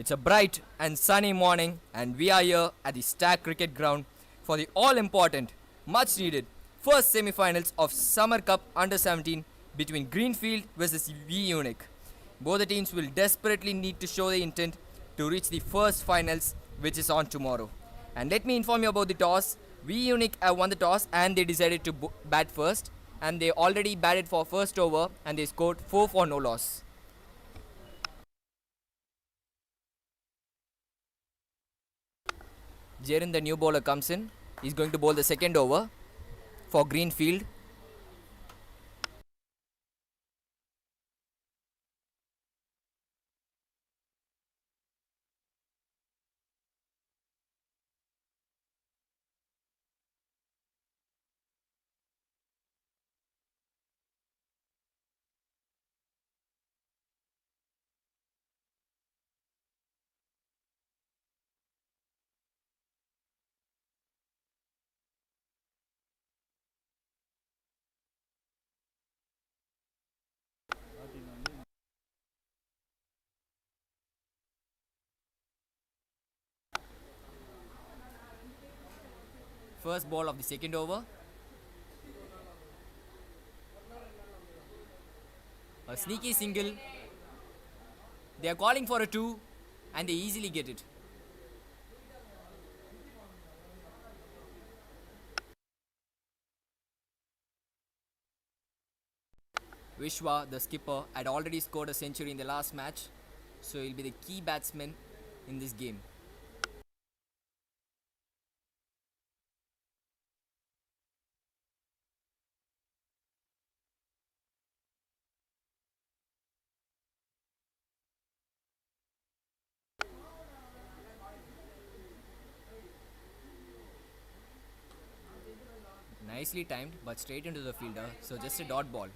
It's a bright and sunny morning, and we are here at the Stag cricket ground for the all-important, much-needed first semi-finals of Summer Cup Under 17 between Greenfield versus Innings. Both the teams will desperately need to show the intent to reach the first finals, which is on tomorrow. And let me inform you about the toss. Innings have won the toss and they decided to bat first, and they already batted for first over and they scored 4 for no loss. Jaren, the new bowler, comes in. He's going to bowl the second over for Greenfield. First ball of the second over. A sneaky single. They are calling for a 2 and they easily get it. Vishwa, the skipper, had already scored a century in the last match, so he'll be the key batsman in this game. Nicely timed, but straight into the fielder, so just a dot ball.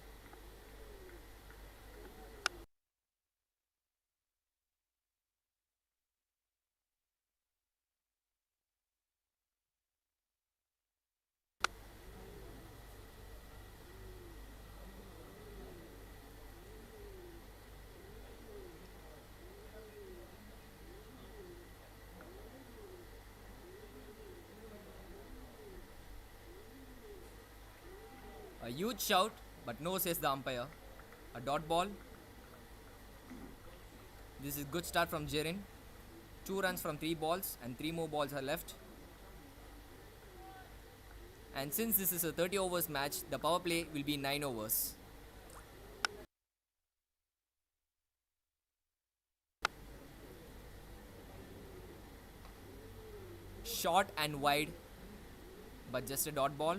A huge shout, but no, says the umpire. A dot ball. This is good start from Jaren. 2 runs from 3 balls and 3 more balls are left. And since this is a 30 overs match, the power play will be 9 overs. Short and wide, but just a dot ball.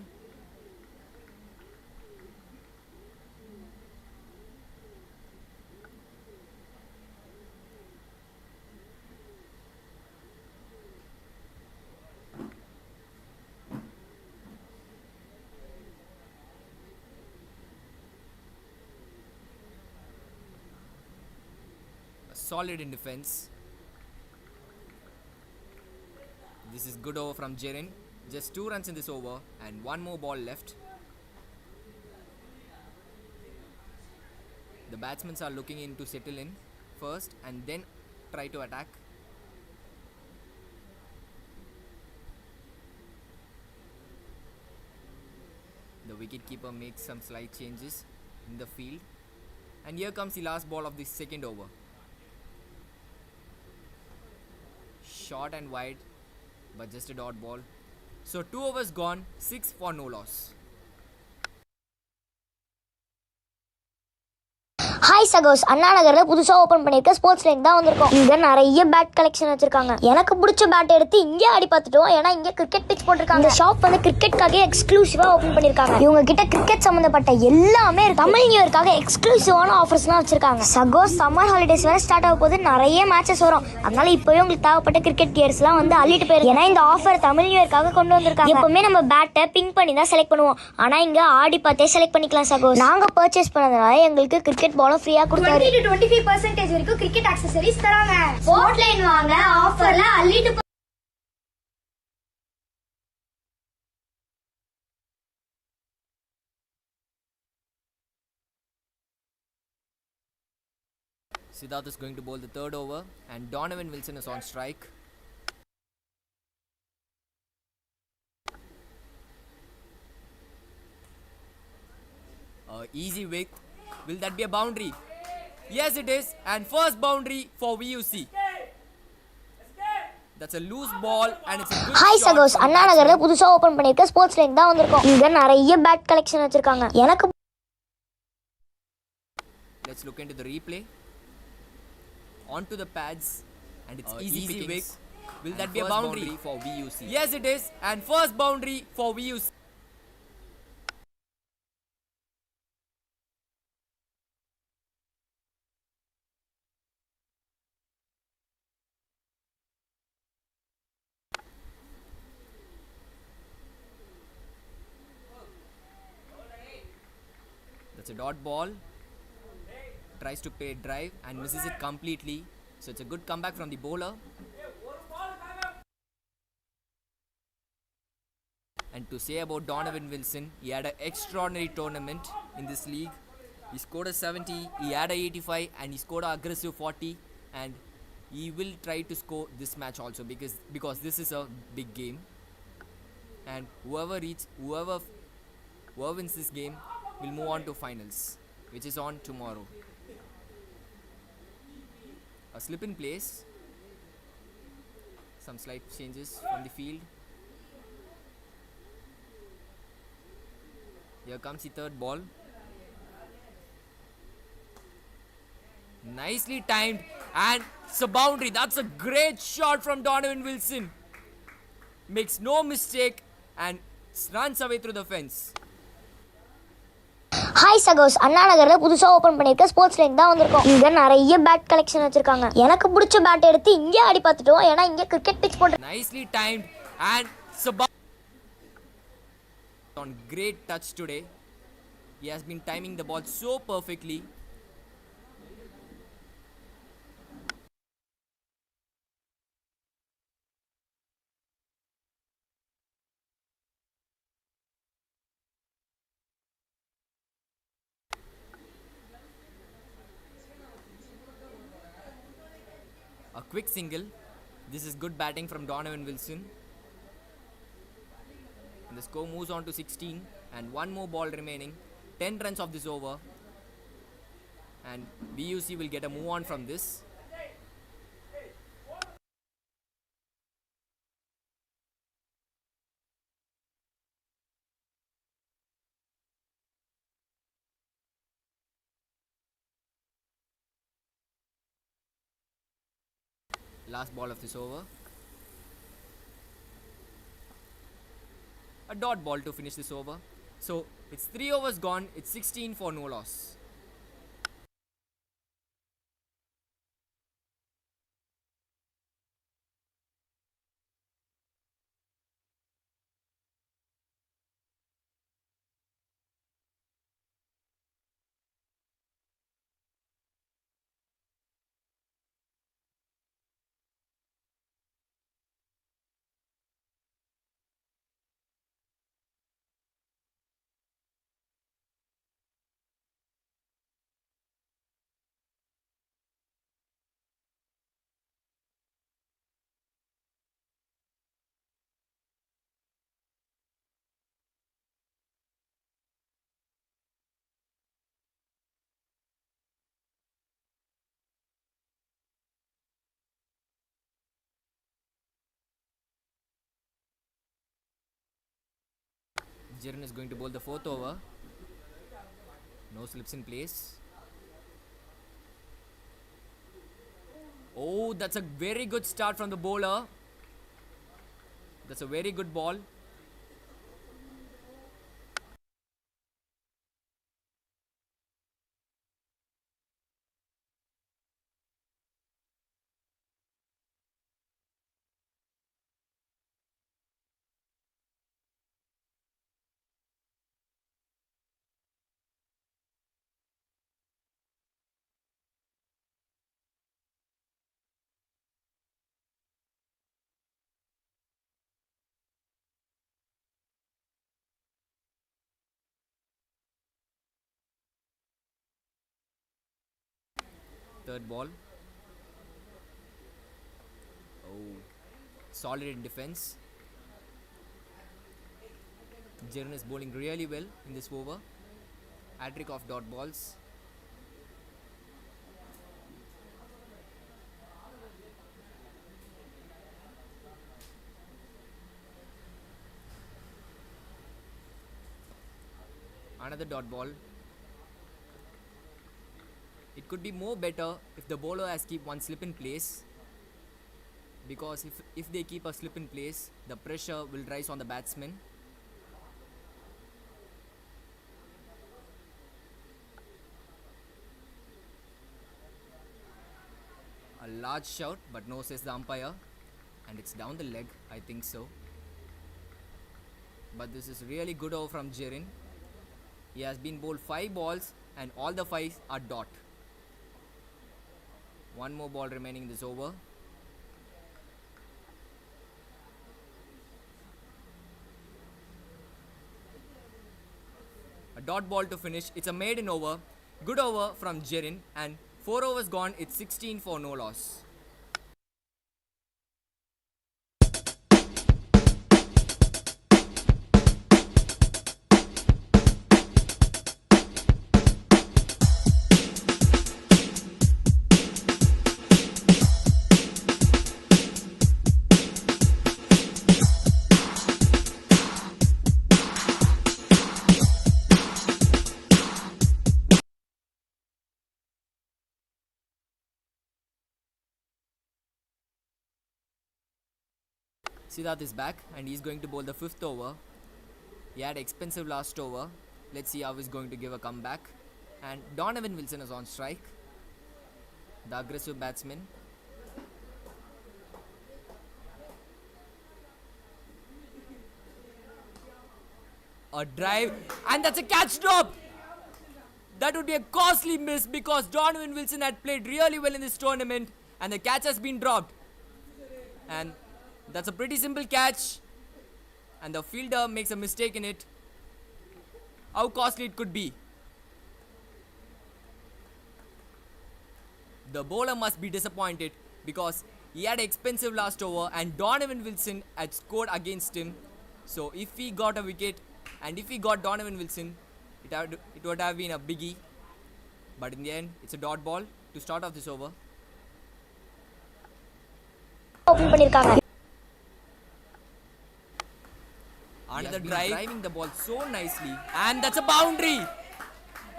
Solid in defense. This is good over from Jaren. Just 2 runs in this over and 1 more ball left. The batsmen are looking in to settle in first and then try to attack. The wicketkeeper makes some slight changes in the field. And here comes the last ball of the second over. Short and wide, but just a dot ball. So 2 overs gone, 6 for no loss. Hi சகோஸ், அண்ணா நகர்ல புதுசா open பண்ணிருக்க sports line தான் வந்திருக்கோம். இங்க நிறைய bad collection வச்சிருக்காங்க. எனக்கு பிடிச்ச பேட் எடுத்து இங்கே ஆடி பார்த்துட்டோம். ஏன்னா இங்க கிரிக்கெட் பிட்ச் போட்டிருக்காங்க. இந்த ஷாப் வந்து கிரிக்கெட்காக எக்ஸ்க்ளூசிவா ஓபன் பண்ணிருக்காங்க. இவங்க கிட்ட கிரிக்கெட் சம்பந்தப்பட்ட எல்லாமே இருக்கு. தமிழ் நியூ இயர்க்காக எக்ஸ்க்ளூசிவான ஆஃபர்ஸ்லாம் வச்சிருக்காங்க. சகோஸ், சம்மர் ஹாலிடேஸ் வேற ஸ்டார்ட் ஆக போது, நிறைய மேட்சஸ் வரும். அதனால இப்பவே உங்களுக்கு தேவைப்பட்ட கிரிக்கெட் கியர்ஸ்லாம் வந்து அள்ளிட்டு போயிருக்கு. ஏன்னா இந்த ஆஃபர் தமிழ் நியூ இயர்க்காக கொண்டு வந்திருக்காங்க. எப்பவுமே நம்ம பேட்டை பிங்க் பண்ணி தான் செலக்ட் பண்ணுவோம். ஆனா இங்க ஆடி பார்த்தே செலக்ட் பண்ணிக்கலாம் சகோஸ். நாங்க பர்ச்சேஸ் பண்ணதுனால எங்களுக்கு கிரிக்கெட் பாலும் ஃப்ரீயா கொடுத்தாரு. 20-25% வரைக்கும் கிரிக்கெட் ஆக்சஸரீஸ் தராங்க. ஸ்போர்ட் லைன் வாங்க, ஆஃபர்ல அள்ளிட்டு Siddharth is going to bowl the third over, and Donovan Wilson is on strike. Easy wick. Will that be a boundary? Yes, it is. And first boundary for VUC. That's a loose ball and it's a good hi shot சகோஸ், from Anna batsman. நகர்ல புதுசா open பண்ணிருக்க sports line தான் வந்திருக்கோம். இங்க நிறைய bad collection வச்சிருக்காங்க. எனக்கு Let's look into the replay. Onto the pads and it's easy wick. Will that be a boundary for VUC? Yes, it is. And first boundary for VUC. That's a dot ball. Tries to pay drive and misses it completely. So it's a good comeback from the bowler. And to say about Donovan Wilson, he had an extraordinary tournament in this league. He scored a 70, he had a 85 and he scored an aggressive 40, and he will try to score this match also because this is a big game. And whoever wins this game will move on to finals, which is on tomorrow. A slip in place. Some slight changes from the field. Here comes the third ball. Nicely timed and it's a boundary. That's a great shot from Donovan Wilson. Makes no mistake and runs away through the fence. Hi சகோஸ், அண்ணா நகர்ல புதுசா open பண்ணிருக்க sports line தான் வந்திருக்கோம். இங்க நிறைய bad collection வச்சிருக்காங்க. எனக்கு பிடிச்ச பேட் எடுத்து இங்கே ஆடி பார்த்துட்டோம். ஏன்னா இங்க கிரிக்கெட் பிட்ச் போட்டு Nicely timed and it's a on great touch today. He has been timing the ball so perfectly. A quick single. This is good batting from Donovan Wilson. And the score moves on to 16 and one more ball remaining. 10 runs of this over. And VUC will get a move on from this. Last ball of this over. A dot ball to finish this over. So it's 3 overs gone. It's 16 for no loss. Jiran is going to bowl the fourth over. No slips in place. Oh, that's a very good start from the bowler. That's a very good ball. Third ball. Oh, solid in defense. Jiren is bowling really well in this over. Hat-trick of dot balls. Another dot ball. It could be more better if the bowler has keep one slip in place, because if they keep a slip in place, the pressure will rise on the batsman. A large shout, but no, says the umpire, and it's down the leg, I think so. But this is really good over from Jiren. He has been bowled 5 balls and all the 5 are dot. One more ball remaining in this over. A dot ball to finish. It's a maiden over. Good over from Jiren, and 4 overs gone. It's 16 for no loss. Siddharth is back and he's going to bowl the 5th over. He had expensive last over. Let's see how he's going to give a comeback. And Donovan Wilson is on strike, the aggressive batsman. A drive, and that's a catch drop. That would be a costly miss because Donovan Wilson had played really well in this tournament and the catch has been dropped. And that's a pretty simple catch, and the fielder makes a mistake in it. How costly it could be. The bowler must be disappointed because he had expensive last over and Donovan Wilson had scored against him. So if he got a wicket and if he got Donovan Wilson, it would have been a biggie. But in the end, it's a dot ball to start off this over. Open பண்ணிருக்காங்க. Another drive, driving the ball so nicely, and that's a boundary,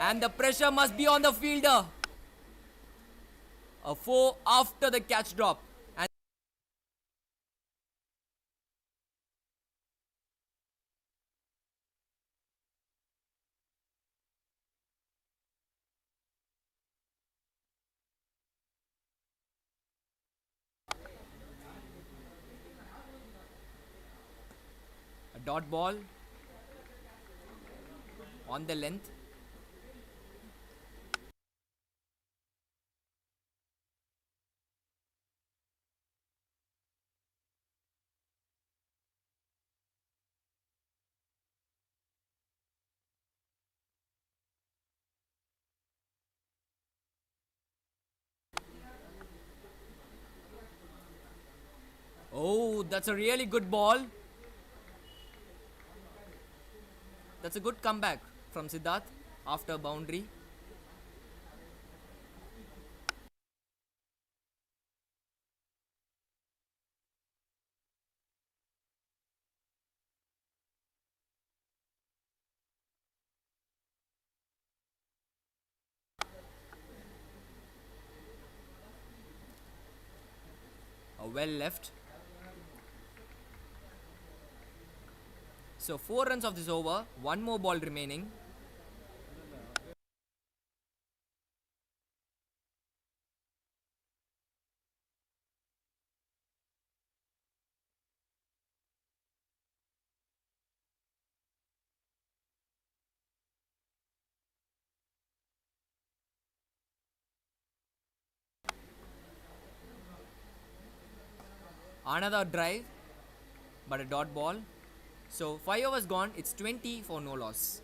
and the pressure must be on the fielder. A 4 after the catch drop, and a dot ball on the length. Oh, that's a really good ball. That's a good comeback from Siddharth after a boundary. Well left. So 4 runs of this over, 1 more ball remaining. Another drive, but a dot ball. So 5 overs gone, it's 20 for no loss.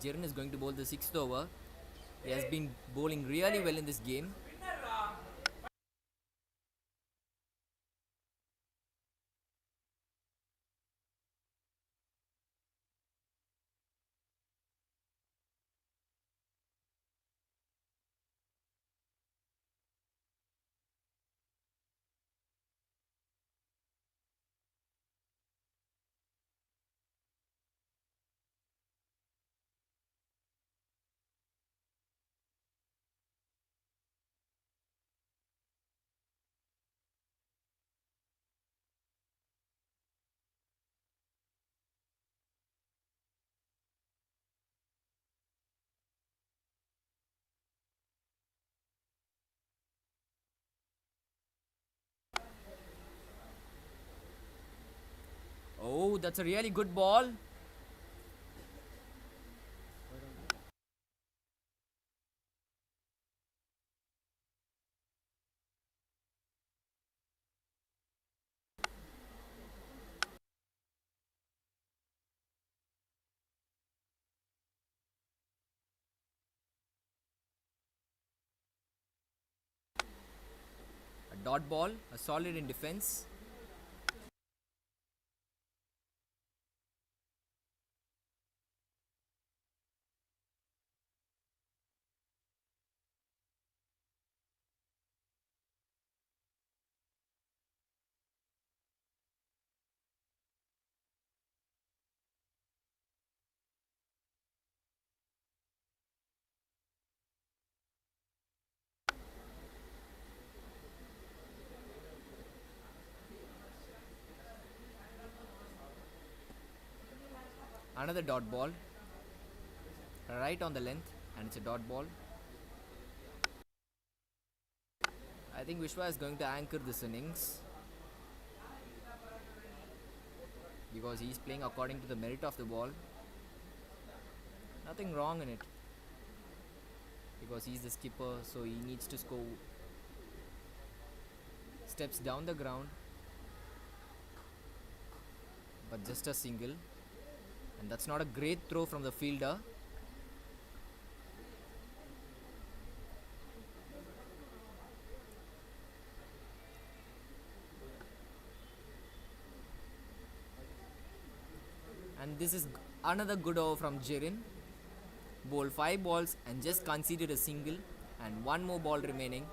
Jiren is going to bowl the 6th over. He has been bowling really well in this game. Oh, that's a really good ball. A dot ball, a solid in defense. Another dot ball. Right on the length, and it's a dot ball. I think Vishwa is going to anchor this innings because he's playing according to the merit of the ball. Nothing wrong in it because he's the skipper, so he needs to score steps down the ground, but just a single, and that's not a great throw from the fielder. And this is another good over from Jiren. Bowled 5 balls and just conceded a single, and 1 more ball remaining.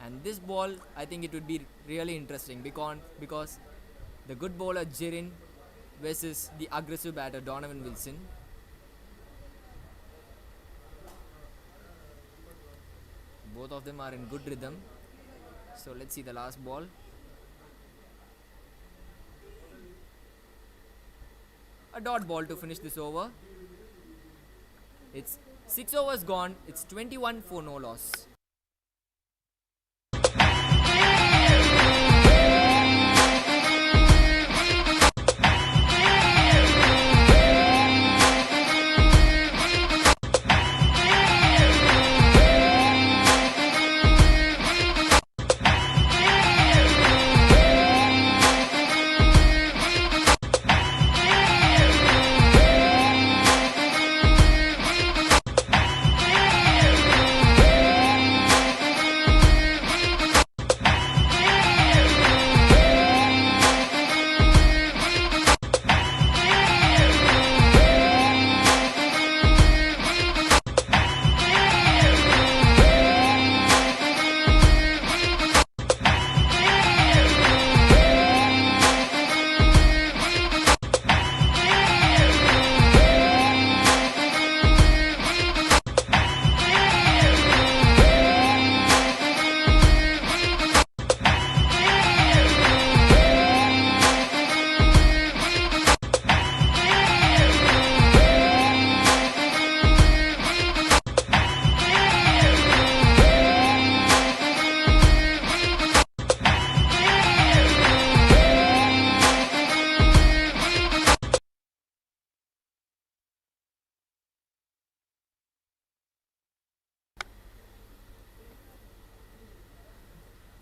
And this ball, I think it would be really interesting because the good bowler Jiren versus the aggressive batter Donovan Wilson. Both of them are in good rhythm. So let's see the last ball. A dot ball to finish this over. It's 6 overs gone. It's 21 for no loss.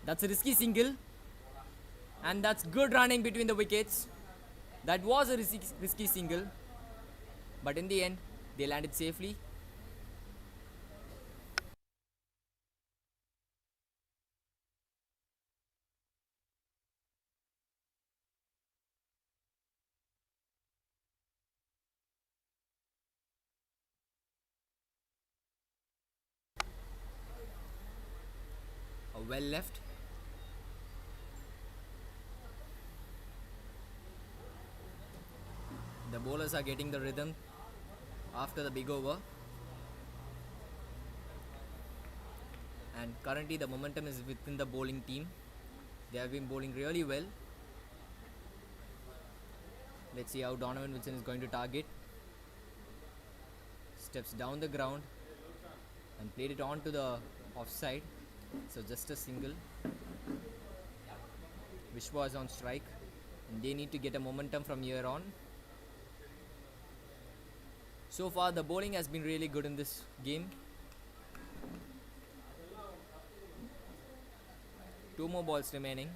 That's a risky single, and that's good running between the wickets. That was a risky single, but in the end, They landed safely. Well left. The bowlers are getting the rhythm after the big over. And currently the momentum is within the bowling team. They have been bowling really well. Let's see how Donovan Wilson is going to target. Steps down the ground and played it on to the offside. So just a single. Vishwa is on strike. And they need to get a momentum from here on. So far the bowling has been really good in this game. 2 more balls remaining.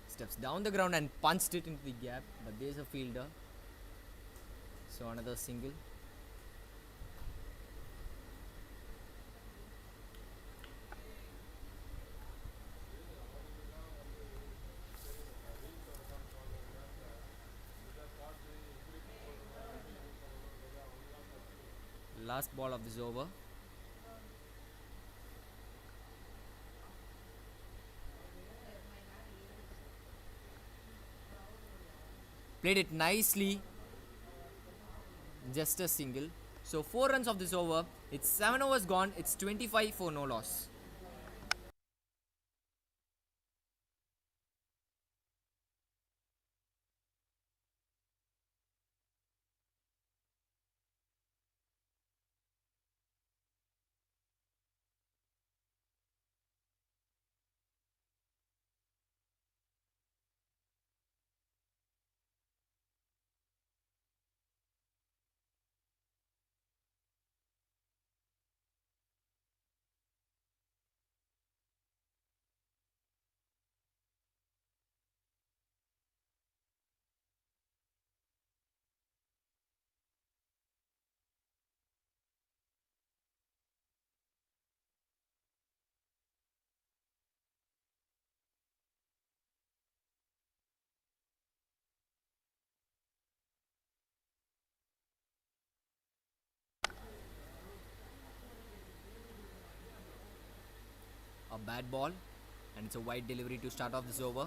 Steps down the ground and punched it into the gap, but there's a fielder. So another single. Last ball of this over. Played it nicely. Just a single. So 4 runs of this over. It's 7 overs gone. It's 25 for no loss. A bad ball, and it's a wide delivery to start off this over.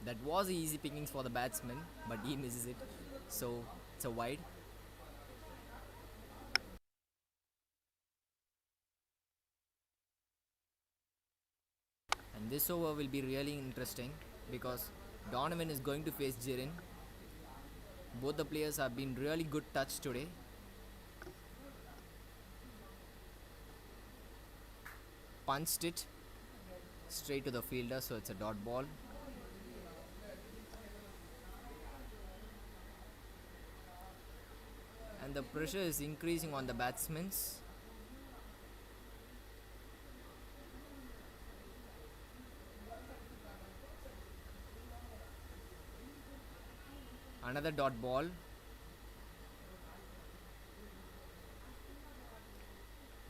That was easy pickings for the batsman, but he misses it. So it's a wide. And this over will be really interesting because Donovan is going to face Jirin. Both the players have been really good touch today. Punched it straight to the fielder, so it's a dot ball. And the pressure is increasing on the batsmen. Another dot ball.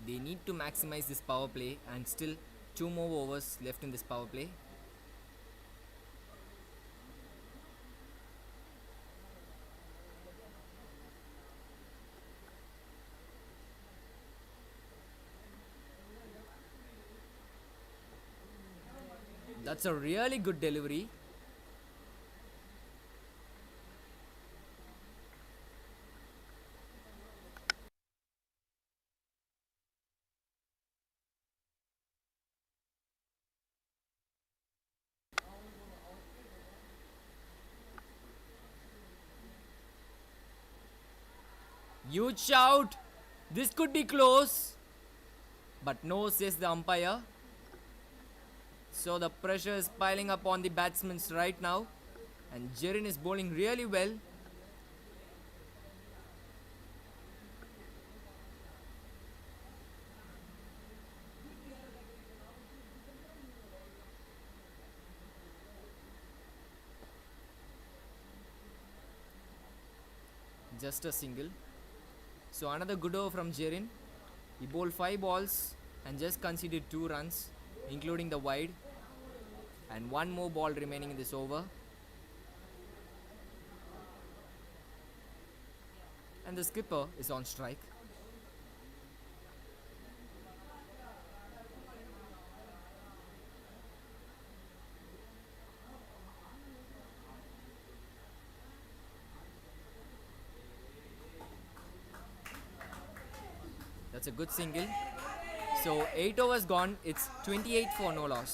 They need to maximize this power play, and still 2 more overs left in this power play. That's a really good delivery. Huge shout. This could be close. But no, says the umpire. So the pressure is piling up on the batsmen right now. And Jirin is bowling really well. just a single. So another good over from Jerin. He bowled 5 balls and just conceded 2 runs, including the wide, and 1 more ball remaining in this over. And the skipper is on strike. That's a good single. So 8 overs gone, it's 28 for no loss.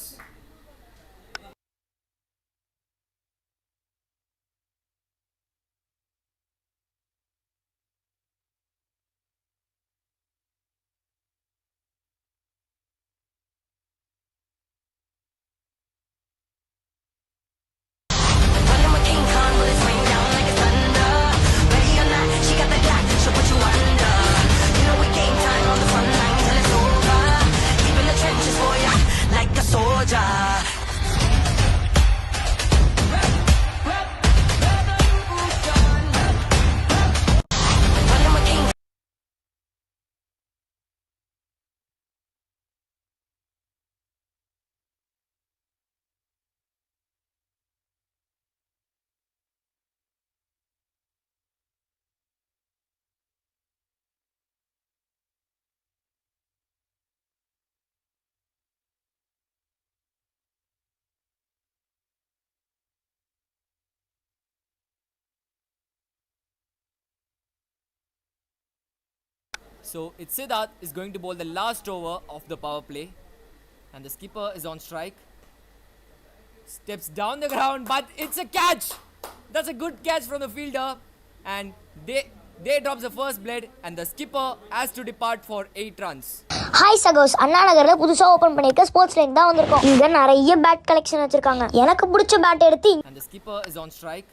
So it's Siddharth is going to bowl the last over of the power play, and the skipper is on strike. Steps down the ground, but it's a catch. That's a good catch from the fielder, and they drops the first blade, and the skipper has to depart for 8 runs. Hi சகோஸ், அண்ணா நகர்ல புதுசா open பண்ணிருக்க sports line தான் வந்திருக்கோம். இங்க நிறைய bad collection வச்சிருக்காங்க. எனக்கு பிடிச்ச பேட் எடுத்து and the skipper is on strike.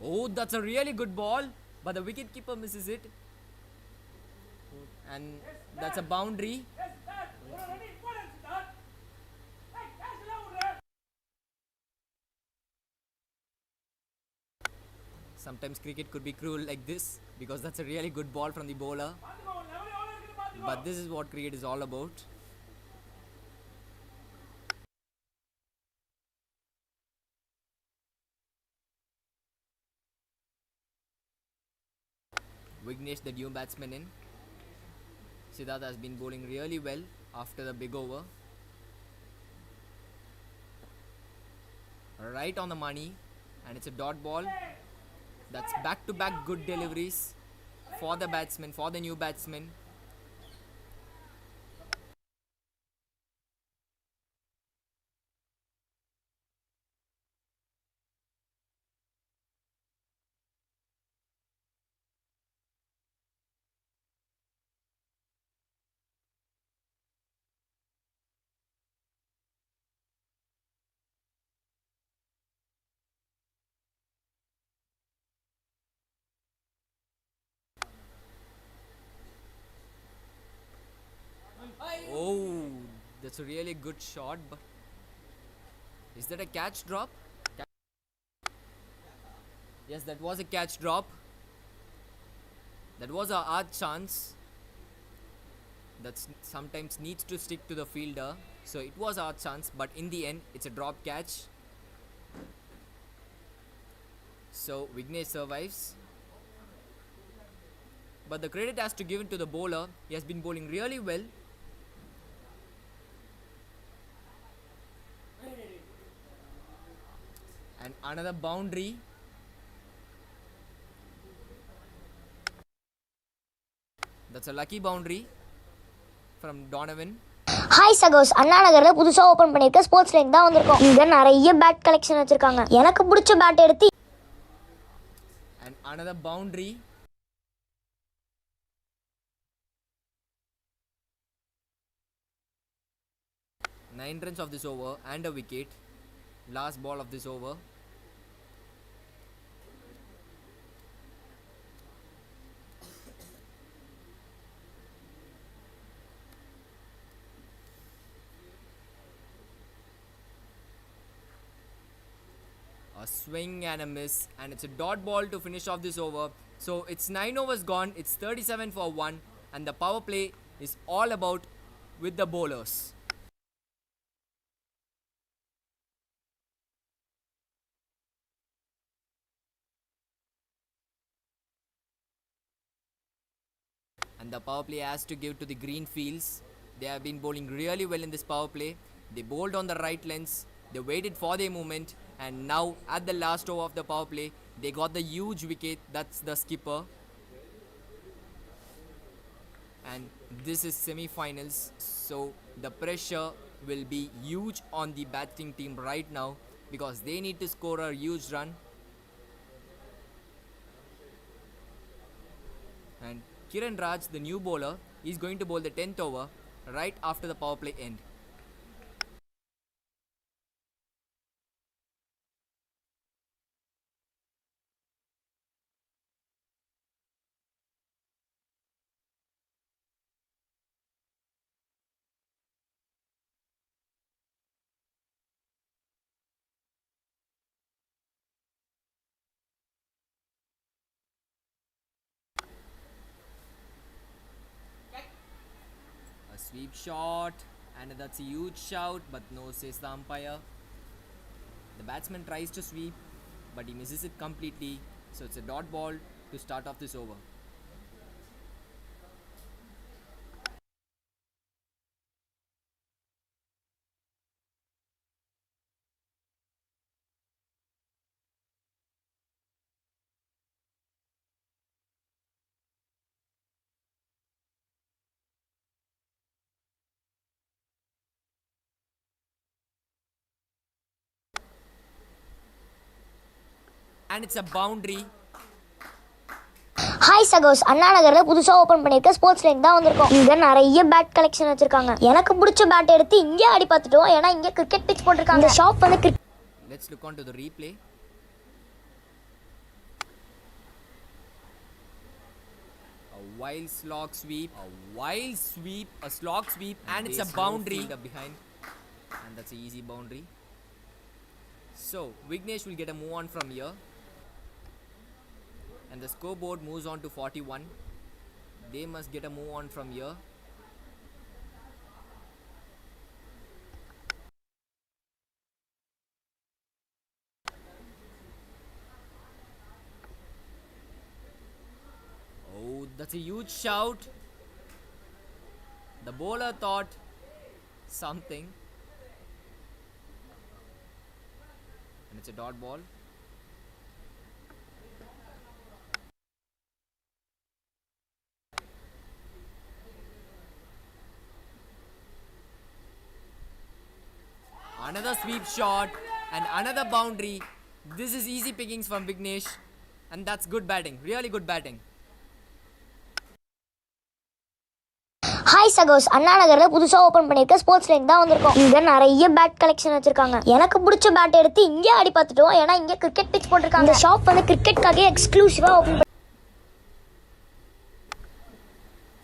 Oh, that's a really good ball, but the wicketkeeper misses it, and that's a boundary. Sometimes cricket could be cruel like this, because that's a really good ball from the bowler, but this is what cricket is all about. Vignesh, the new batsman, in. Siddharth has been bowling really well after the big over. Right on the money, and it's a dot ball. That's back-to-back good deliveries for the batsman, for the new batsman. Oh, that's a really good shot, but is that a catch drop? Yes, that was a catch drop. That was a hard chance. That sometimes needs to stick to the fielder. So it was a hard chance, but in the end, it's a drop catch. So Vignesh survives. But the credit has to give it to the bowler. He has been bowling really well. And another boundary. That's a lucky boundary from Donovan. Hi சகோஸ், அண்ணா நகர்ல புதுசா open பண்ணிருக்க sports line தான் வந்திருக்கோம். இங்க நிறைய bad collection வச்சிருக்காங்க. எனக்கு பிடிச்ச பேட் எடுத்து and another boundary. Nine runs of this over and a wicket. Last ball of this over. A swing and a miss, and it's a dot ball to finish off this over. So it's 9 overs gone, it's 37 for 1, and the power play is all about with the bowlers. And the power play has to give to the Greenfields. They have been bowling really well in this power play. They bowled on the right lens, they waited for their movement, and now at the last over of the power play, they got the huge wicket. That's the skipper. And this is semi-finals, so the pressure will be huge on the batting team right now because they need to score a huge run. And Kiran Raj, the new bowler, is going to bowl the 10th over right after the power play end. A sweep shot, and that's a huge shout, but no, says the umpire. The batsman tries to sweep, but he misses it completely, so it's a dot ball to start off this over. And it's a boundary. Hi சகோஸ், அண்ணா நகர்ல புதுசா open பண்ணிருக்க sports line தான் வந்திருக்கோம். இங்க நிறைய bad collection வச்சிருக்காங்க. எனக்கு பிடிச்ச பேட் எடுத்து இங்கே ஆடி பார்த்துட்டோம். ஏன்னா இங்க கிரிக்கெட் பிச் போட்டிருக்காங்க. இந்த ஷாப் வந்து Let's look on to the replay. A wild slog sweep, a slog sweep, and it's a boundary behind, and that's an easy boundary. So Vignesh will get a move on from here, and the scoreboard moves on to 41. They must get a move on from here. Oh, that's a huge shout. The bowler thought something, and it's a dot ball. Another sweep shot and another boundary. This is easy pickings from Vignesh, and that's good batting, really good batting. Hi சகோஸ், அண்ணா நகர்ல புதுசா open பண்ணிருக்க sports line தான் வந்திருக்கோம். இங்க நிறைய bad collection வச்சிருக்காங்க. எனக்கு பிடிச்ச பேட் எடுத்து இங்கே ஆடி பார்த்துட்டோம். ஏன்னா இங்க கிரிக்கெட் பிச் போட்டிருக்காங்க. இந்த ஷாப் வந்து கிரிக்கெட்காக எக்ஸ்க்ளூசிவா open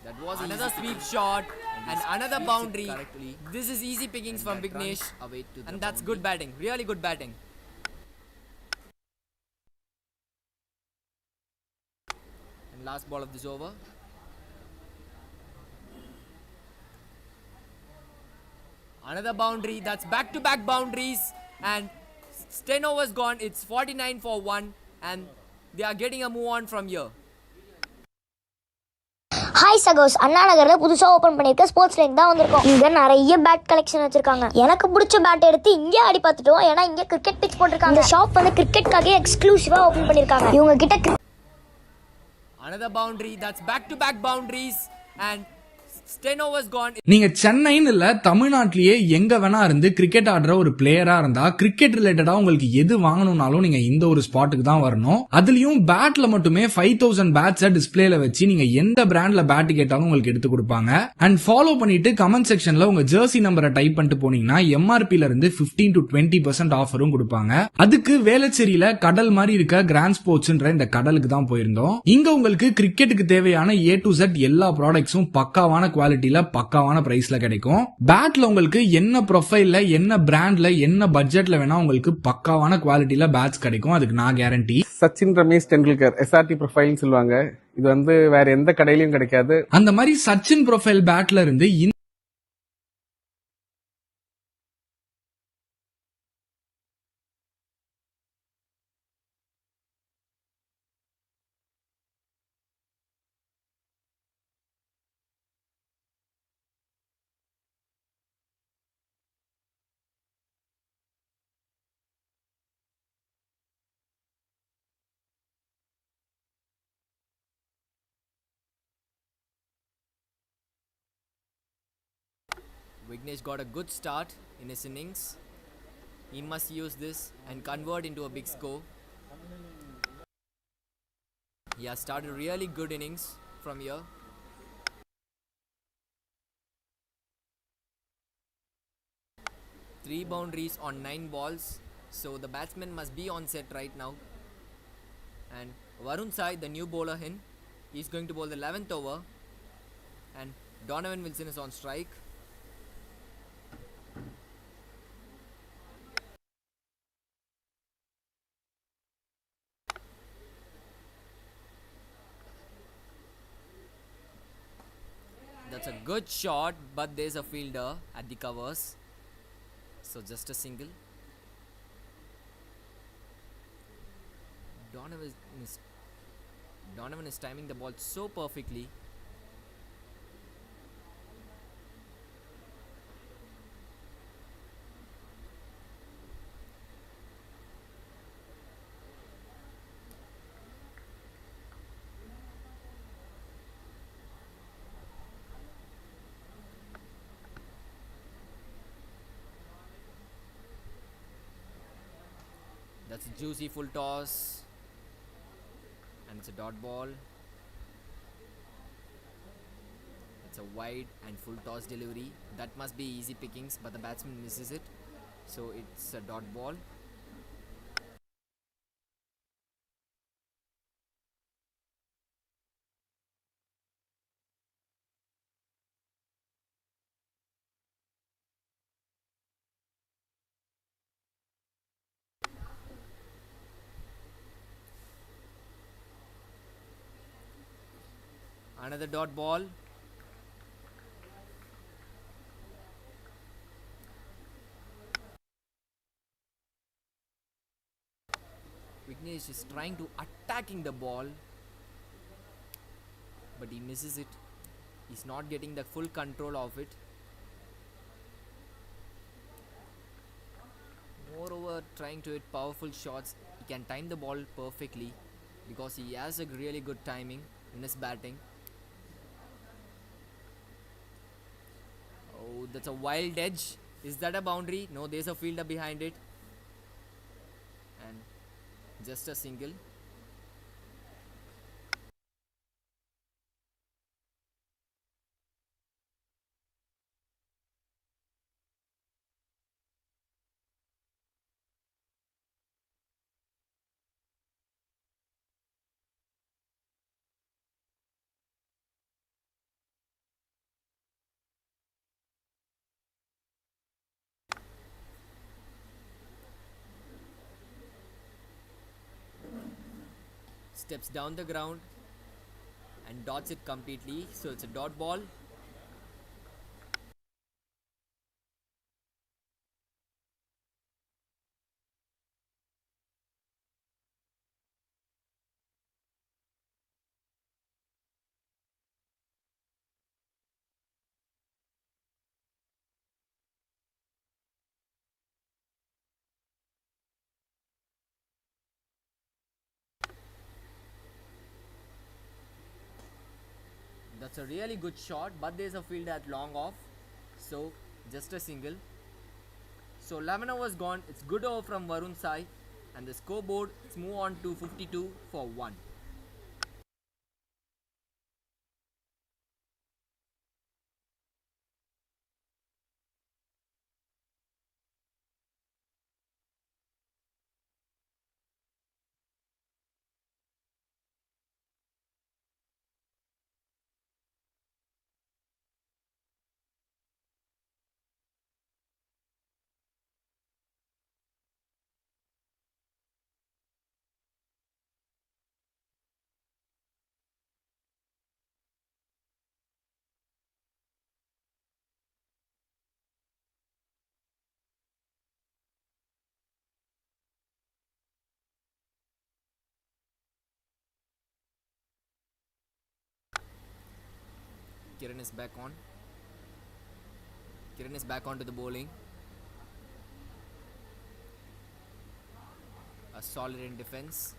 That was another sweep shot and another boundary. This is easy pickings from Vignesh, and that's good batting, really good batting. And last ball of this over. Another boundary. That's back-to-back boundaries, and 10 overs gone. It's 49 for 1, and they are getting a move on from here. Hi சகோஸ், அண்ணா நகர்ல புதுசா open பண்ணிருக்க sports line தான் வந்திருக்கோம். இங்க நிறைய bad collection வச்சிருக்காங்க. எனக்கு பிடிச்ச பேட் எடுத்து இங்கே ஆடி பார்த்துட்டோம். ஏன்னா இங்க கிரிக்கெட் பிச் போட்டிருக்காங்க. இந்த ஷாப் வந்து கிரிக்கெட்காக எக்ஸ்க்ளூசிவா ஓபன் பண்ணிருக்காங்க. இவங்க கிட்ட Another boundary. That's back-to-back boundaries, and 10 overs gone. நீங்க சென்னைன்னு இல்ல, தமிழ்நாட்டிலேயே எங்க வேணா இருந்து கிரிக்கெட் ஆடுற ஒரு பிளேயரா இருந்தா கிரிக்கெட் ரிலேட்டடா உங்களுக்கு எது வாங்கணும்னாலும் நீங்க இந்த ஒரு ஸ்பாட்டுக்கு தான் வரணும். அதுலயும் பேட்ல மட்டுமே 5000 பேட்ஸை டிஸ்பிளேல வச்சு நீங்க எந்த பிராண்ட்ல பேட் கேட்டாலும் உங்களுக்கு எடுத்து கொடுப்பாங்க. அண்ட் ஃபாலோ பண்ணிட்டு கமெண்ட் செக்ஷன்ல உங்க ஜெர்சி நம்பரை டைப் பண்ணிட்டு போனீங்கன்னா எம்ஆர்பில இருந்து 15 to 20% ஆஃபரும் கொடுப்பாங்க. அதுக்கு வேளச்சேரியில கடல் மாதிரி இருக்க கிராண்ட் ஸ்போர்ட்ஸ்ன்ற இந்த கடலுக்கு தான் போயிருந்தோம். இங்க உங்களுக்கு கிரிக்கெட்டுக்கு தேவையான A to Z எல்லா ப்ராடக்ட்ஸும் பக்காவான குவாலிட்டில பக்காவான பிரைஸ்ல கிடைக்கும். பேட்ல உங்களுக்கு என்ன ப்ரொஃபைல்ல என்ன பிராண்ட்ல என்ன பட்ஜெட்ல வேணா உங்களுக்கு பக்காவான குவாலிட்டில பேட்ஸ் கிடைக்கும். அதுக்கு நான் கேரண்டி. சச்சின் ரமேஷ் டெண்டுல்கர் SRT ப்ரொஃபைல்னு சொல்லுவாங்க. இது வந்து வேற எந்த கடையிலயும் கிடைக்காது. அந்த மாதிரி சச்சின் ப்ரொஃபைல் பேட்ல இருந்து Vignesh got a good start in his innings. He must use this and convert into a big score. He has started really good innings from here. Three boundaries on 9 balls, so the batsman must be on set right now. And Varun Sai, the new bowler in, he's going to bowl the 11th over, and Donovan Wilson is on strike. That's a good shot, but there's a fielder at the covers, so just a single. Donovan is timing the ball so perfectly. That's a juicy full toss, and it's a dot ball. It's a wide and full toss delivery. That must be easy pickings, but the batsman misses it, so it's a dot ball. Another dot ball. Vignesh is trying to attacking the ball, but he misses it. He's not getting the full control of it. Moreover, trying to hit powerful shots, he can time the ball perfectly because he has a really good timing in his batting. Oh, that's a wild edge. Is that a boundary? No, there's a fielder behind it. And just a single. Steps down the ground and dots it completely. So it's a dot ball. That's a really good shot, but there's a fielder at long off. So just a single. So 11 overs gone. It's good over from Varun Sai. And the scoreboard is move on to 52 for 1. Kiran is back on. Kiran is back onto the bowling. A solid in defense.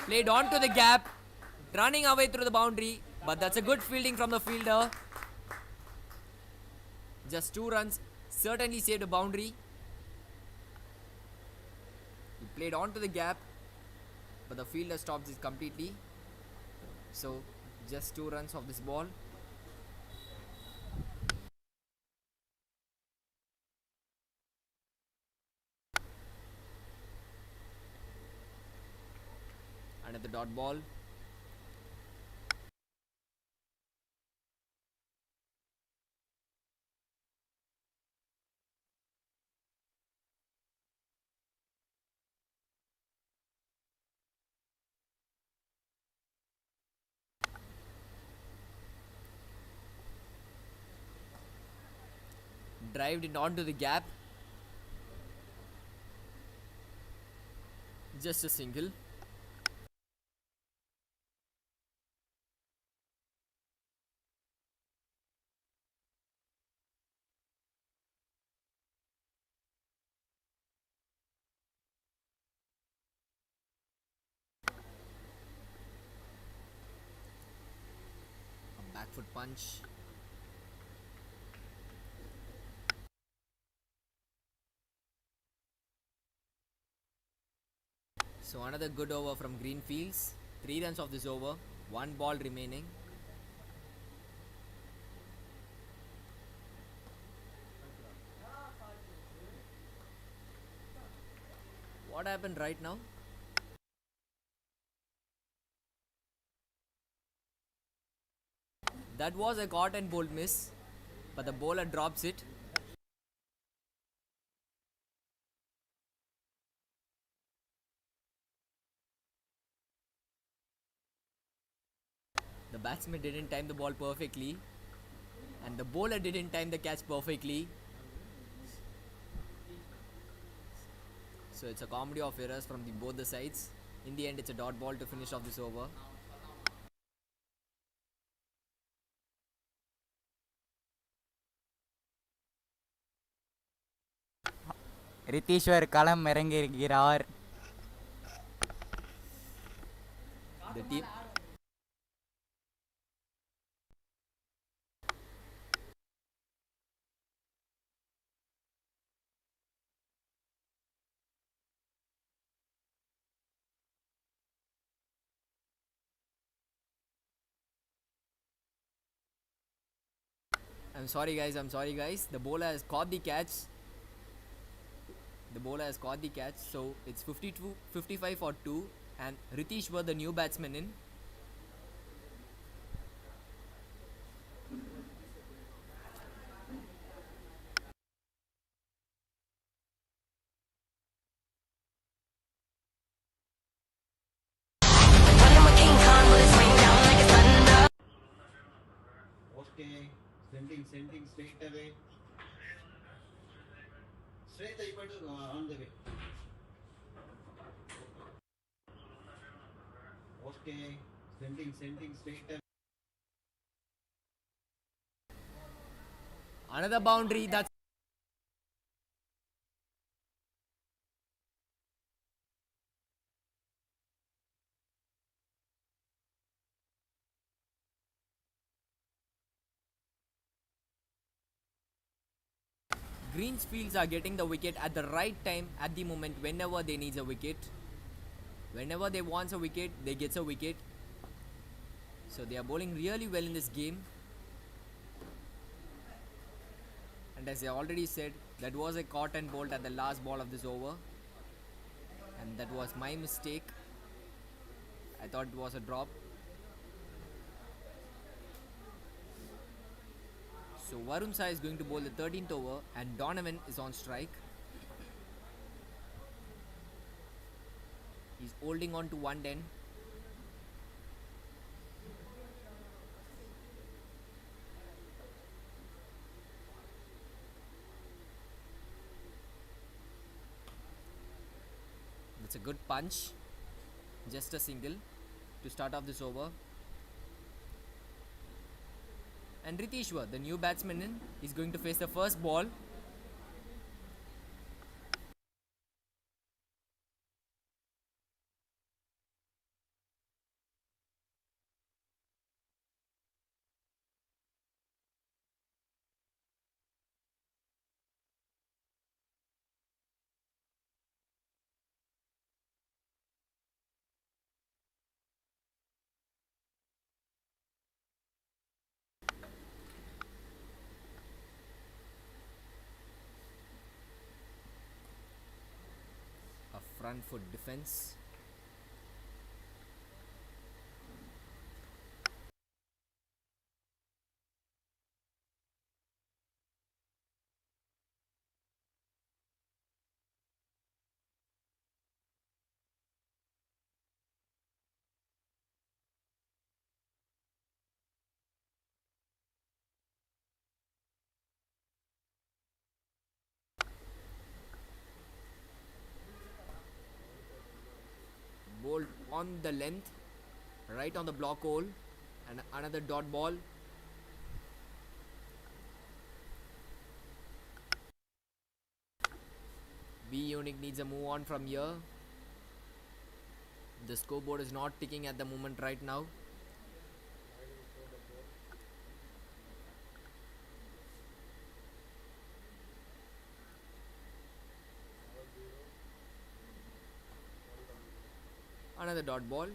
Played onto the gap, running away through the boundary, but that's a good fielding from the fielder. Just 2 runs, certainly saved a boundary. He played onto the gap, but the fielder stops it completely. So just 2 runs of this ball. Another dot ball. Drived it onto the gap. Just a single. A back foot punch. So another good over from Greenfields. 3 runs of this over. 1 ball remaining. What happened right now? That was a caught and bowled miss, but the bowler drops it. The batsman didn't time the ball perfectly, and the bowler didn't time the catch perfectly. So it's a comedy of errors from both the sides. In the end, it's a dot ball to finish off this over. ரித்தீஸ்வர் களம் இறங்கியிருக்கிறார். The team. I'm sorry guys. The bowler has caught the catch. So it's 55 for 2, and Ritesh were the new batsman in. Okay, sending straight away. Straight on the way. Okay, sending straight away. Another boundary. That's Greenfields are getting the wicket at the right time, at the moment, whenever they need a wicket. Whenever they want a wicket, they get a wicket. So they are bowling really well in this game. And as I already said, that was a caught and bowled at the last ball of this over. And that was my mistake. I thought it was a drop. So Varun Sai is going to bowl the 13th over, and Donovan is on strike. He's holding on to 110. That's a good punch. Just a single to start off this over. And Ritishwar, the new batsman in, is going to face the first ball. A front foot defense. Bowled on the length, right on the block hole, and another dot ball. B Unique needs a move on from here. The scoreboard is not ticking at the moment right now. Another dot ball.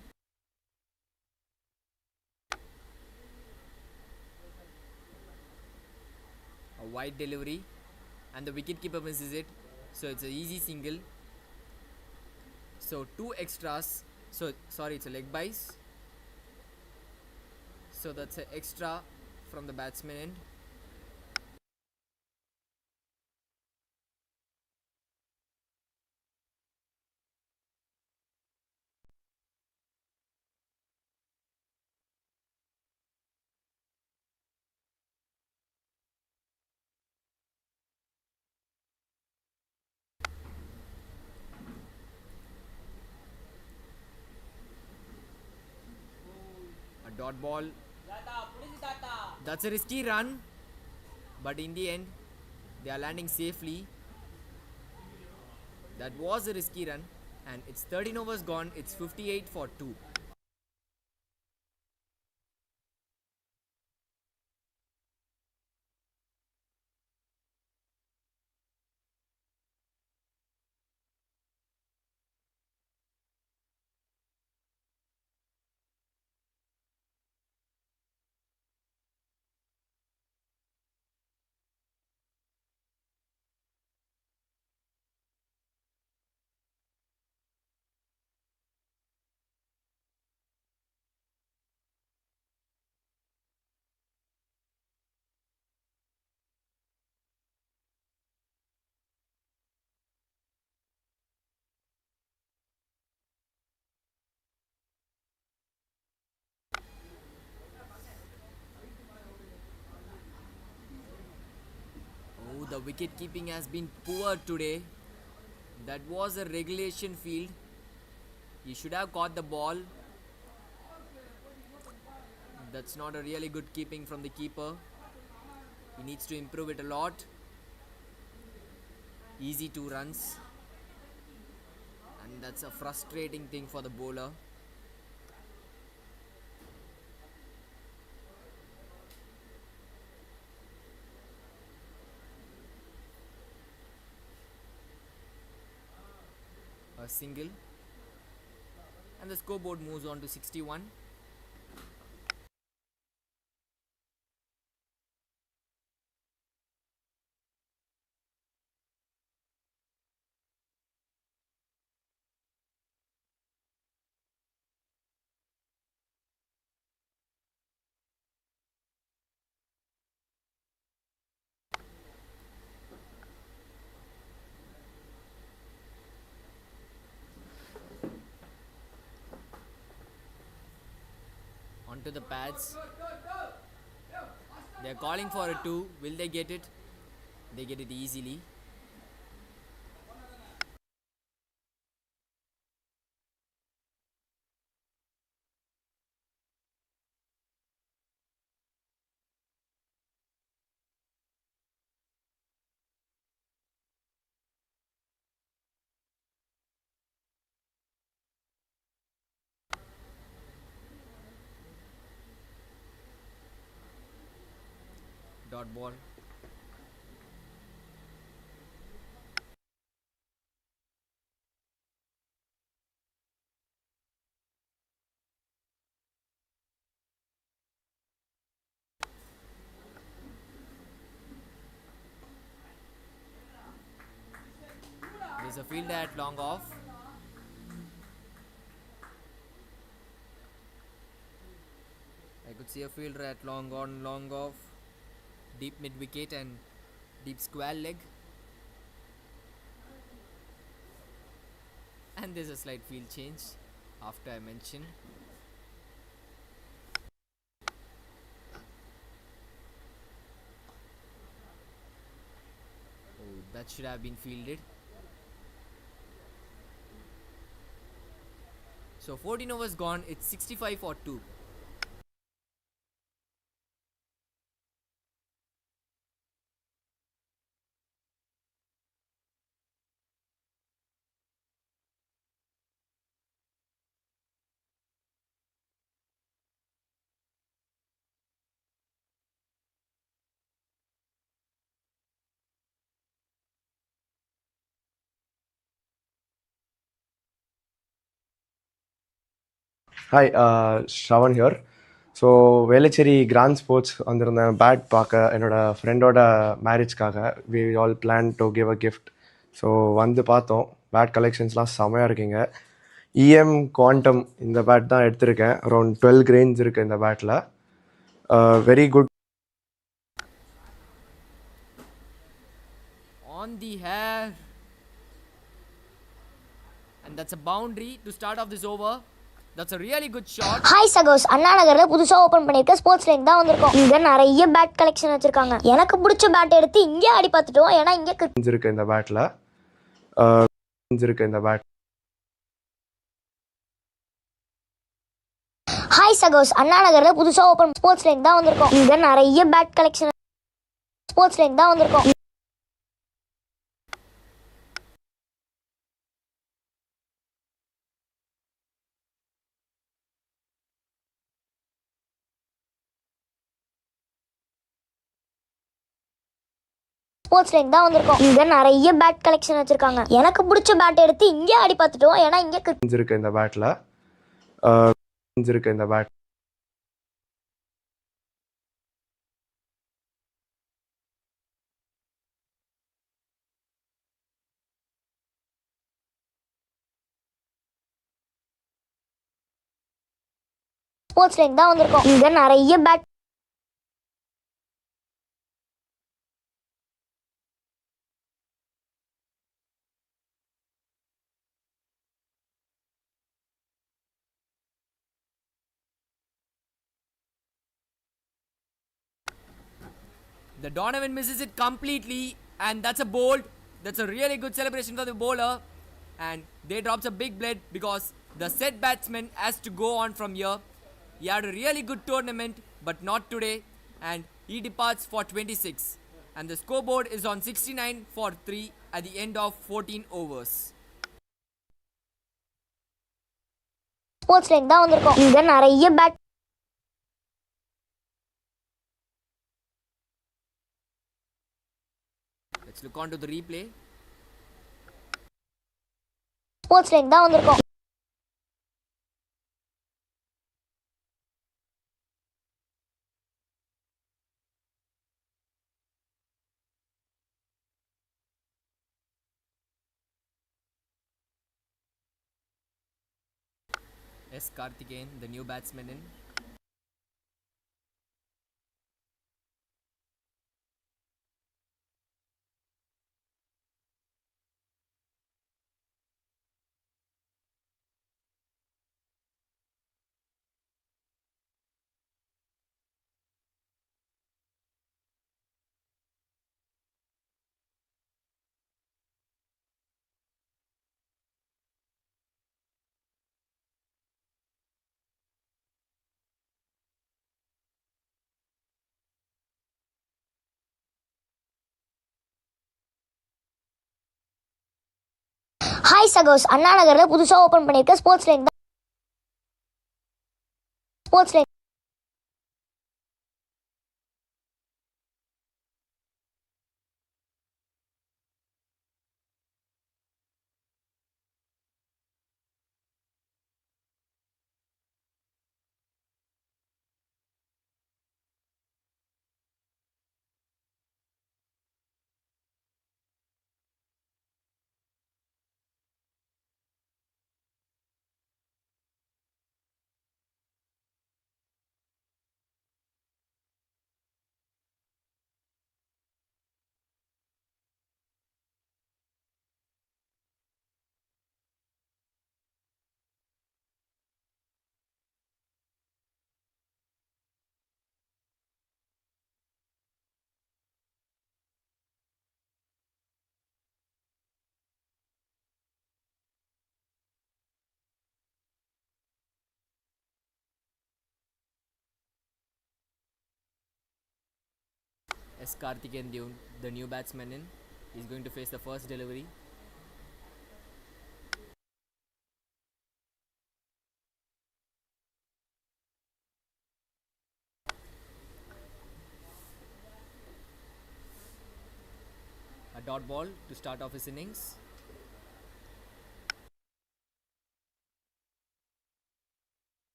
A wide delivery, and the wicketkeeper misses it. So it's an easy single. So two extras. So sorry, it's a leg byes. So that's an extra from the batsman end. Dot ball. That's a risky run, but in the end they are landing safely. That was a risky run, and it's 13 overs gone. It's 58 for 2. Oh, the wicket keeping has been poor today. That was a regulation field. He should have caught the ball. That's not a really good keeping from the keeper. He needs to improve it a lot. Easy 2 runs. And that's a frustrating thing for the bowler. A single. And the scoreboard moves on to 61. Onto the pads. They're calling for a 2. Will they get it? They get it easily. Dot ball. There's a fielder at long off. I could see a fielder at long on, long off. Deep mid wicket and deep square leg. And there's a slight field change after I mentioned. Oh, that should have been fielded. So 14 overs gone. It's 65 for 2. Hi Shravan here. So Velachery grand sports வந்திருந்தேன் bat பார்க்க என்னோட ஃப்ரெண்டோட மேரேஜ்க்காக. We all plan to give a gift. So வந்து பார்த்தோம். Bad கலெக்ஷன்ஸ்லாம் செமையாக இருக்குங்க. இஎம் குவாண்டம் இந்த பேட் தான் எடுத்திருக்கேன். அரௌண்ட் 12 கிரெயின்ஸ் இருக்குது இந்த பேட்டில். Very good. On the hair. And that's a boundary to start off this over. That's a really good shot. Hi சகோஸ், அண்ணா நகர்ல புதுசா ஓபன் பண்ணிருக்க ஸ்போர்ட்ஸ் லைன் தான் வந்திருக்கோம். இங்க நிறைய பேட் கலெக்ஷன் வச்சிருக்காங்க. எனக்கு பிடிச்ச பேட் எடுத்து இங்கே ஆடி பார்த்துட்டோம். ஏன்னா இங்க இருக்கு இந்த பேட்ல. இருக்கு இந்த பேட். ஹாய் சகோஸ், அண்ணா நகர்ல புதுசா ஓபன் ஸ்போர்ட்ஸ் லைன் தான் வந்திருக்கோம். இங்க நிறைய பேட் கலெக்ஷன் ஸ்போர்ட்ஸ் லைன் தான் வந்திருக்கோம். ஸ்போர்ட்ஸ் லைன் தான் வந்திருக்கோம். இங்க நிறைய பேட் கலெக்ஷன் வச்சிருக்காங்க. எனக்கு பிடிச்ச பேட் எடுத்து இங்கே ஆடி பார்த்துட்டோம். ஏன்னா இங்க இருக்கு இந்த பேட்ல இருக்கு இந்த பேட். ஸ்போர்ட்ஸ் லைன் தான் வந்திருக்கோம். இங்க நிறைய bad The Donovan misses it completely, and that's a bold. That's a really good celebration for the bowler, and they drops a big blade because the set batsman has to go on from here. He had a really good tournament, but not today, and he departs for 26. And the scoreboard is on 69 for 3 at the end of 14 overs. Sports line தான் வந்திருக்கோம். இங்க நிறைய bat Let's look on to the replay. Sports line தான் வந்திருக்கோம். S. Karthikeyan, the new batsman in. Hi சகோஸ், அண்ணா நகர்ல புதுசா open பண்ணிருக்க ஸ்போர்ட்ஸ் லைன் தான் sports line S. Karthikeyan, the new batsman in. He's going to face the first delivery. A dot ball to start off his innings.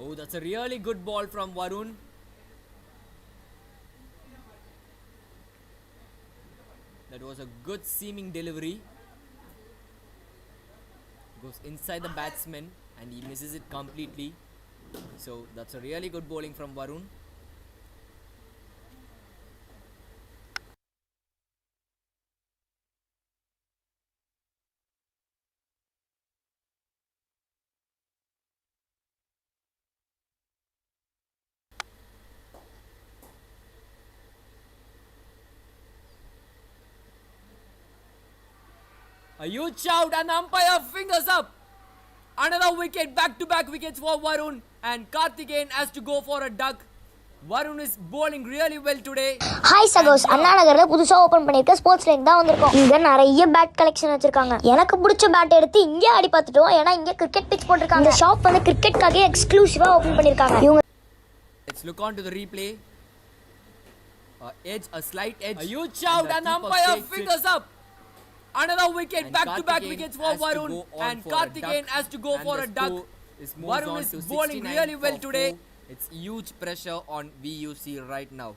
Oh, that's a really good ball from Varun. That was a good seeming delivery. Goes inside the batsman and he misses it completely. So that's a really good bowling from Varun. A huge shout and the umpire fingers up. Another wicket, back-to-back wickets for Varun, and Karthikeyan has to go for a duck. Varun is bowling really well today. Hi சகோஸ், அண்ணா நகர்ல புதுசா open பண்ணிருக்க sports line தான் வந்திருக்கோம். இங்க நிறைய bad collection வச்சிருக்காங்க. எனக்கு பிடிச்ச பேட் எடுத்து இங்க ஆடி பார்த்துட்டோம். ஏன்னா இங்க கிரிக்கெட் பிட்ச் போட்டிருக்காங்க. இந்த ஷாப் வந்து கிரிக்கெட்காக எக்ஸ்க்ளூசிவா ஓபன் பண்ணிருக்காங்க. இவங்க Let's look on to the replay. A slight edge. A huge shout and the umpire fingers up. Another wicket, back-to-back wickets for Varun, and Karthikeyan has to go for a duck. Varun is bowling really well today. It's huge pressure on VUC right now.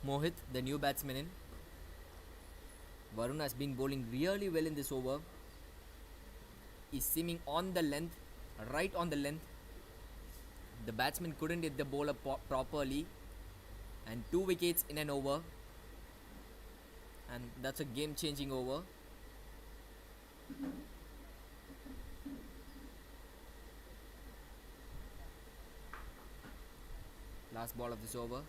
Mohit, the new batsman in. Varun has been bowling really well in this over. He's seaming on the length, right on the length. The batsman couldn't hit the bowler properly, and 2 wickets in an over. And that's a game-changing over. Last ball of this over.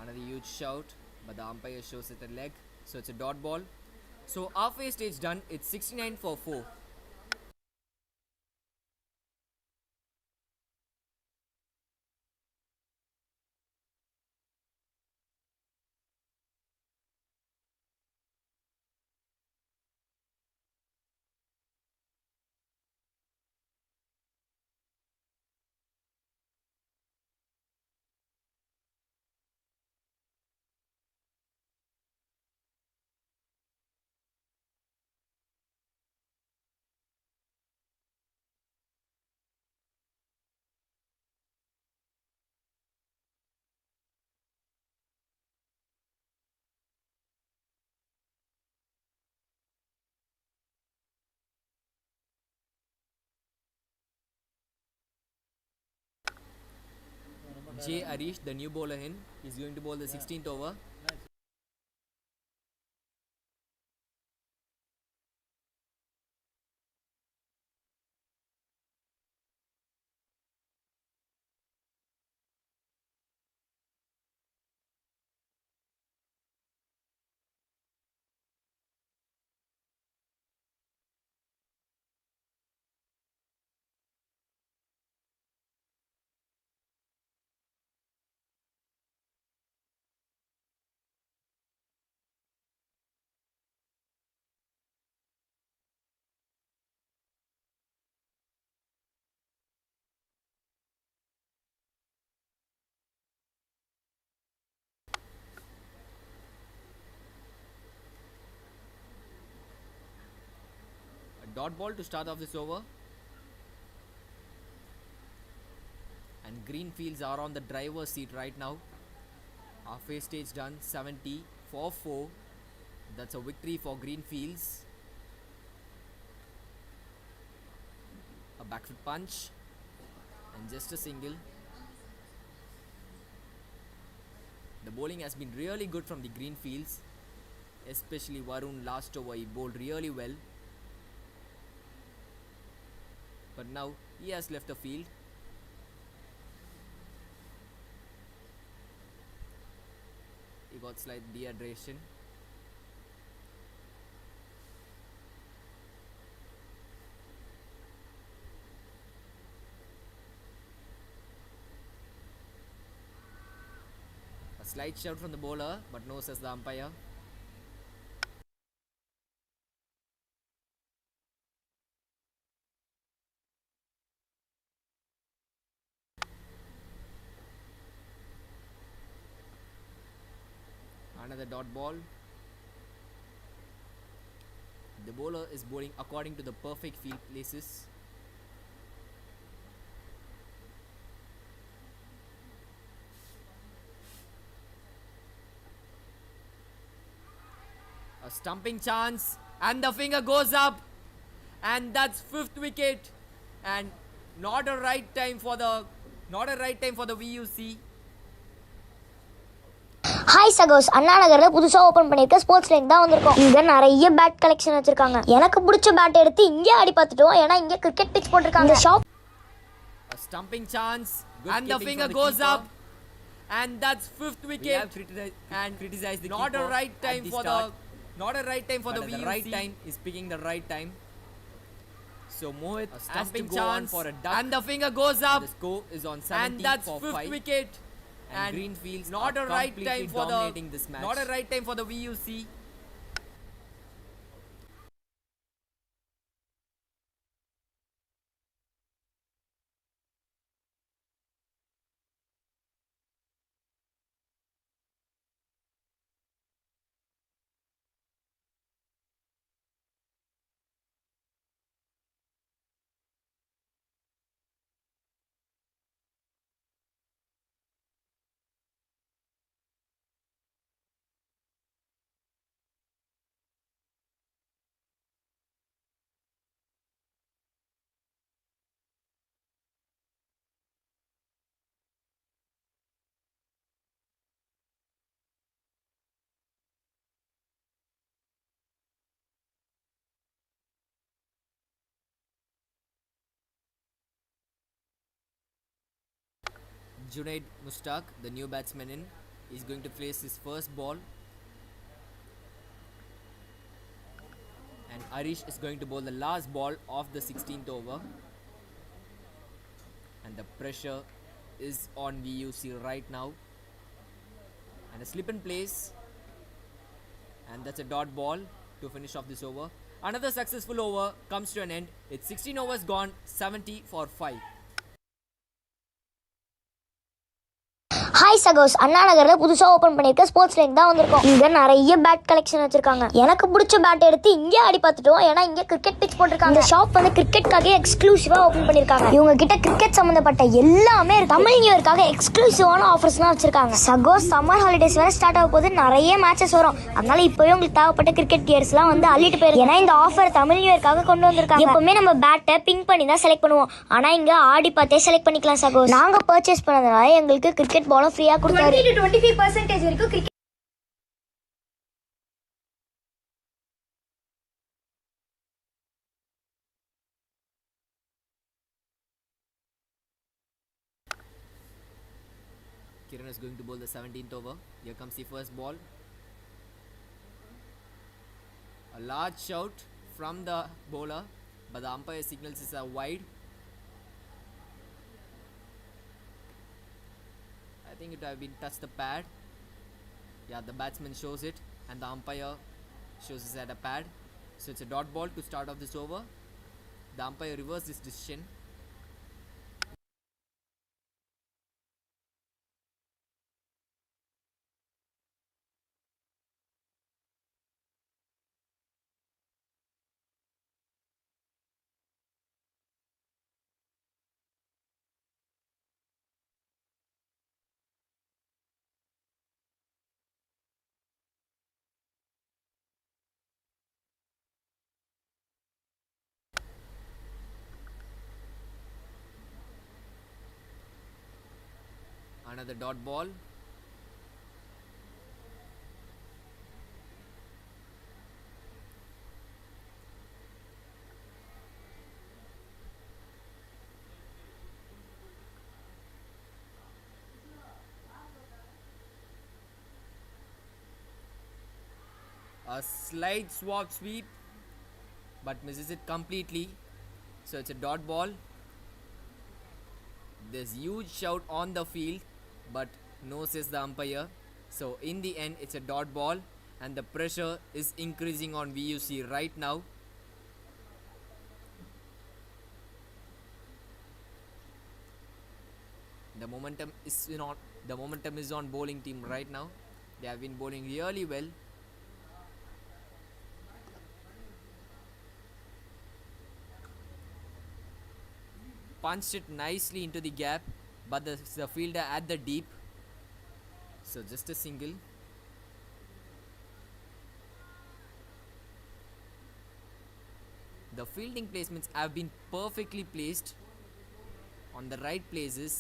Another huge shout, but the umpire shows it a leg, so it's a dot ball. So halfway stage done, it's 69 for 4. J. Arish, the new bowler in, is going to bowl the 16th over. Dot ball to start off this over, and Greenfields are on the driver's seat right now. Halfway stage done, 70 for 4. That's a victory for Greenfields. A backfoot punch and just a single. The bowling has been really good from the Greenfields, especially Varun last over. He bowled really well. But now he has left the field. He got slight dehydration. A slight shout from the bowler, but no, says the umpire. Another dot ball. The bowler is bowling according to the perfect field places. A stumping chance, and the finger goes up, and that's fifth wicket, and not a right time for the VUC. Hi சகோஸ், அண்ணா நகர்ல புதுசா open பண்ணிருக்க sports line தான் வந்திருக்கோம். இங்க நிறைய bad collection வச்சிருக்காங்க. எனக்கு பிடிச்ச பேட் எடுத்து இங்கே ஆடி பார்த்துட்டோம். ஏன்னா இங்க கிரிக்கெட் பிட்ச் போட்டிருக்காங்க. இந்த shop A stumping chance, and the finger goes up, and that's fifth wicket. And criticized the not a right time for the VUC. The right time is picking the right time. So Mohit has to go on for a duck, and the finger goes up. The score is on 17 and that's for fifth 5. Wicket. And Greenfield not a right time for dominating this match. Not a right time for the VUC. Junaid Mushtaq, the new batsman in, is going to place his first ball. And Arish is going to bowl the last ball of the 16th over. And the pressure is on VUC right now. And a slip in place. And that's a dot ball to finish off this over. Another successful over comes to an end. It's 16 overs gone, 70 for 5. Hi சகோஸ், அண்ணா நகர்ல புதுசா open பண்ணிருக்க sports line தான் வந்திருக்கோம். இங்க நிறைய bad collection வச்சிருக்காங்க. எனக்கு பிடிச்ச பேட் எடுத்து இங்கே ஆடி பார்த்துட்டோம். ஏன்னா இங்க கிரிக்கெட் பிட்ச் போட்டிருக்காங்க. இந்த ஷாப் வந்து கிரிக்கெட்காக எக்ஸ்க்ளூசிவா ஓபன் பண்ணிருக்காங்க. இவங்க கிட்ட கிரிக்கெட் சம்பந்தப்பட்ட எல்லாமே இருக்கு. தமிழ் நியூ இயர்க்காக எக்ஸ்க்ளூசிவான ஆஃபர்ஸ்லாம் வச்சிருக்காங்க. சகோஸ், சம்மர் ஹாலிடேஸ் வேற ஸ்டார்ட் ஆக போது, நிறைய மேட்சஸ் வரும். அதனால இப்பவே உங்களுக்கு தேவைப்பட்ட கிரிக்கெட் கியர்ஸ்லாம் வந்து அள்ளிட்டு போயிருக்கு. ஏன்னா இந்த ஆஃபர் தமிழ் நியூ இயர்க்காக கொண்டு வந்திருக்காங்க. எப்பவுமே நம்ம பேட்டை பிங்க் பண்ணி தான் செலக்ட் பண்ணுவோம். ஆனா இங்க ஆடி பார்த்தே செலக்ட் பண்ணிக்கலாம் சகோஸ். நாங்க பர்ச்சேஸ் பண்ணதுனால எங்களுக்கு கிரிக்கெட் பாலும் ஃப்ரீயா கொடுத்தாரு. 20 to 25% வரைக்கும் cricket Kiran is going to bowl the 17th over. Here comes the first ball. A large shout from the bowler, but the umpire signals is a wide. I think it would have been touched the pad. Yeah, the batsman shows it, and the umpire shows it at a pad. So it's a dot ball to start off this over. The umpire reversed this decision. Another dot ball. A slight swap sweep, but misses it completely. So it's a dot ball. There's huge shout on the field, but no, says the umpire. So in the end, it's a dot ball, and the pressure is increasing on VUC right now. The momentum is on bowling team right now. They have been bowling really well. Punched it nicely into the gap, but the fielder at the deep. So just a single. The fielding placements have been perfectly placed on the right places.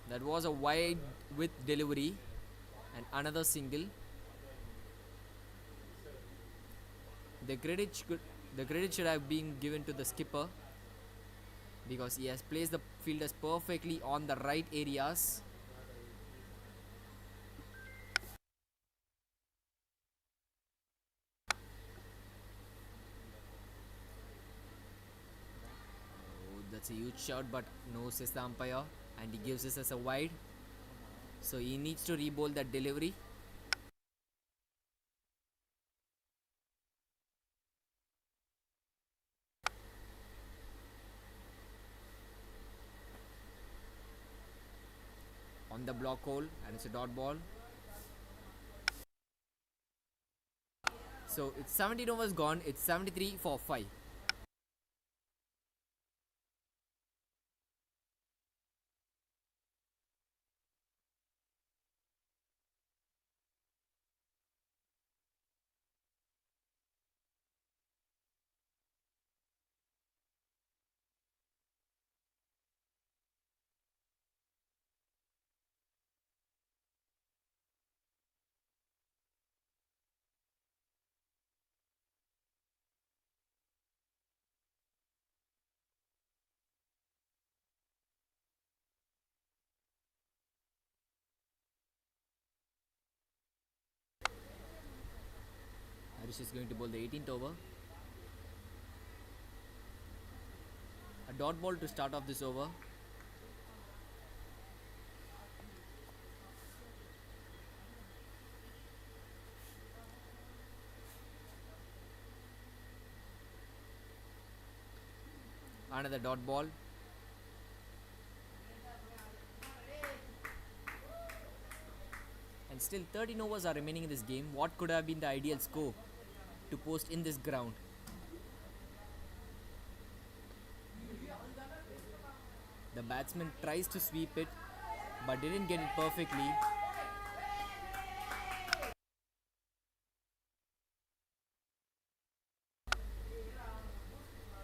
That was a wide with delivery and another single. The credit should have been given to the skipper because he has placed the fielders perfectly on the right areas. Oh, that's a huge shot, but no, says the umpire, and he gives this as a wide. So he needs to re-bowl that delivery. On the block hole, and it's a dot ball. So it's 17 overs gone. It's 73 for 5. Harish is going to bowl the 18th over. A dot ball to start off this over. Another dot ball. And still 13 overs are remaining in this game. What could have been the ideal score to post in this ground? The batsman tries to sweep it but didn't get it perfectly.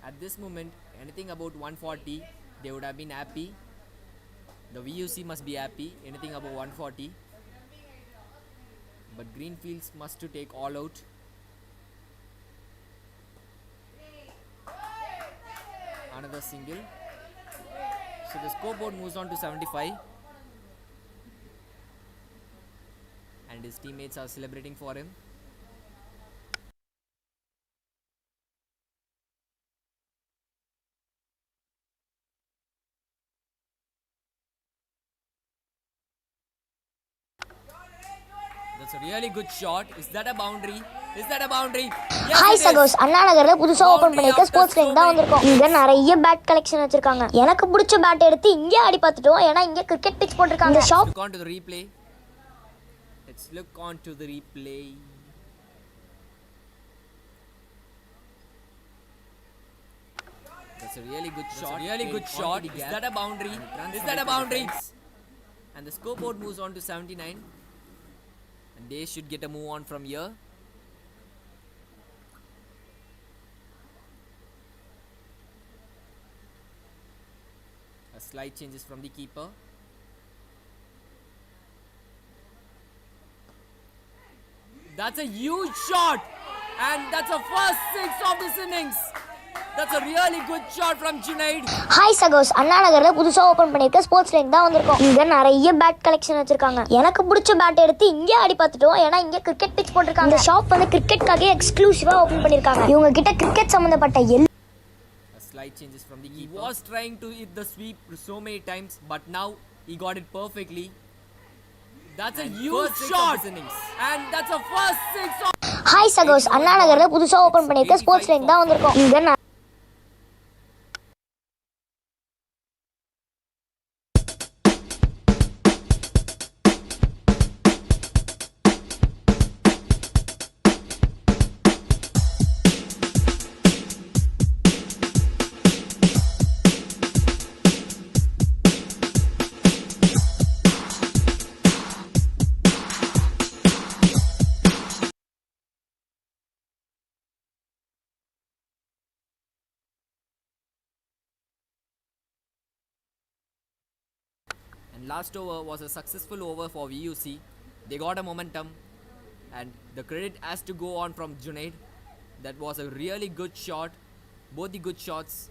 At this moment, anything about 140, they would have been happy. The VUC must be happy, anything above 140. But Greenfields must to take all out. Another single. So the scoreboard moves on to 75. And his teammates are celebrating for him. That's a really good shot. Is that a boundary? Is that a boundary? Yes, hi it is. சகோஸ், அண்ணா நகர்ல புதுசா open பண்ணிருக்க sports line தான் வந்திருக்கோம். இங்க நிறைய bad collection வச்சிருக்காங்க. எனக்கு பிடிச்ச பேட் எடுத்து இங்கே ஆடி பார்த்துட்டோம். ஏன்னா இங்க கிரிக்கெட் பிட்ச் போட்டிருக்காங்க. இந்த shop Look on to the replay. Let's look on to the replay. That's a really good shot. Really good shot. Is that a boundary? Is that a boundary? And the scoreboard moves on to 79. And they should get a move on from here. A slight changes from the keeper. That's a huge shot, and that's a first six of this innings. That's a really good shot from Junaid. Hi சகோஸ், அண்ணா நகர்ல புதுசா open பண்ணிருக்க sports line தான் வந்திருக்கோம். இங்க நிறைய bad collection வச்சிருக்காங்க. எனக்கு பிடிச்ச பேட் எடுத்து இங்கே ஆடி பார்த்துட்டோம். ஏன்னா இங்க கிரிக்கெட் பிட்ச் போட்டிருக்காங்க. இந்த ஷாப் வந்து கிரிக்கெட்காக எக்ஸ்க்ளூசிவா ஓபன் பண்ணிருக்காங்க. இவங்க கிட்ட கிரிக்கெட் சம்பந்தப்பட்ட A slight changes from the keeper. He was trying to hit the sweep so many times, but now he got it perfectly. That's a huge shot, and that's a first six of. Hi சகோஸ், அண்ணா நகர்ல புதுசா open பண்ணிருக்க sports line தான் வந்திருக்கோம். இங்க And last over was a successful over for VUC. They got a momentum, and the credit has to go on from Junaid. That was a really good shot. Both the good shots,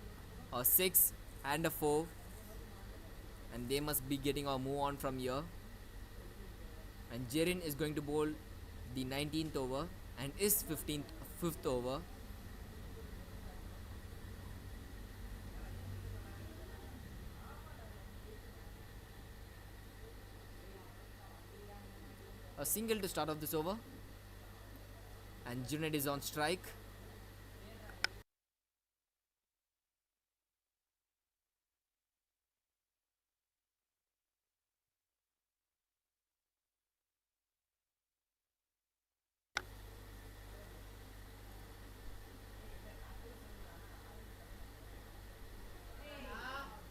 a 6 and a 4, and they must be getting a move on from here. And Jerin is going to bowl the 19th over and is 5th over. A single to start off this over, and Junaid is on strike.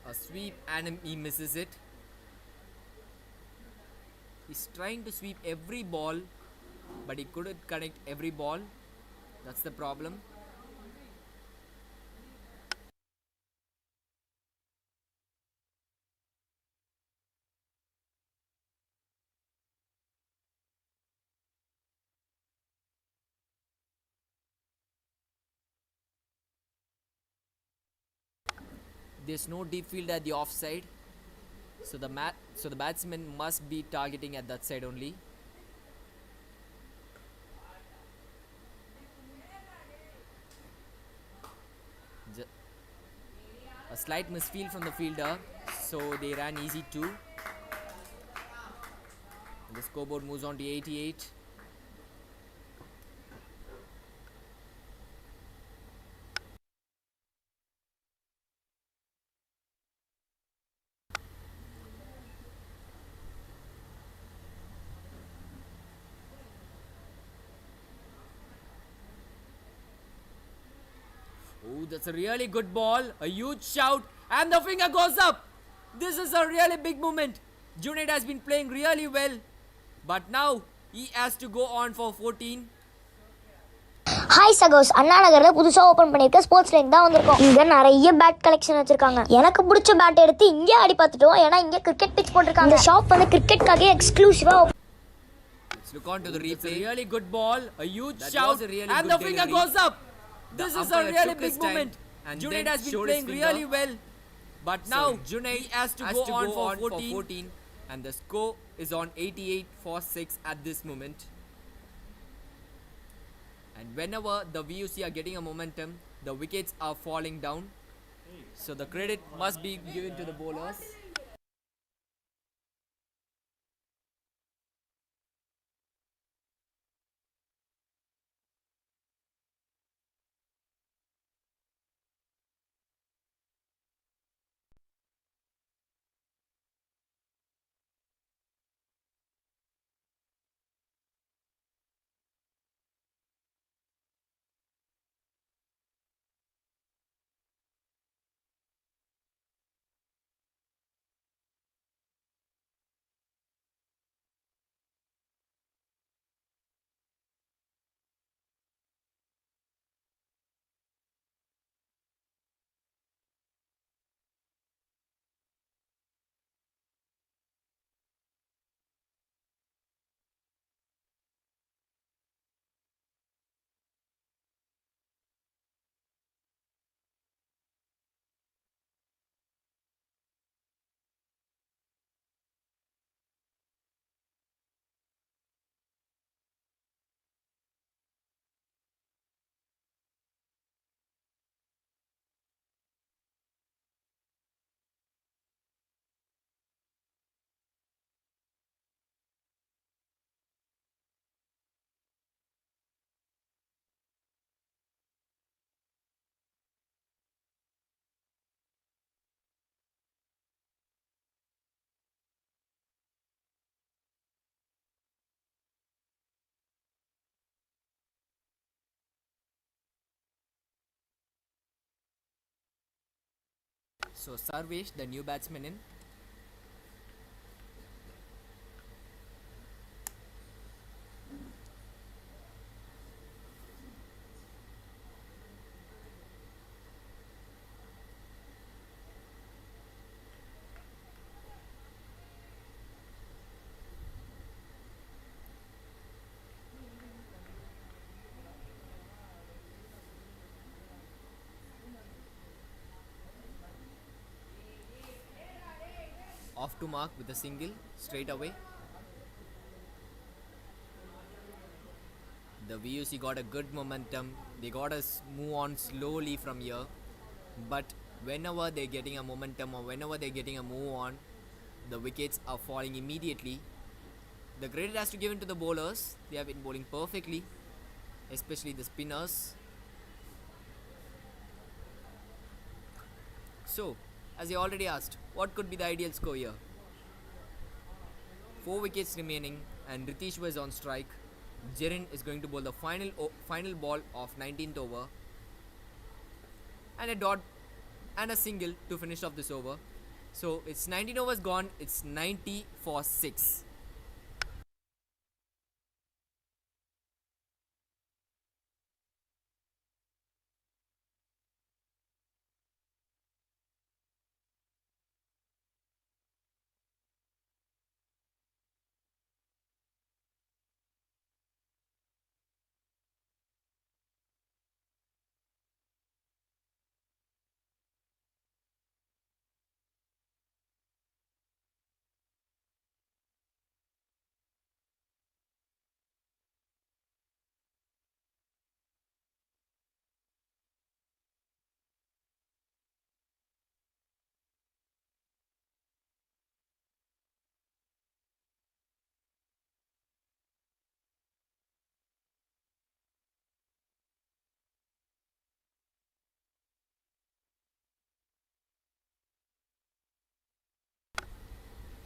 A sweep and he misses it. He's trying to sweep every ball, but he couldn't connect every ball. That's the problem. There's no deep field at the offside, so the batsman must be targeting at that side only. A slight misfield from the fielder, so they ran easy too. The scoreboard moves on to 88. Oh, that's a really good ball. A huge shout, and the finger goes up. This is a really big moment. Junaid has been playing really well, but now he has to go on for 14. Hi சகோஸ், அண்ணா நகர்ல புதுசா open பண்ணிருக்க sports line தான் வந்திருக்கோம். இங்க நிறைய bad collection வச்சிருக்காங்க. எனக்கு பிடிச்ச பேட் எடுத்து இங்கே ஆடி பார்த்துட்டோம். ஏன்னா இங்க கிரிக்கெட் பிச் போட்டிருக்காங்க. இந்த ஷாப் வந்து கிரிக்கெட்காக எக்ஸ்க்ளூசிவா. Let's look on to the replay. A really good ball, a huge shout, and the finger goes up. This is a really big moment. Junaid has been playing really well, but now Junaid has to go on for 14, and the score is on 88 for 6 at this moment. And whenever the VUC are getting a momentum, the wickets are falling down, so the credit must be given to the bowlers. So Sarvesh, the new batsman in. off to mark with a single straight away. The VUC got a good momentum. They got us move on slowly from here. But whenever they're getting a momentum or whenever they're getting a move on, the wickets are falling immediately. The credit has to give in to the bowlers. They have been bowling perfectly, especially the spinners. So, as I already asked, what could be the ideal score here? 4 wickets remaining and Ritish was on strike. Jirin is going to bowl the final ball of 19th over. And a dot and a single to finish off this over. So, it's 19 overs gone. It's 90 for 6.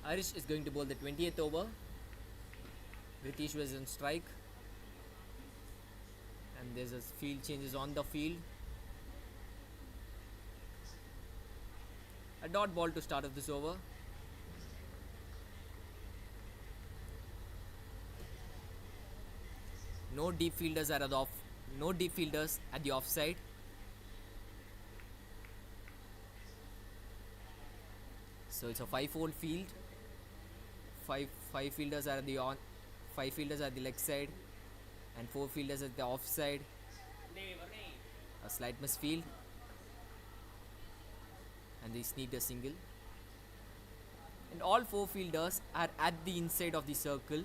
Irish is going to bowl the 20th over. Ritish was on strike. And there's a field changes on the field. A dot ball to start off this over. No deep fielders are no deep fielders at the offside. So it's a 5-hole field. Five fielders are at the 5 fielders at the leg side and 4 fielders at the offside. A slight misfield. And they sneaked a single. And all 4 fielders are at the inside of the circle.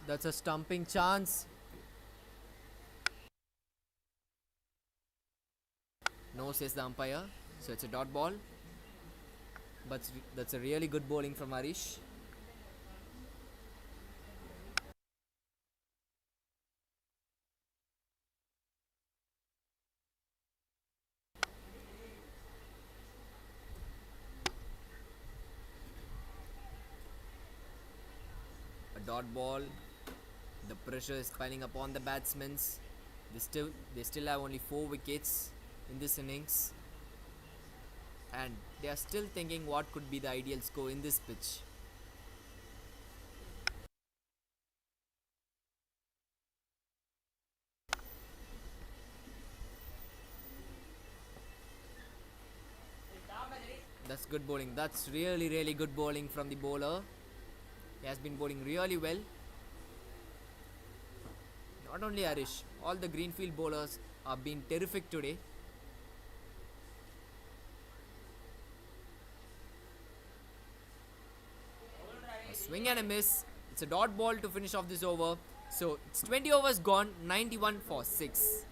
That's a stumping chance. No, says the umpire. So it's a dot ball. But that's a really good bowling from Harish. A dot ball. The pressure is piling upon the batsmen. They still have only 4 wickets in this innings. And they are still thinking what could be the ideal score in this pitch. That's good bowling. That's really good bowling from the bowler. He has been bowling really well. Not only Harish, all the Greenfield bowlers have been terrific today. A swing and a miss. It's a dot ball to finish off this over. So it's 20 overs gone, 91 for 6.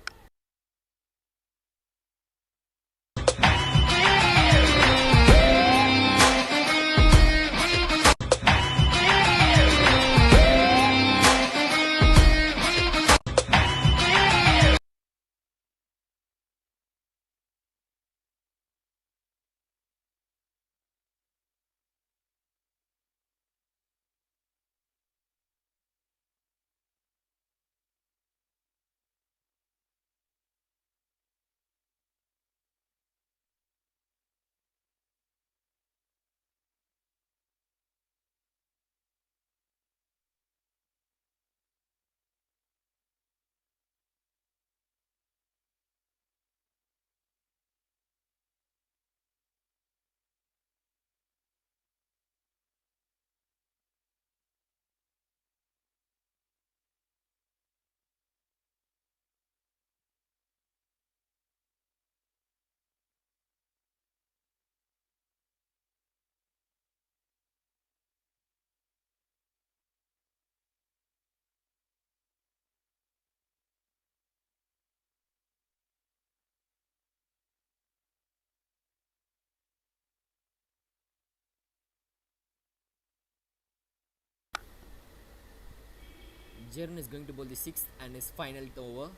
Jiren is going to bowl the 6th and his final over.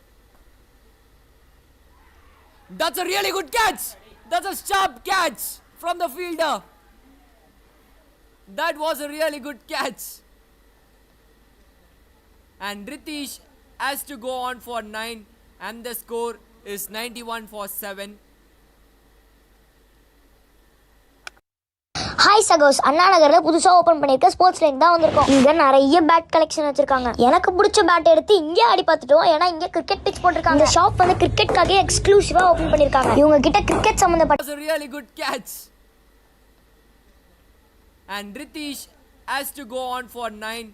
That's a really good catch! That's a sharp catch from the fielder. That was a really good catch. And Ritish has to go on for 9 and the score is 91 for 7. Hi சகோஸ், அண்ணா நகர்ல புதுசா open பண்ணிருக்க sports line தான் வந்திருக்கோம். இங்க நிறைய bad collection வச்சிருக்காங்க. எனக்கு பிடிச்ச பேட் எடுத்து இங்கே ஆடி பார்த்துட்டோம். ஏன்னா இங்க கிரிக்கெட் பிச் போட்டிருக்காங்க. இந்த ஷாப் வந்து கிரிக்கெட்காக எக்ஸ்க்ளூசிவா ஓபன் பண்ணிருக்காங்க. இவங்க கிட்ட கிரிக்கெட் சம்பந்தப்பட்ட That was a really good catch. And Ritish has to go on for 9.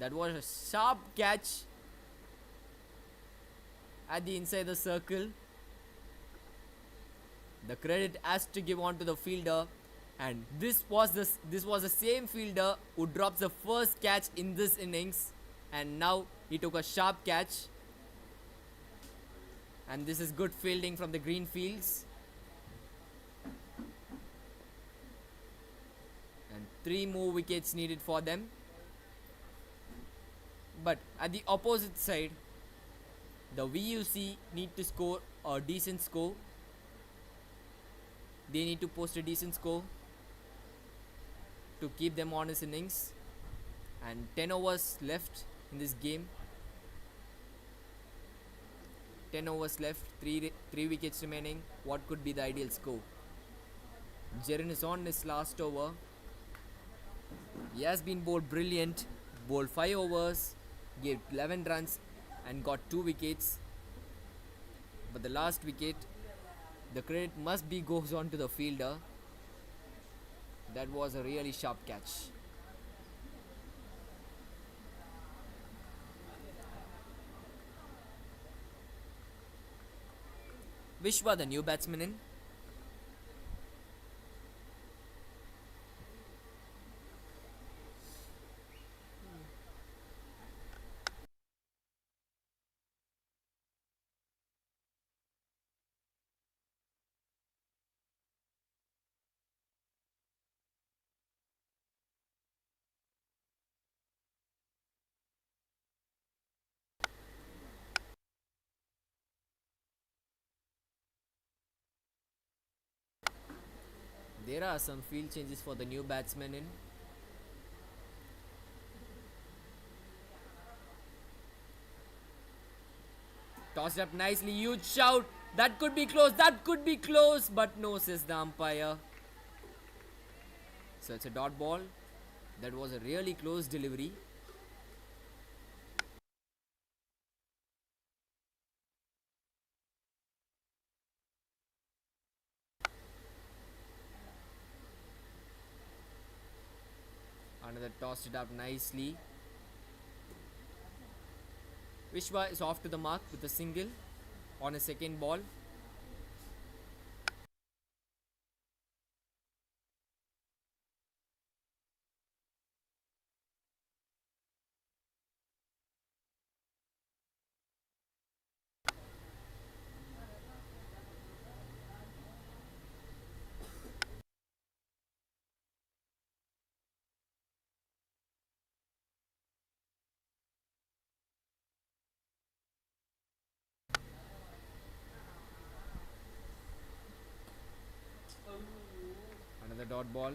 That was a sharp catch at the inside the circle. The credit has to give on to the fielder, and this was the same fielder who drops the first catch in this innings, and now he took a sharp catch, and this is good fielding from the Greenfields. And 3 more wickets needed for them. But at the opposite side, the VUC need to score a decent score. They need to post a decent score to keep them on his innings. And 10 overs left in this game. 10 overs left, 3 wickets remaining. What could be the ideal score? Jiren is on his last over. He has been bowled brilliant. Bowled 5 overs, gave 11 runs and got 2 wickets. But the last wicket, the credit must be goes on to the fielder. That was a really sharp catch. Vishwa, the new batsman in. There are some field changes for the new batsman in. Tossed up nicely, huge shout. That could be close, but no, says the umpire. So it's a dot ball. That was a really close delivery. Another tossed it up nicely. Vishwa is off to the mark with a single on a second ball. Another dot ball.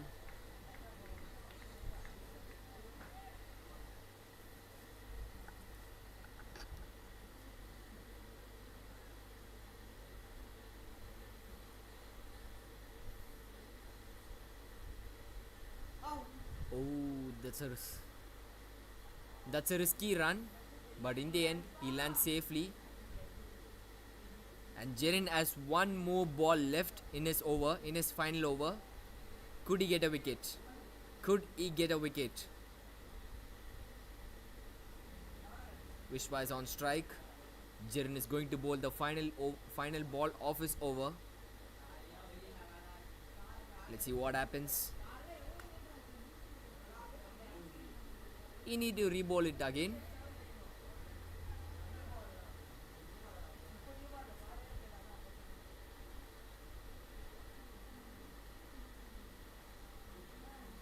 Oh, that's a risky run, but in the end he lands safely. And Jiren has one more ball left in his final over. Could he get a wicket? Vishwa is on strike. Jiren is going to bowl the final ball of his over. Let's see what happens. He need to re-bowl it again.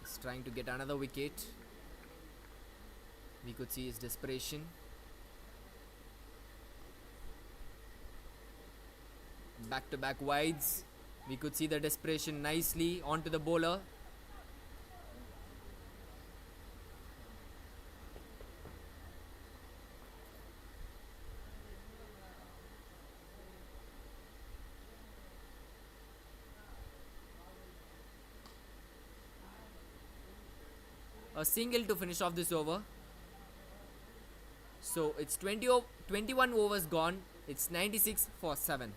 He's trying to get another wicket. We could see his desperation. Back to back wides. We could see the desperation nicely onto the bowler. A single to finish off this over. So it's 21 overs gone. It's 96 for 7.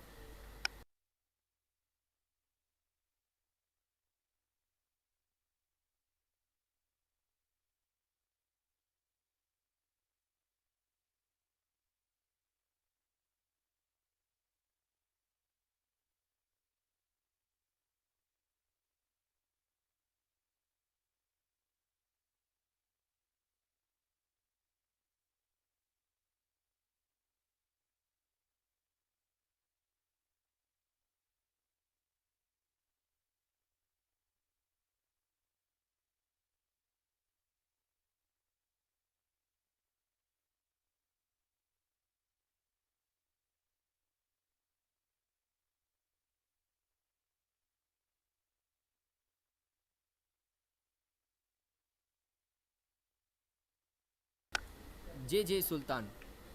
JJ Sultan,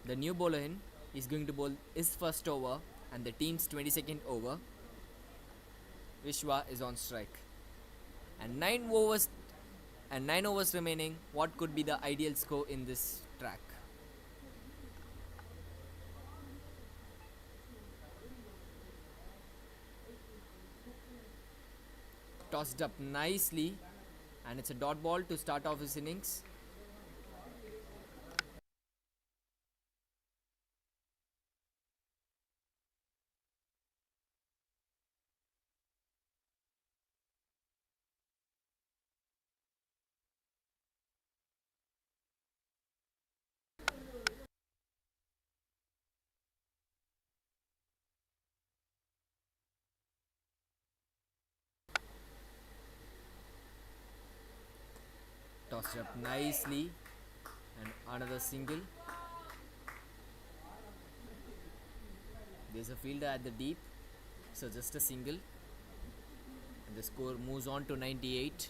the new bowler in, is going to bowl his first over and the team's 22nd over. Vishwa is on strike. And 9 overs remaining. What could be the ideal score in this track? Tossed up nicely, and it's a dot ball to start off his innings. Tossed up nicely, and another single. There's a fielder at the deep, so just a single, and the score moves on to 98.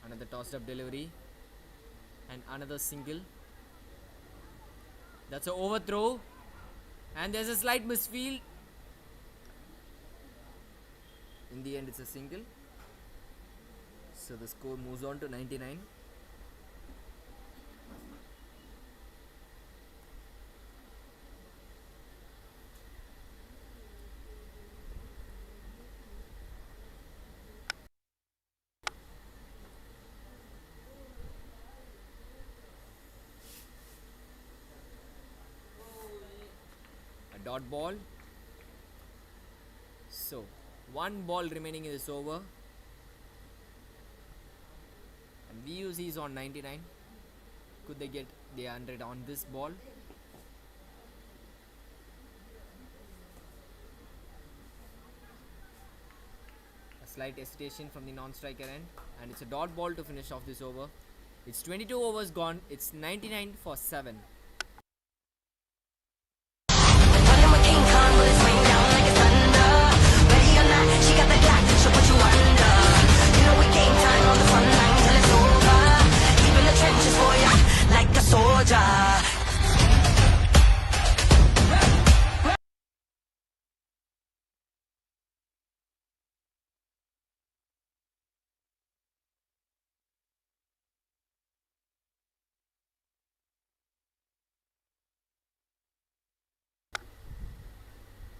Another tossed up delivery, and another single. That's an overthrow, and there's a slight misfield. In the end, it's a single, so the score moves on to 99. Dot ball. So, one ball remaining in this over, and VUC is on 99. Could they get the 100 on this ball? A slight hesitation from the non-striker end, and it's a dot ball to finish off this over. It's 22 overs gone. It's 99 for 7.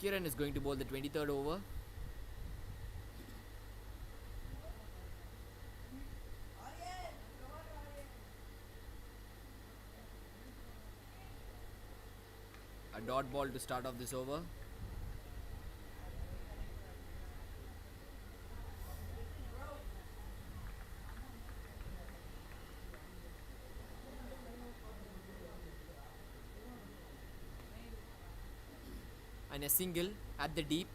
Kiran is going to bowl the 23rd over. A dot ball to start off this over. and a single at the deep.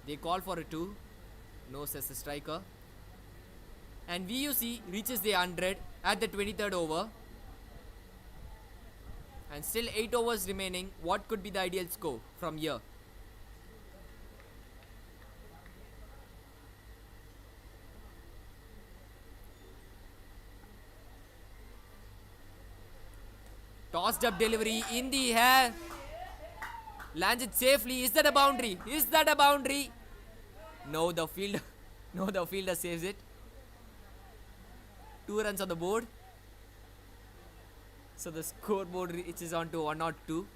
They call for a 2. No, says the striker. And VUC reaches the 100 at the 23rd over. And still 8 overs remaining. What could be the ideal score from here? Tossed up delivery in the air. Lands it safely. Is that a boundary? Is that a boundary? No, the fielder. No, the fielder saves it. 2 runs on the board. So the scoreboard reaches on to 102.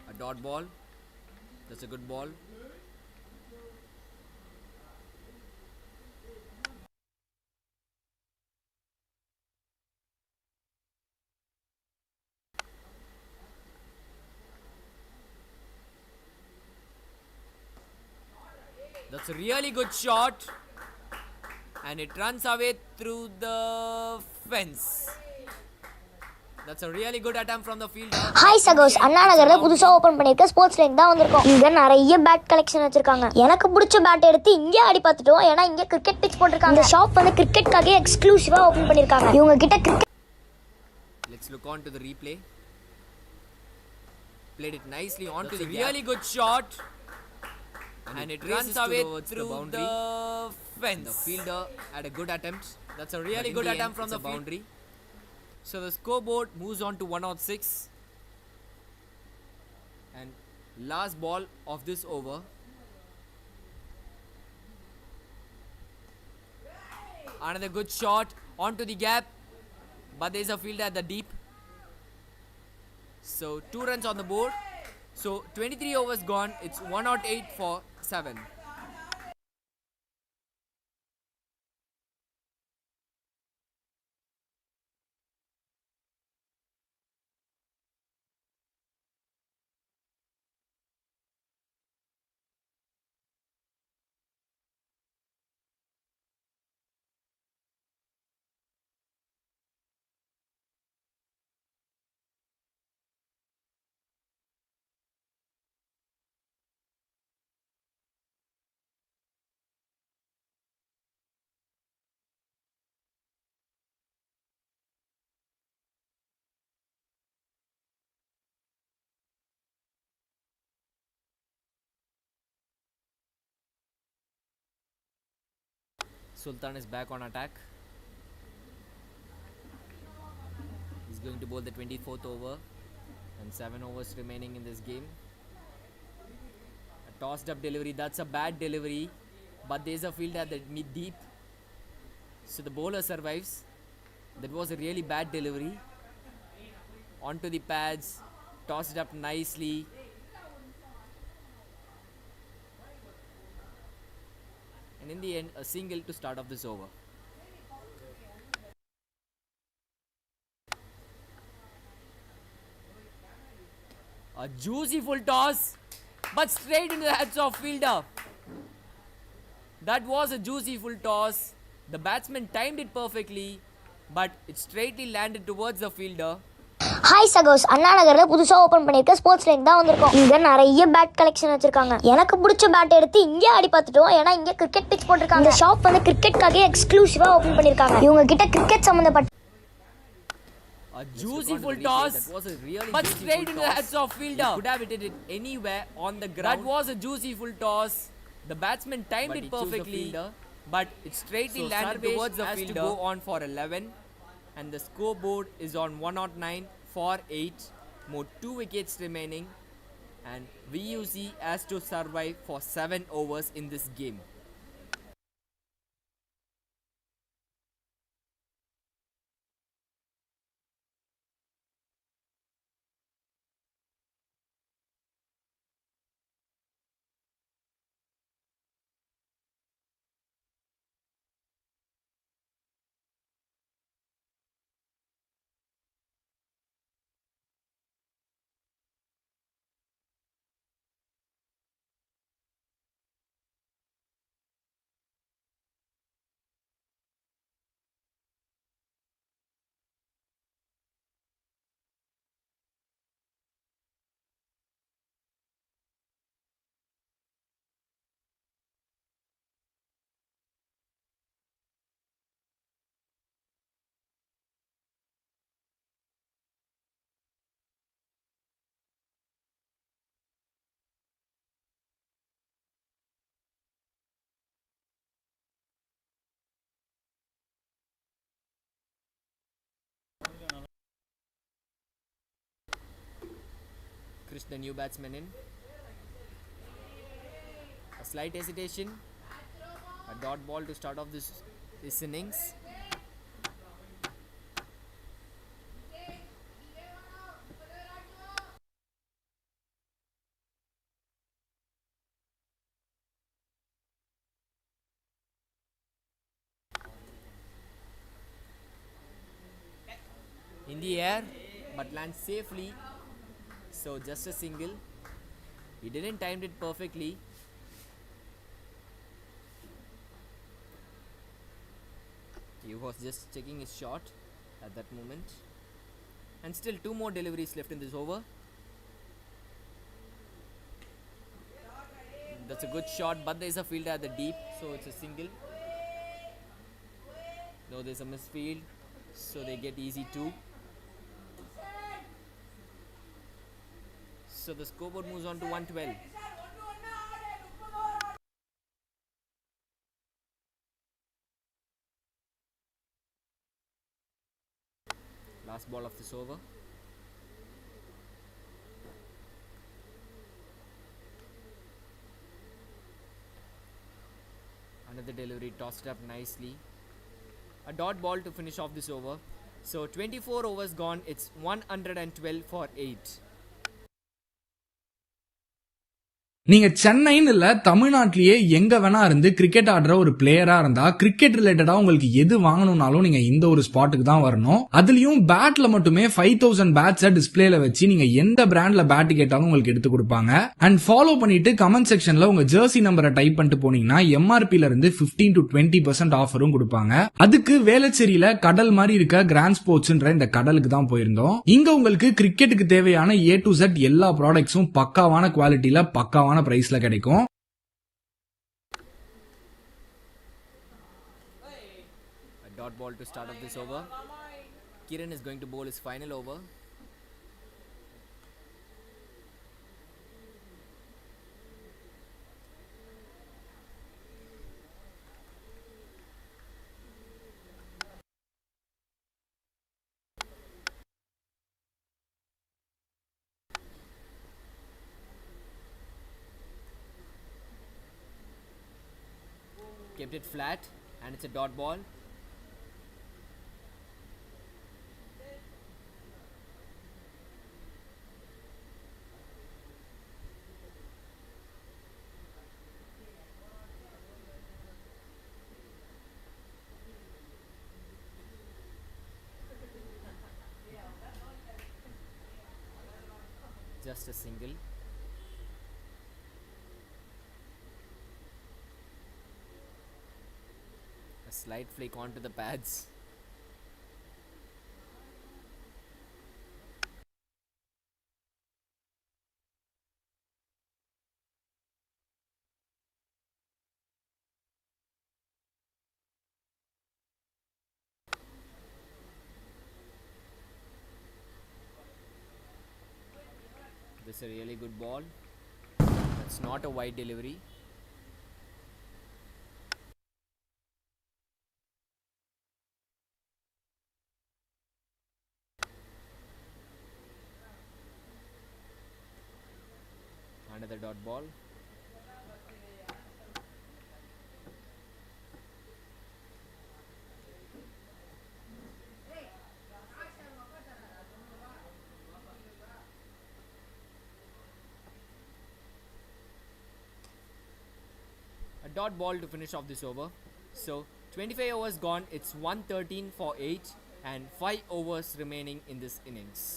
A dot ball. That's a good ball. That's a really good shot. And it runs away through the fence. That's a really good attempt from the fielder. Hi சகோஸ், அண்ணா நகர்ல புதுசா open பண்ணிருக்க sports line தான் வந்திருக்கோம். இங்க நிறைய bad collection வச்சிருக்காங்க. எனக்கு பிடிச்ச பேட் எடுத்து இங்கே ஆடி பார்த்துட்டோம். ஏன்னா இங்க கிரிக்கெட் பிட்ச் போட்டிருக்காங்க. இந்த ஷாப் வந்து கிரிக்கெட்காக எக்ஸ்க்ளூசிவா ஓபன் பண்ணிருக்காங்க. இவங்க கிட்ட cricket. Let's look on to the replay. Played it nicely onto the really good shot. And it runs away through the fence. The fielder had a good attempt. That's a really good attempt from the boundary. So the scoreboard moves on to 106. And last ball of this over. Another good shot onto the gap. But there's a fielder at the deep. So 2 runs on the board. So 23 overs gone. It's 108 for 7. Sultan is back on attack. He's going to bowl the 24th over and 7 overs remaining in this game. A tossed up delivery. That's a bad delivery, but there's a fielder at the mid deep. So the bowler survives. That was a really bad delivery. Onto the pads. Tossed up nicely. And in the end, a single to start off this over. A juicy full toss, but straight into the hands of fielder. That was a juicy full toss. The batsman timed it perfectly, but it straightly landed towards the fielder. Hi சகோஸ், அண்ணா நகர்ல புதுசா open பண்ணிருக்க sports line தான் வந்திருக்கோம். இங்க நிறைய bad collection வச்சிருக்காங்க. எனக்கு பிடிச்ச பேட் எடுத்து இங்கே ஆடி பார்த்துட்டோம். ஏன்னா இங்க கிரிக்கெட் பிட்ச் போட்டிருக்காங்க. இந்த ஷாப் வந்து கிரிக்கெட்காக எக்ஸ்க்ளூசிவா ஓபன் பண்ணிருக்காங்க. இவங்க கிட்ட கிரிக்கெட் சம்பந்தப்பட்ட A juicy full toss, that was a really but straight into the hands of fielder. He could have hit it anywhere on the ground. That was a juicy full toss. The batsman timed it perfectly, but it straightly landed towards the fielder. To go on for 11, and the scoreboard is on 109 for 8. More 2 wickets remaining, and VUC has to survive for 7 overs in this game. push the new batsman in. A slight hesitation. A dot ball to start off this innings. In the air, but lands safely. So just a single. He didn't time it perfectly. He was just checking his shot at that moment. And still 2 more deliveries left in this over. That's a good shot, but there is a fielder at the deep, so it's a single. No, there's a misfield, so they get easy 2. So the scoreboard moves on to 112. Last ball of this over. Another delivery, tossed up nicely. A dot ball to finish off this over. So 24 overs gone, it's 112 for 8. நீங்க சென்னைன்னு இல்ல தமிழ்நாட்டிலேயே எங்க வேணா இருந்து cricket ஆடுற ஒரு பிளேயரா இருந்தா கிரிக்கெட் ரிலேட்டடா உங்களுக்கு எது வாங்கணும்னாலும் நீங்க இந்த ஒரு ஸ்பாட்டுக்கு தான் வரணும். அதுலயும் பேட்ல மட்டுமே 5000 பேட்ஸை டிஸ்பிளேல வச்சு நீங்க எந்த பிராண்ட்ல பேட் கேட்டாலும் உங்களுக்கு எடுத்து கொடுப்பாங்க. அண்ட் ஃபாலோ பண்ணிட்டு கமெண்ட் செக்ஷன்ல உங்க ஜெர்சி நம்பரை டைப் பண்ணிட்டு போனீங்கன்னா எம்ஆர்பில இருந்து 15 to 20% ஆஃபரும் கொடுப்பாங்க. அதுக்கு வேளச்சேரியில கடல் மாதிரி இருக்க கிராண்ட் ஸ்போர்ட்ஸ்ன்ற இந்த கடலுக்கு தான் போயிருந்தோம். இங்க உங்களுக்கு கிரிக்கெட்டுக்கு தேவையான A to Z எல்லா ப்ராடக்ட்ஸும் பக்காவான குவாலிட்டியில பக்காவான பிரைஸ்ல கிடைக்கும். A dot ball to start off this over. Kiran is going to bowl his final over. Kept it flat, and it's a dot ball. Just a single. A slight flick onto the pads. This is a really good ball. That's not a wide delivery. Another dot ball. A dot ball to finish off this over. So 25 overs gone, it's 113 for 8 and 5 overs remaining in this innings.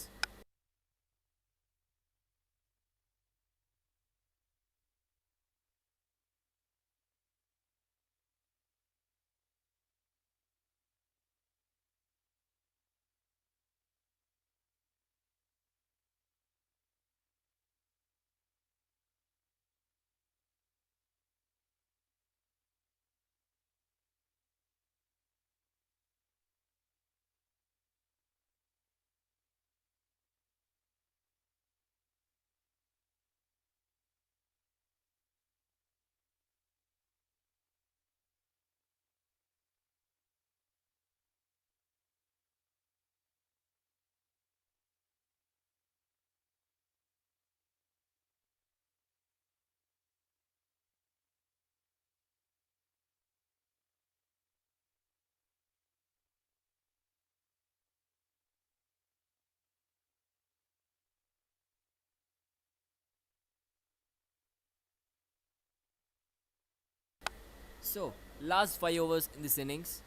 So, last 5 overs in this innings.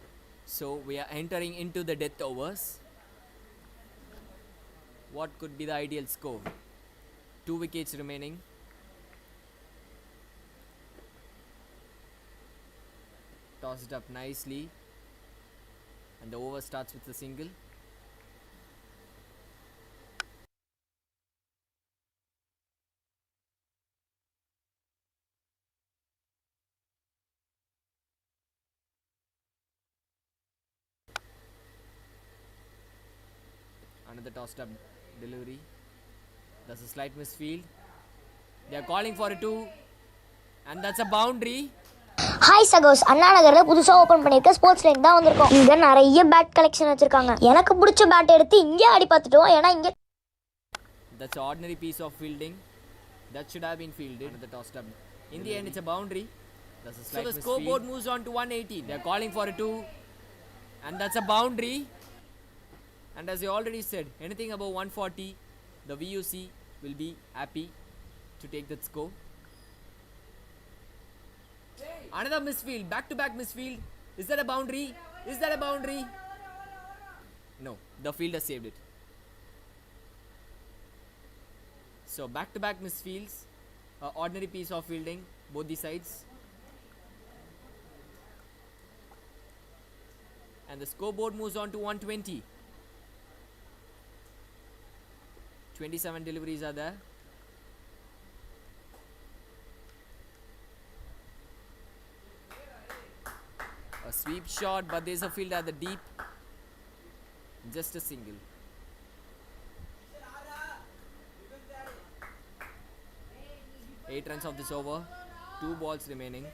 So, we are entering into the death overs. What could be the ideal score? 2 wickets remaining. Toss it up nicely. And the over starts with a single. Another tossed up delivery. That's a slight misfield. They are calling for a 2. And that's a boundary. Hi சகோஸ், அண்ணா நகர்ல புதுசா open பண்ணிருக்க sports line தான் வந்திருக்கோம். இங்க நிறைய bad collection வச்சிருக்காங்க. எனக்கு பிடிச்ச பேட் எடுத்து இங்கே ஆடி பார்த்துட்டோம். ஏன்னா இங்க That's an ordinary piece of fielding. That should have been fielded. Another tossed up. In the end, it's a boundary. That's a slight misfield. So the scoreboard moves on to 118. They are calling for a 2. And that's a boundary. And as I already said, anything above 140, the VUC will be happy to take that score. Another misfield, back-to-back misfield. Is that a boundary? Is that a boundary? No, the fielder saved it. So back-to-back misfields, ordinary piece of fielding, both the sides. And the scoreboard moves on to 120. 27 deliveries are there. A sweep shot, but there's a fielder at the deep. Just a single. Eight runs of this over. 2 balls remaining.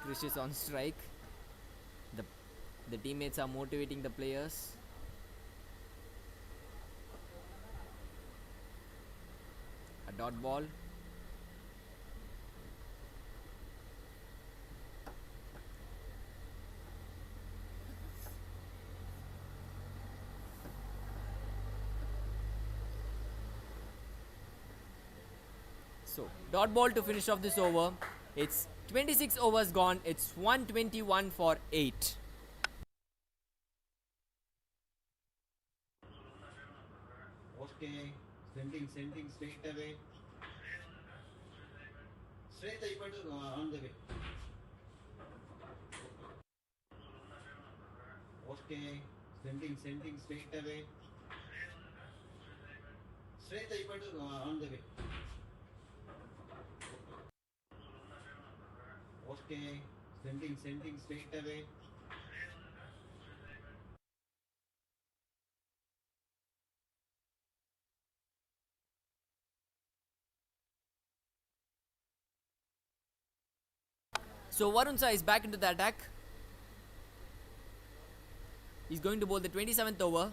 Krish is on strike. The teammates are motivating the players. A dot ball. So, dot ball to finish off this over. It's 26 overs gone. It's 121 for 8. Okay, sending straight away. Straight type on the way. Okay, sending straight away. Straight type on the way. Okay, sending straight away. So Varun Sai is back into the attack. He's going to bowl the 27th over.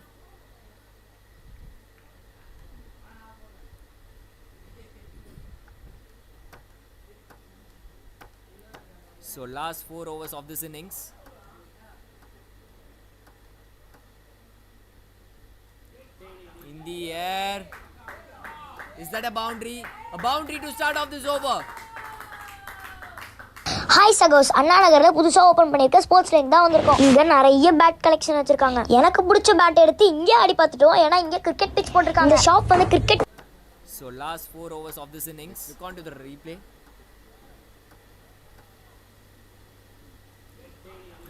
So last 4 overs of this innings. In the air. Is that a boundary? A boundary to start off this over. Hi சகோஸ், அண்ணா நகர்ல புதுசா open பண்ணிருக்க sports line தான் வந்திருக்கோம். இங்க நிறைய bad collection வச்சிருக்காங்க. எனக்கு பிடிச்ச பேட் எடுத்து இங்கே ஆடி பார்த்துட்டோம். ஏன்னா இங்க கிரிக்கெட் பிட்ச் போட்டிருக்காங்க. இந்த ஷாப் வந்து cricket. So last 4 overs of this innings. Look on to the replay.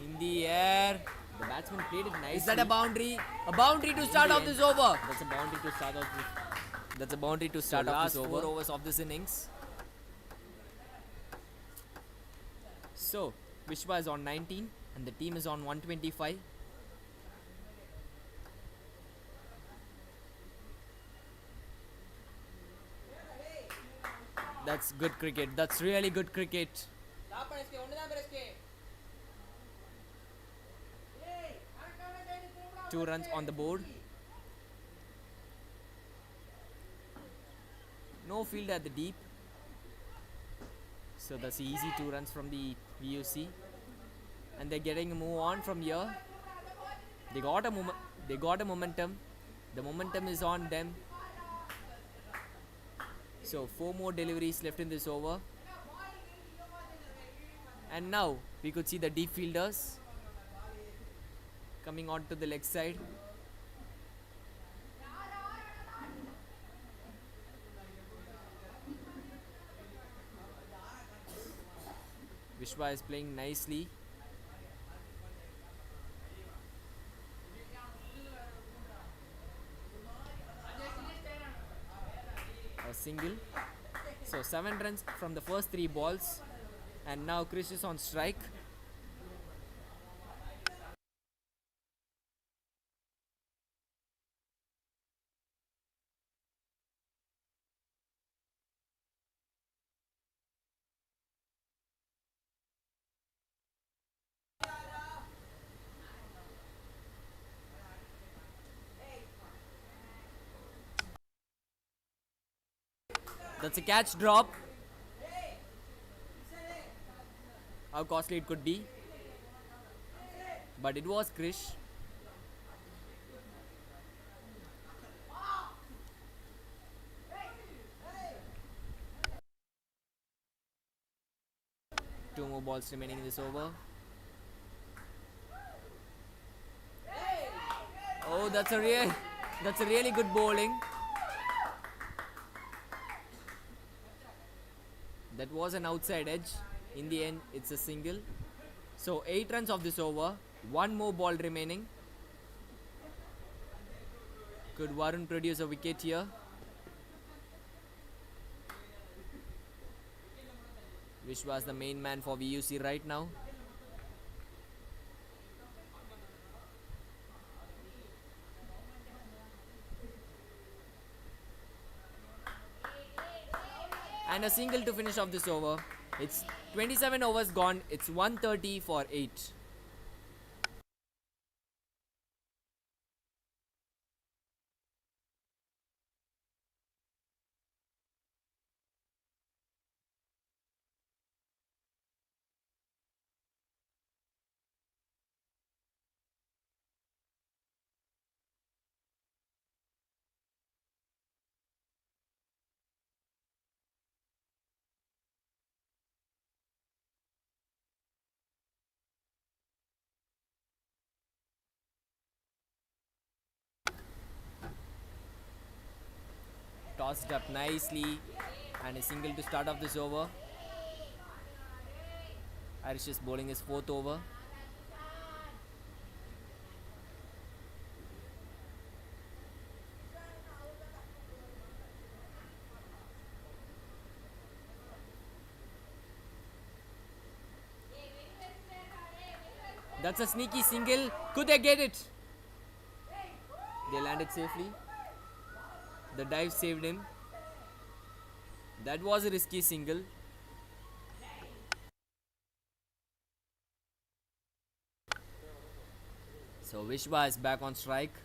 In the air. The batsman played it nicely. Is that a boundary? A boundary to start off this over. That's a boundary to start off this. That's a boundary to start off this over. Last 4 overs of this innings. So Vishwa is on 19 and the team is on 125. That's good cricket. That's really good cricket. 2 runs on the board. No fielder at the deep. So that's easy 2 runs from the VUC. And they're getting a move on from here. They got a momentum. The momentum is on them. So 4 more deliveries left in this over. And now we could see the deep fielders coming onto the leg side. Vishwa is playing nicely. A single. So 7 runs from the first 3 balls. And now Krish is on strike. That's a catch drop. How costly it could be. But it was Krish. Two more balls remaining in this over. Oh, that's a really good bowling. That was an outside edge. In the end, it's a single. So 8 runs of this over. 1 more ball remaining. Could Varun produce a wicket here? Vishwa is the main man for VUC right now. And a single to finish off this over. It's 27 overs gone. It's 130 for 8. Tossed up nicely and a single to start off this over. Irish is bowling his 4th over. That's a sneaky single. Could they get it? They landed safely. The dive saved him. That was a risky single. So Vishwa is back on strike.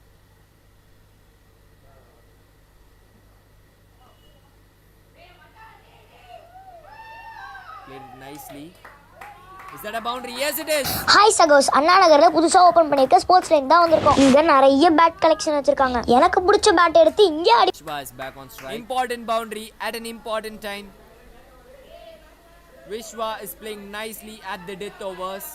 Played it nicely. Is that a boundary? Yes, it is. Hi சகோஸ், அண்ணா நகர்ல புதுசா open பண்ணிருக்க sports line தான் வந்திருக்கோம். இங்க நிறைய bad collection வச்சிருக்காங்க. எனக்கு பிடிச்ச பேட் எடுத்து இங்கே அடி. Vishwa is back on strike. Important boundary at an important time. Vishwa is playing nicely at the death overs.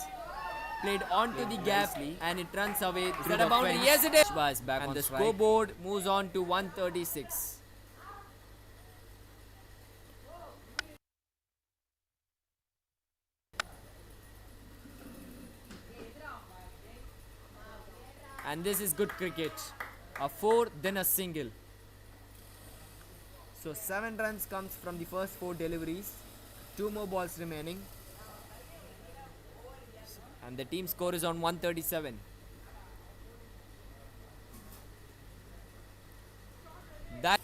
Played onto the gap and it runs away. Is that a boundary? Yes, it is. Vishwa is back on the strike. And the scoreboard moves on to 136. And this is good cricket. A 4, then a single. So 7 runs comes from the first 4 deliveries. 2 more balls remaining. And the team score is on 137. That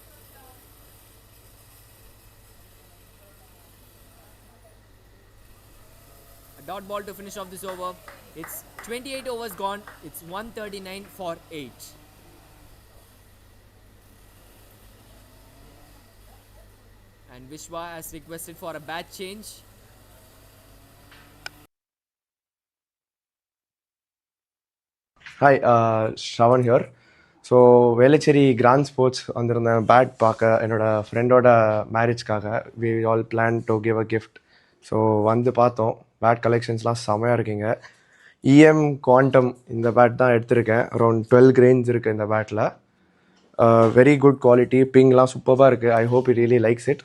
a dot ball to finish off this over. It's 28 overs gone. It's 139 for 8. And Vishwa has requested for a bat change. Hi Shravan here. So Velachery grand sports வந்திருந்தேன் bat பார்க்க என்னோடய ஃப்ரெண்டோட மேரேஜ்க்காக. We all plan to give a gift. So வந்து பார்த்தோம். Bad கலெக்ஷன்ஸ்லாம் செமையாக இருக்குங்க. இஎம் குவாண்டம் இந்த பேட் தான் எடுத்திருக்கேன். அரௌண்ட் 12 கிரெயின்ஸ் இருக்குது இந்த பேட்டில். வெரி குட் குவாலிட்டி, பிங்லாம் சூப்பராக இருக்குது. I hope it really likes it.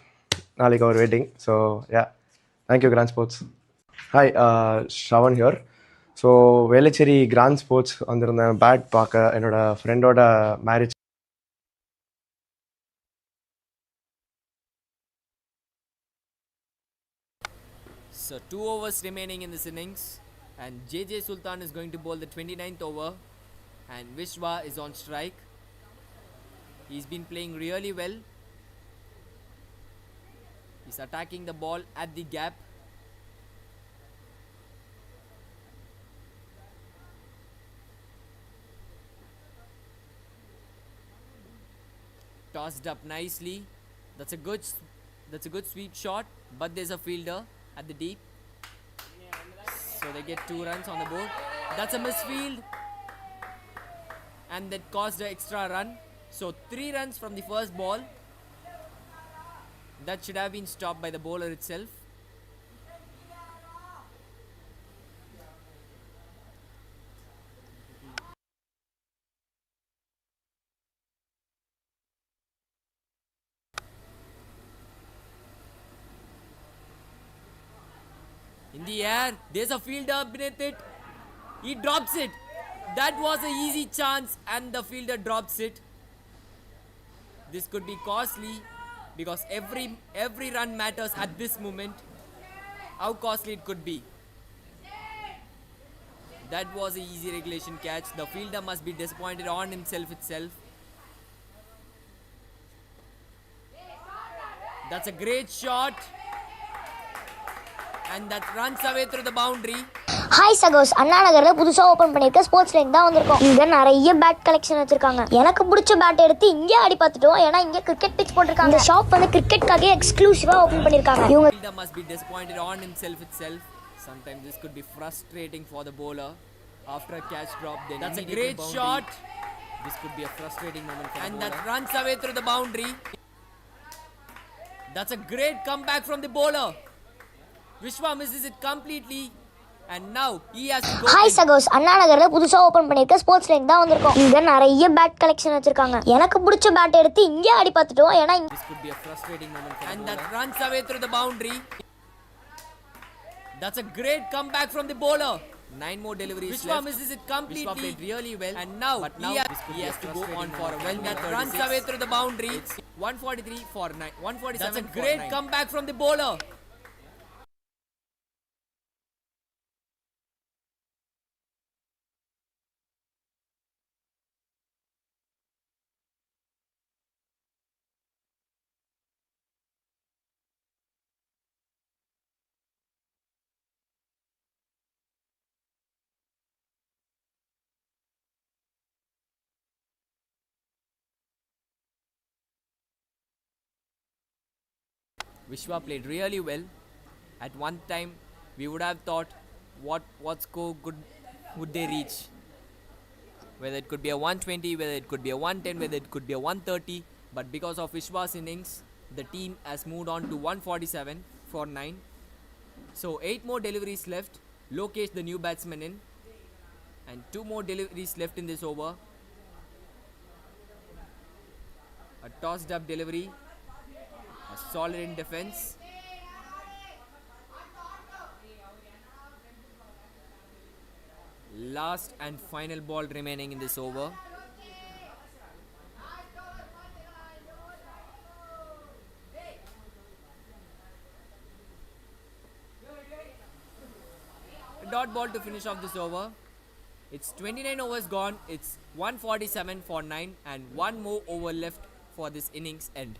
நாளைக்கு அவர் waiting. So yeah, thank you grand sports. Hi, Shravan here. So Velachery grand sports வந்திருந்தேன் பேட் பார்க்க, என்னோட ஃப்ரெண்டோட marriage. So 2 overs remaining in this innings, and JJ Sultan is going to bowl the 29th over, and Vishwa is on strike. He's been playing really well. He's attacking the ball at the gap. Tossed up nicely. That's a good sweep shot, but there's a fielder at the deep. So they get 2 runs on the board. That's a misfield, and that caused an extra run. So 3 runs from the first ball. That should have been stopped by the bowler itself. In the air, there's a fielder beneath it. He drops it. That was an easy chance, and the fielder drops it. This could be costly because every run matters at this moment. How costly it could be. That was an easy regulation catch. The fielder must be disappointed on himself itself. That's a great shot, and that runs away through the boundary. Hi சகோஸ், அண்ணா நகர்ல புதுசா open பண்ணிருக்க sports line தான் வந்திருக்கோம். இங்க நிறைய bad collection வச்சிருக்காங்க. எனக்கு பிடிச்ச பேட் எடுத்து இங்கே ஆடி பார்த்துட்டோம். ஏன்னா இங்க கிரிக்கெட் பிட்ச் போட்டிருக்காங்க. இந்த ஷாப் வந்து கிரிக்கெட்காக எக்ஸ்க்ளூசிவா ஓபன் பண்ணிருக்காங்க. இவங்க Fielder must be disappointed on himself itself. Sometimes this could be frustrating for the bowler after a catch drop. Then that's a great shot. This could be a frustrating moment for and the bowler. That runs away through the boundary. That's a great comeback from the bowler. Vishwa misses it completely. And now he has to go. Hi சகோஸ், அண்ணா நகர்ல புதுசா open பண்ணிருக்க sports line தான் வந்திருக்கோம். இங்க நிறைய bad collection வச்சிருக்காங்க. எனக்கு பிடிச்ச பேட் எடுத்து இங்கே ஆடி பார்த்துட்டோம். ஏன்னா this could be a frustrating moment for and that runs away through the boundary. That's a great comeback from the bowler. 9 more deliveries Vishwa left. Misses it completely. Vishwa played really well, and now he has to go on for a well that runs away through the boundary. It's 143 for 9, 147. That's a great comeback from the bowler. Vishwa played really well. At one time, we would have thought what score would they reach? Whether it could be a 120, whether it could be a 110, whether it could be a 130. But because of Vishwa's innings, the team has moved on to 147 for 9. So 8 more deliveries left. Lokesh, the new batsman, in. And 2 more deliveries left in this over. A tossed up delivery. Solid in defense. Last and final ball remaining in this over. A dot ball to finish off this over. It's 29 overs gone. It's 147 for 9 and 1 more over left for this innings end.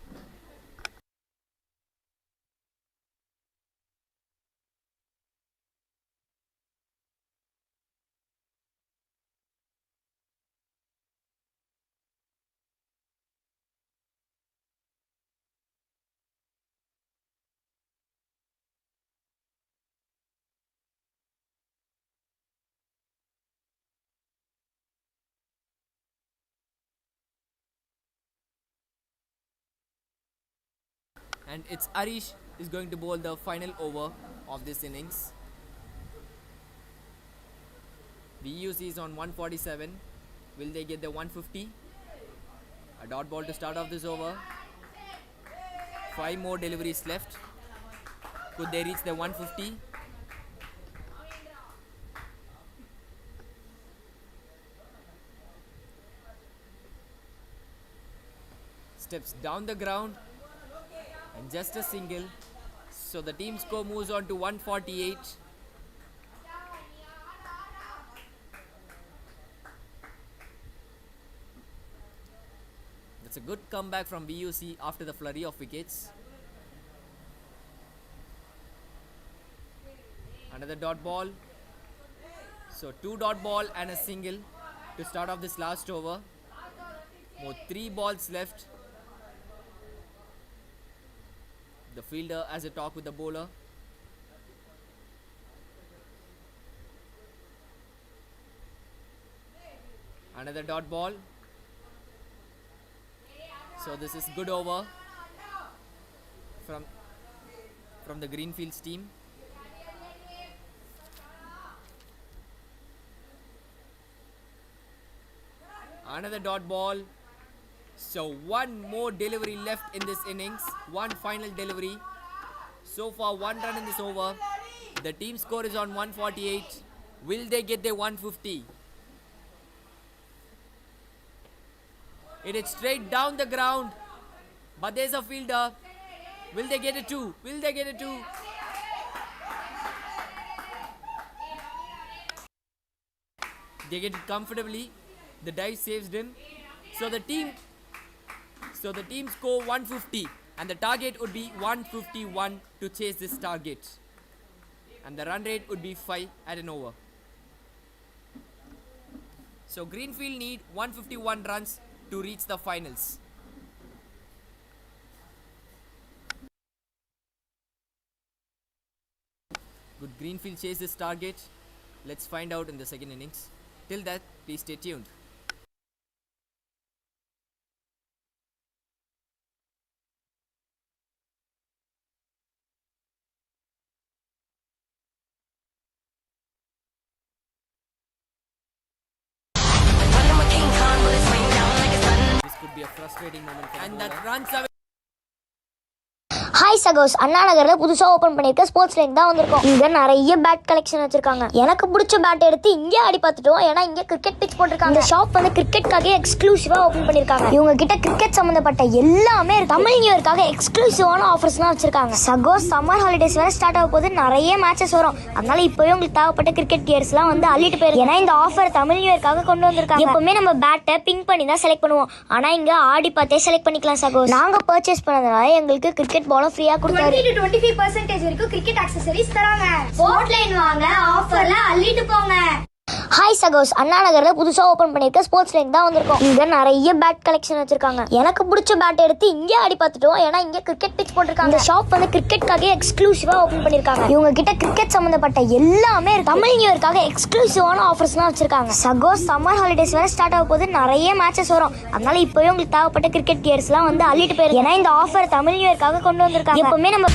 And it's Arish is going to bowl the final over of this innings. VUC is on 147. Will they get the 150? A dot ball to start off this over. 5 more deliveries left. Could they reach the 150? Steps down the ground and just a single. So the team score moves on to 148. That's a good comeback from VUC after the flurry of wickets. Another dot ball. So 2 dot ball and a single to start off this last over. More 3 balls left. The fielder has a talk with the bowler. Another dot ball. So this is good over from the Greenfields team. Another dot ball. So one more delivery left in this innings. One final delivery. So far 1 run in this over. The team score is on 148. Will they get their 150? It is straight down the ground. But there's a fielder. Will they get a 2? Will they get a 2? They get it comfortably. The dive saves him. So the team score 150 and the target would be 151 to chase this target. And the run rate would be 5 at an over. So Greenfield need 151 runs to reach the finals. Could Greenfield chase this target? Let's find out in the second innings. Till that, please stay tuned. This could be a frustrating moment for and that runs away. Hi சகோஸ், அண்ணா நகர்ல புதுசா open பண்ணிருக்க sports line தான் வந்திருக்கோம். இங்க நிறைய bad collection வச்சிருக்காங்க. எனக்கு பிடிச்ச பேட் எடுத்து இங்கே ஆடி பார்த்துட்டோம். ஏன்னா இங்க கிரிக்கெட் பிச் போட்டிருக்காங்க. இந்த ஷாப் வந்து கிரிக்கெட்காக எக்ஸ்க்ளூசிவா ஓபன் பண்ணிருக்காங்க. இவங்க கிட்ட கிரிக்கெட் சம்பந்தப்பட்ட எல்லாமே இருக்கு. தமிழ் நியூ இயர்க்காக எக்ஸ்க்ளூசிவான ஆஃபர்ஸ்லாம் வச்சிருக்காங்க. சகோஸ், சம்மர் ஹாலிடேஸ் வேற ஸ்டார்ட் ஆக போது நிறைய மேட்சஸ் வரும். அதனால இப்பவே உங்களுக்கு தேவைப்பட்ட கிரிக்கெட் கியர்ஸ்லாம் வந்து அள்ளிட்டு போயிருக்கு. ஏன்னா இந்த ஆஃபர் தமிழ் நியூ இயர்க்காக கொண்டு வந்திருக்காங்க. எப்பவுமே நம்ம பேட்டை பிங்க் பண்ணி தான் செலக்ட் பண்ணுவோம். ஆனா இங்க ஆடி பார்த்தே செலக்ட் பண்ணிக்கலாம் சகோஸ். நாங்க பர்ச்சேஸ் பண்ணதுனால எங்களுக்கு கிரிக்கெட் பாலும் ஃப்ரீயா கொடுத்தாரு. 20-25% வரைக்கும் கிரிக்கெட் ஆக்சஸரீஸ் தராங்க. ஸ்போர்ட் லைன் வாங்க, ஆஃபர்ல அள்ளிட்டு போங்க. ஹாய் சகோஸ், அண்ணா நகர்ல புதுசா ஓபன் பண்ணிருக்க ஸ்போர்ட்ஸ் லைன் தான் வந்திருக்கோம். இங்க நிறைய பேட் கலெக்ஷன் வச்சிருக்காங்க. எனக்கு பிடிச்ச பேட் எடுத்து இங்கே ஆடி பார்த்துட்டோம். ஏன்னா இங்க கிரிக்கெட் பிச் போட்டிருக்காங்க. இந்த ஷாப் வந்து கிரிக்கெட்காக எக்ஸ்க்ளூசிவா ஓபன் பண்ணிருக்காங்க. இவங்க கிட்ட கிரிக்கெட் சம்பந்தப்பட்ட எல்லாமே இருக்கு. தமிழ் நியூ இயர்க்காக எக்ஸ்க்ளூசிவான ஆஃபர்ஸ்லாம் வச்சிருக்காங்க. சகோஸ், சம்மர் ஹாலிடேஸ் வேற ஸ்டார்ட் ஆக போது நிறைய மேட்சஸ் வரும். அதனால இப்பவே உங்களுக்கு தேவைப்பட்ட கிரிக்கெட் கியர்ஸ்லாம் வந்து அள்ளிட்டு போயிருக்கு. ஏன்னா இந்த ஆஃபர் தமிழ் நியூ இயர்க்காக கொண்டு வந்திருக்காங்க. எப்பவுமே நம்ம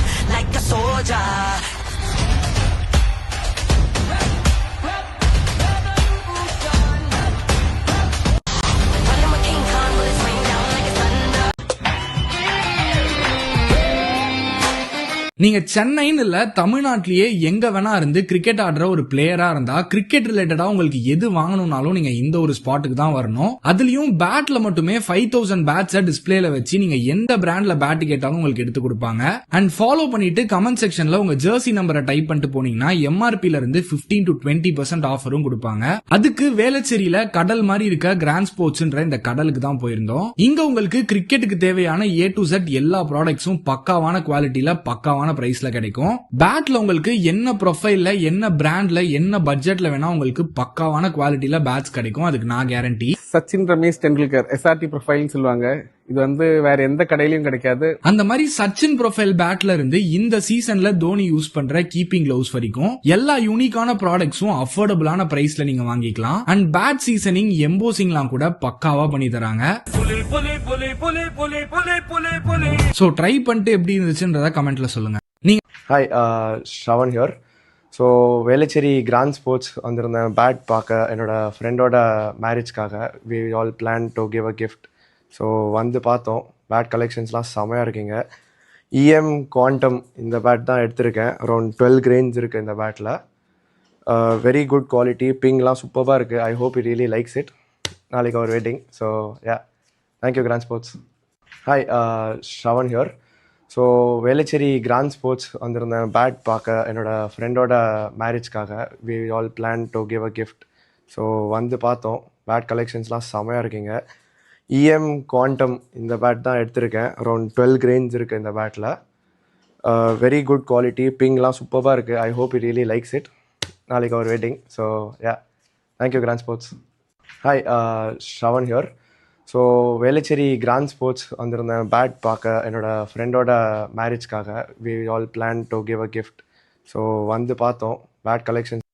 நீங்க சென்னைன்னு இல்ல தமிழ்நாட்டிலேயே எங்க வேணா இருந்து கிரிக்கெட் ஆடுற ஒரு பிளேயரா இருந்தா கிரிக்கெட் ரிலேட்டடா உங்களுக்கு எது வாங்கணும்னாலும் நீங்க இந்த ஒரு ஸ்பாட்டுக்கு தான் வரணும். அதுலயும் பேட்ல மட்டுமே 5000 பேட்ஸை டிஸ்பிளேல வச்சு நீங்க எந்த பிராண்ட்ல பேட் கேட்டாலும் உங்களுக்கு எடுத்து கொடுப்பாங்க. அண்ட் ஃபாலோ பண்ணிட்டு கமெண்ட் செக்ஷன்ல உங்க ஜெர்சி நம்பரை டைப் பண்ணிட்டு போனீங்கன்னா எம்ஆர்பில இருந்து 15-20% ஆஃபரும் கொடுப்பாங்க. அதுக்கு வேளச்சேரியில கடல் மாதிரி இருக்க கிராண்ட் ஸ்போர்ட்ஸ்ன்ற இந்த கடலுக்கு தான் போயிருந்தோம். இங்க உங்களுக்கு கிரிக்கெட்டுக்கு தேவையான A to Z எல்லா ப்ராடக்ட்ஸும் பக்காவான குவாலிட்டியில பக்காவான பிரைஸ்ல கிடைக்கும். பேட்ல உங்களுக்கு என்ன ப்ரொஃபைல்ல என்ன பிராண்ட்ல என்ன பட்ஜெட்ல வேணா உங்களுக்கு பக்காவான குவாலிட்டியில பேட்ஸ் கிடைக்கும். அதுக்கு நான் கேரண்டி. சச்சின், ரமேஷ் டெண்டுல்கர் SRT ப்ரொஃபைல்னு சொல்லுவாங்க. இது வந்து வேற எந்த கடையிலயும் கிடைக்காது. அந்த மாதிரி சச்சின் ப்ரொஃபைல் பேட்ல இருந்து இந்த சீசன்ல தோனி யூஸ் பண்ற கீப்பிங் கிளவுஸ் வரைக்கும் எல்லா யூனிக்கான ப்ராடக்ட்ஸும் அஃபோர்டபுளான பிரைஸ்ல நீங்க வாங்கிக்கலாம். அண்ட் பேட் சீசனிங் எம்போசிங்லாம் கூட பக்காவா பண்ணி தராங்க. சோ ட்ரை பண்ணிட்டு எப்படி இருந்துச்சுன்றத கமெண்ட்ல சொல்லுங்க. Hi, Shravan here. So Velachery grand sports வந்திருந்தேன் பேட் பார்க்க என்னோட ஃப்ரெண்டோட மேரேஜ்க்காக. We all plan to give a gift. So வந்து பார்த்தோம். பேட் கலெக்ஷன்ஸ்லாம் செமையாக இருக்குங்க. இஎம் குவாண்டம் இந்த பேட் தான் எடுத்திருக்கேன். அரௌண்ட் 12 கிரெயின்ஸ் இருக்குது இந்த பேட்டில். Very good quality. பிங்லாம் சூப்பராக இருக்குது. I hope it really likes it. நாளைக்கு அவர் wedding. So yeah, thank you grand sports. Hi, Shravan here. So Velachery grand sports வந்திருந்தேன் பேட் பார்க்க என்னோட ஃப்ரெண்டோட மேரேஜ்க்காக. We all plan to give a gift. So வந்து பார்த்தோம். பேட் கலெக்ஷன்ஸ்லாம் செமையாக இருக்குங்க. இஎம் குவாண்டம் இந்த பேட் தான் எடுத்திருக்கேன். அரௌண்ட் 12 கிரெயின்ஸ் இருக்குது இந்த பேட்டில். Very good quality. பிங்லாம் சூப்பராக இருக்குது. I hope it really likes it. நாளைக்கு அவர் wedding. So yeah, thank you grand sports. Hi, Shravan here. So Velachery grand sports வந்திருந்தேன் பேட் பார்க்க என்னோட ஃப்ரெண்டோட மேரேஜ்க்காக. We all plan to give a gift. So வந்து பார்த்தோம். பேட் கலெக்ஷன்ஸ்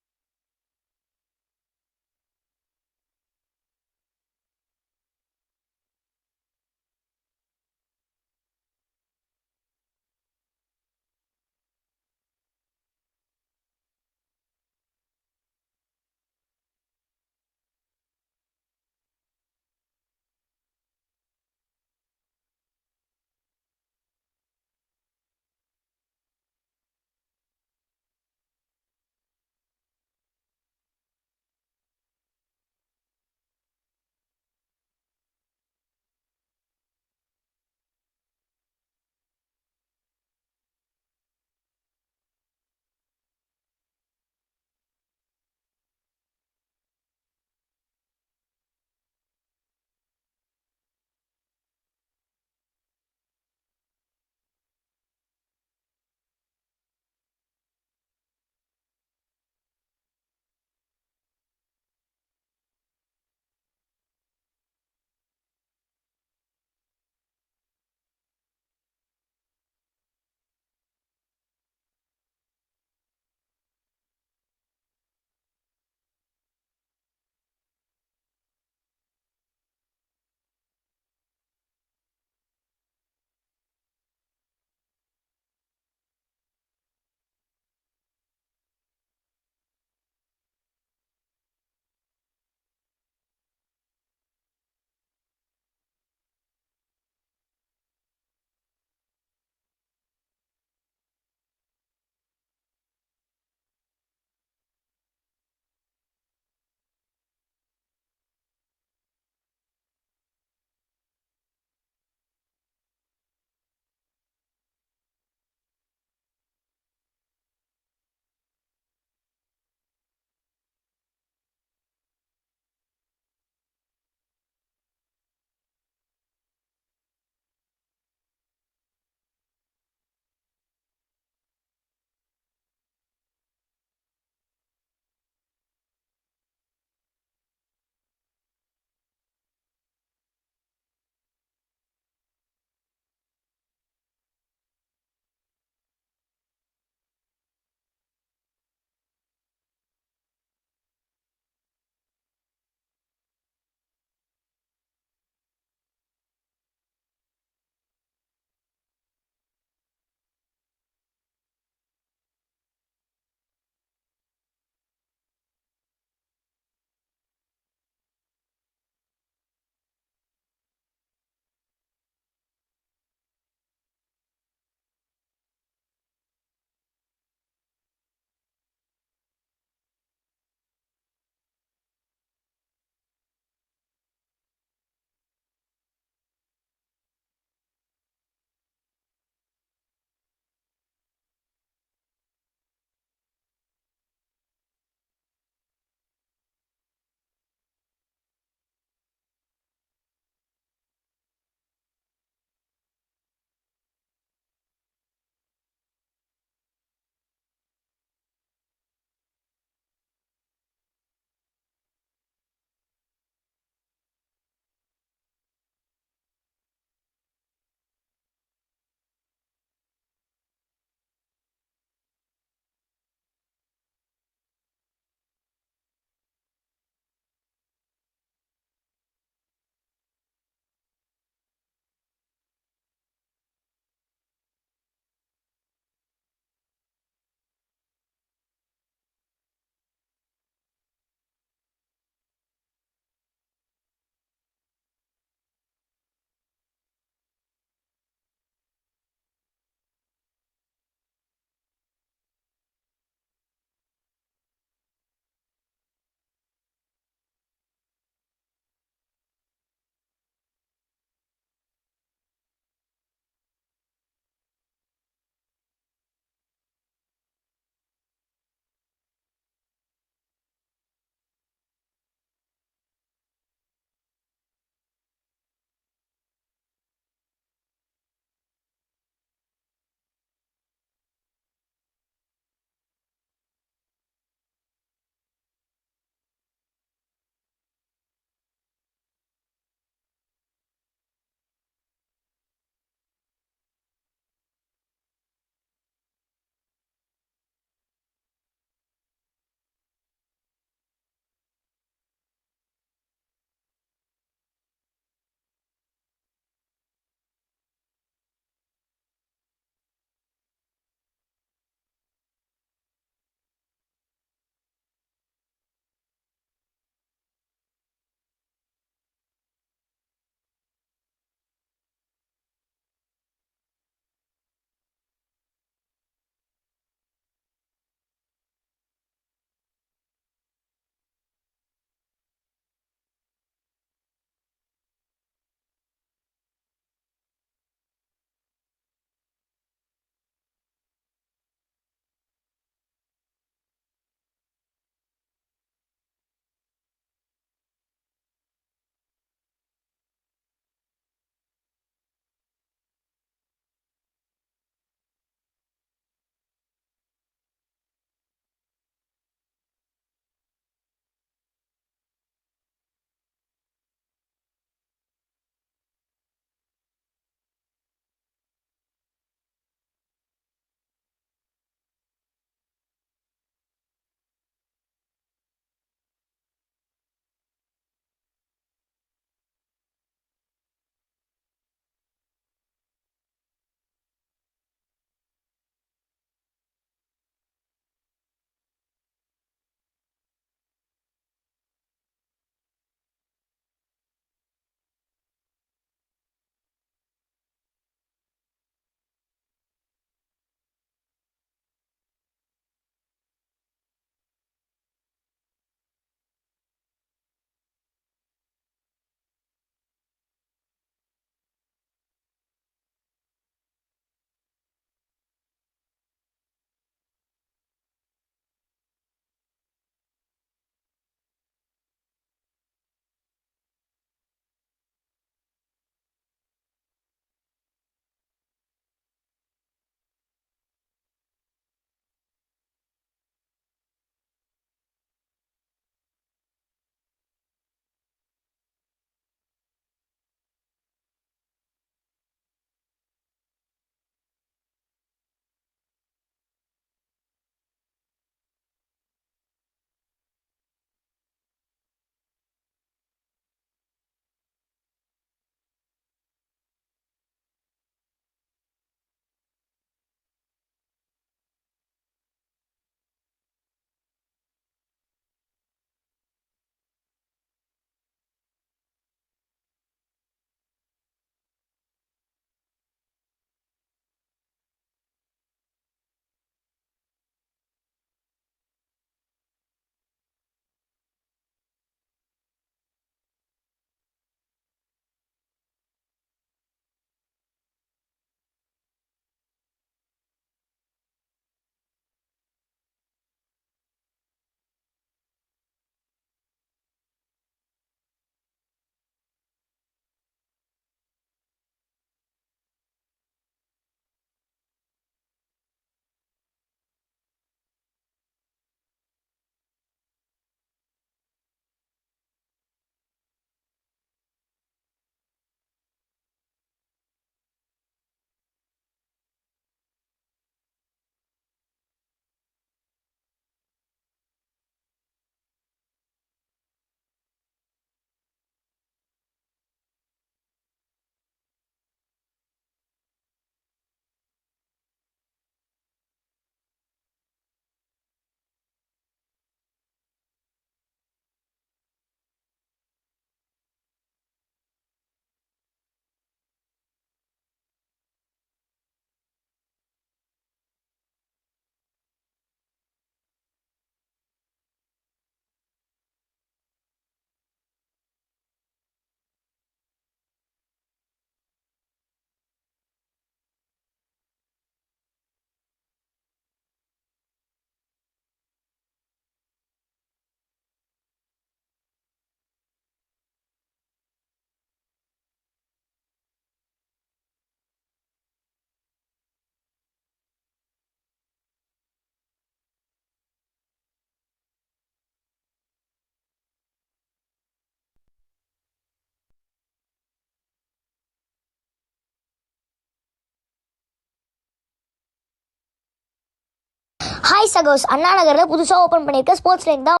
ஹாய் சகோஸ், அண்ணா நகர்ல புதுசா ஓபன் பண்ணிருக்க ஸ்போர்ட்ஸ் லைன் தான்.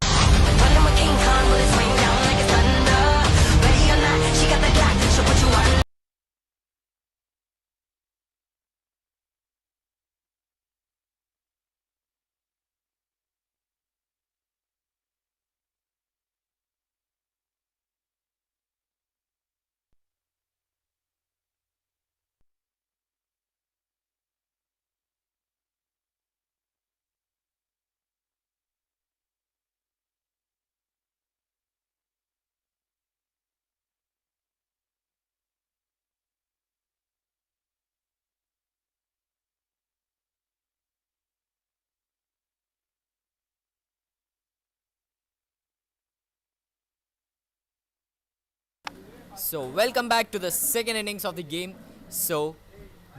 So, welcome back to the second innings of the game. So,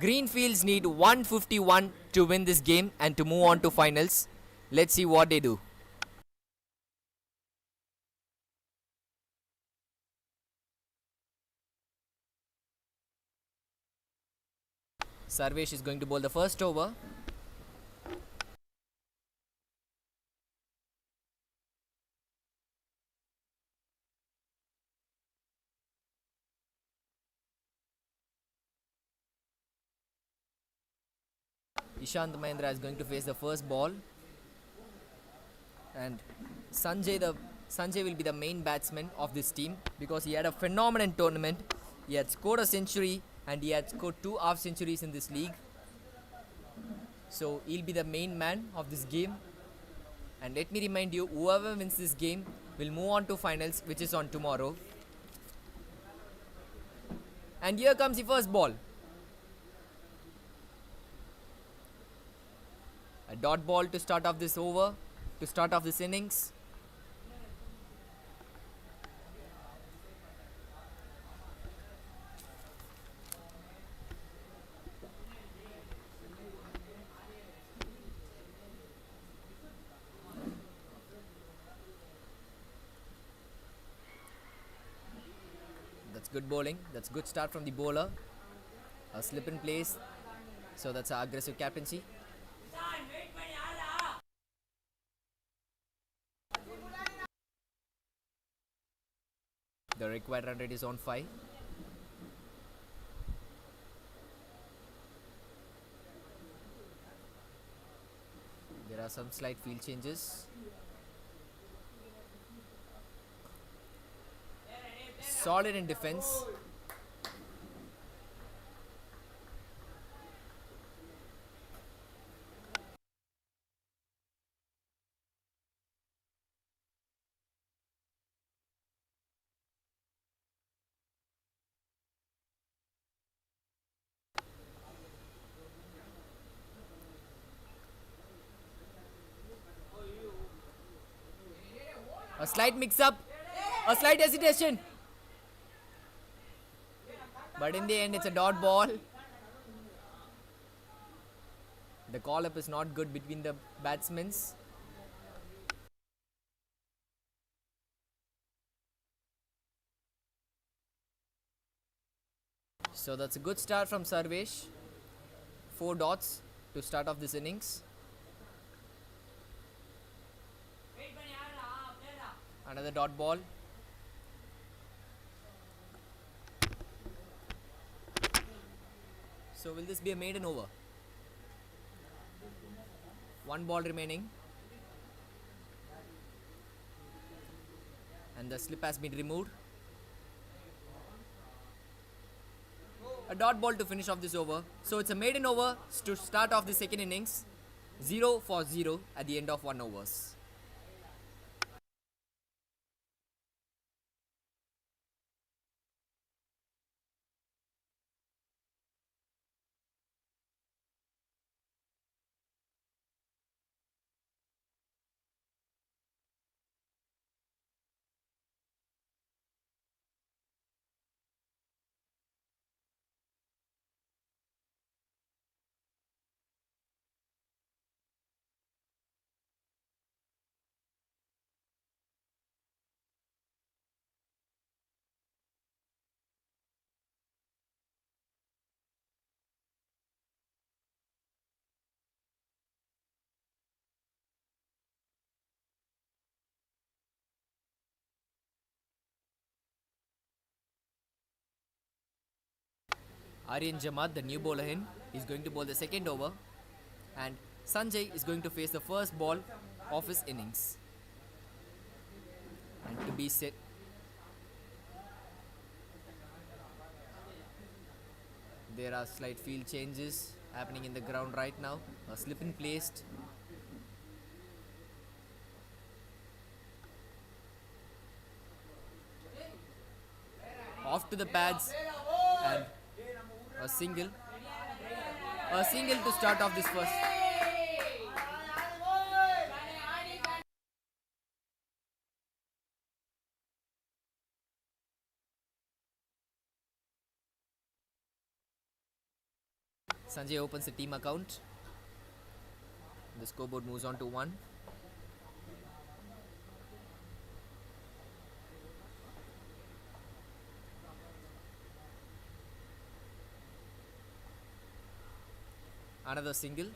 Greenfields need 151 to win this game and to move on to finals. Let's see what they do. Sarvesh is going to bowl the first over. Ishant Mahendra is going to face the first ball, and Sanjay will be the main batsman of this team because he had a phenomenal tournament. He had scored a century and he had scored 2 half centuries in this league. So he'll be the main man of this game. And let me remind you, whoever wins this game will move on to finals, which is on tomorrow. And here comes the first ball. A dot ball to start off this over, to start off this innings. That's good bowling. That's good start from the bowler. A slip in place. So that's an aggressive captaincy. The required run rate is on 5. There are some slight field changes. Solid in defense. A slight mix-up, a slight hesitation. But in the end, it's a dot ball. The call-up is not good between the batsmen. So that's a good start from Sarvesh. 4 dots to start off this innings. Another dot ball. So will this be a maiden over? 1 ball remaining. And the slip has been removed. A dot ball to finish off this over. So it's a maiden over to start off the second innings. 0 for 0 at the end of 1 overs. Aryan Jamad, the new bowler in, is going to bowl the second over, and Sanjay is going to face the first ball of his innings. And to be set, there are slight field changes happening in the ground right now. A slip in placed. Off to the pads and a single. A single to start off this first. Sanjay opens the team account. The scoreboard moves on to 1. Another single.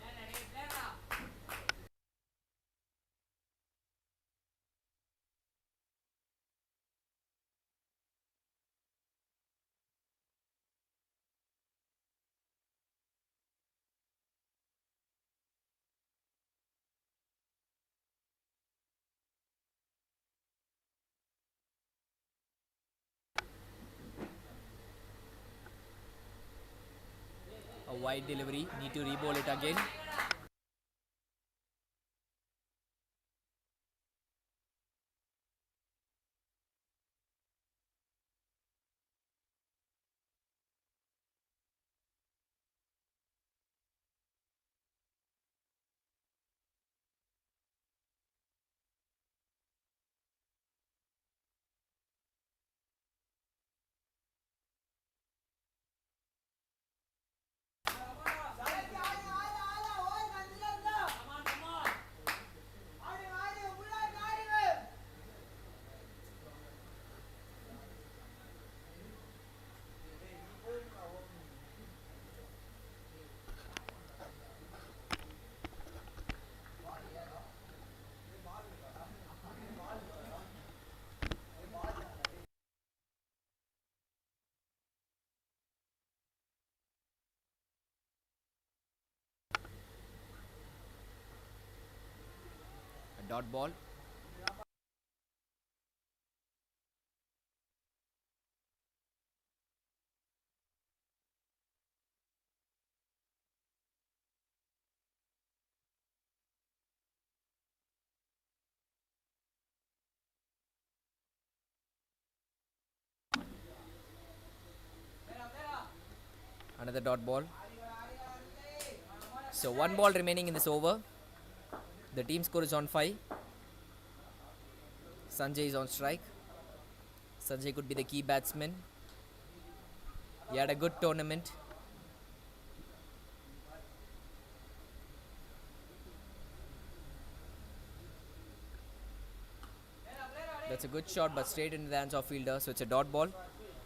A wide delivery. Need to re-bowl it again. A dot ball. Another dot ball. So 1 ball remaining in this over. The team score is on 5. Sanjay is on strike. Sanjay could be the key batsman. He had a good tournament. That's a good shot, but straight into the hands of fielder. So it's a dot ball.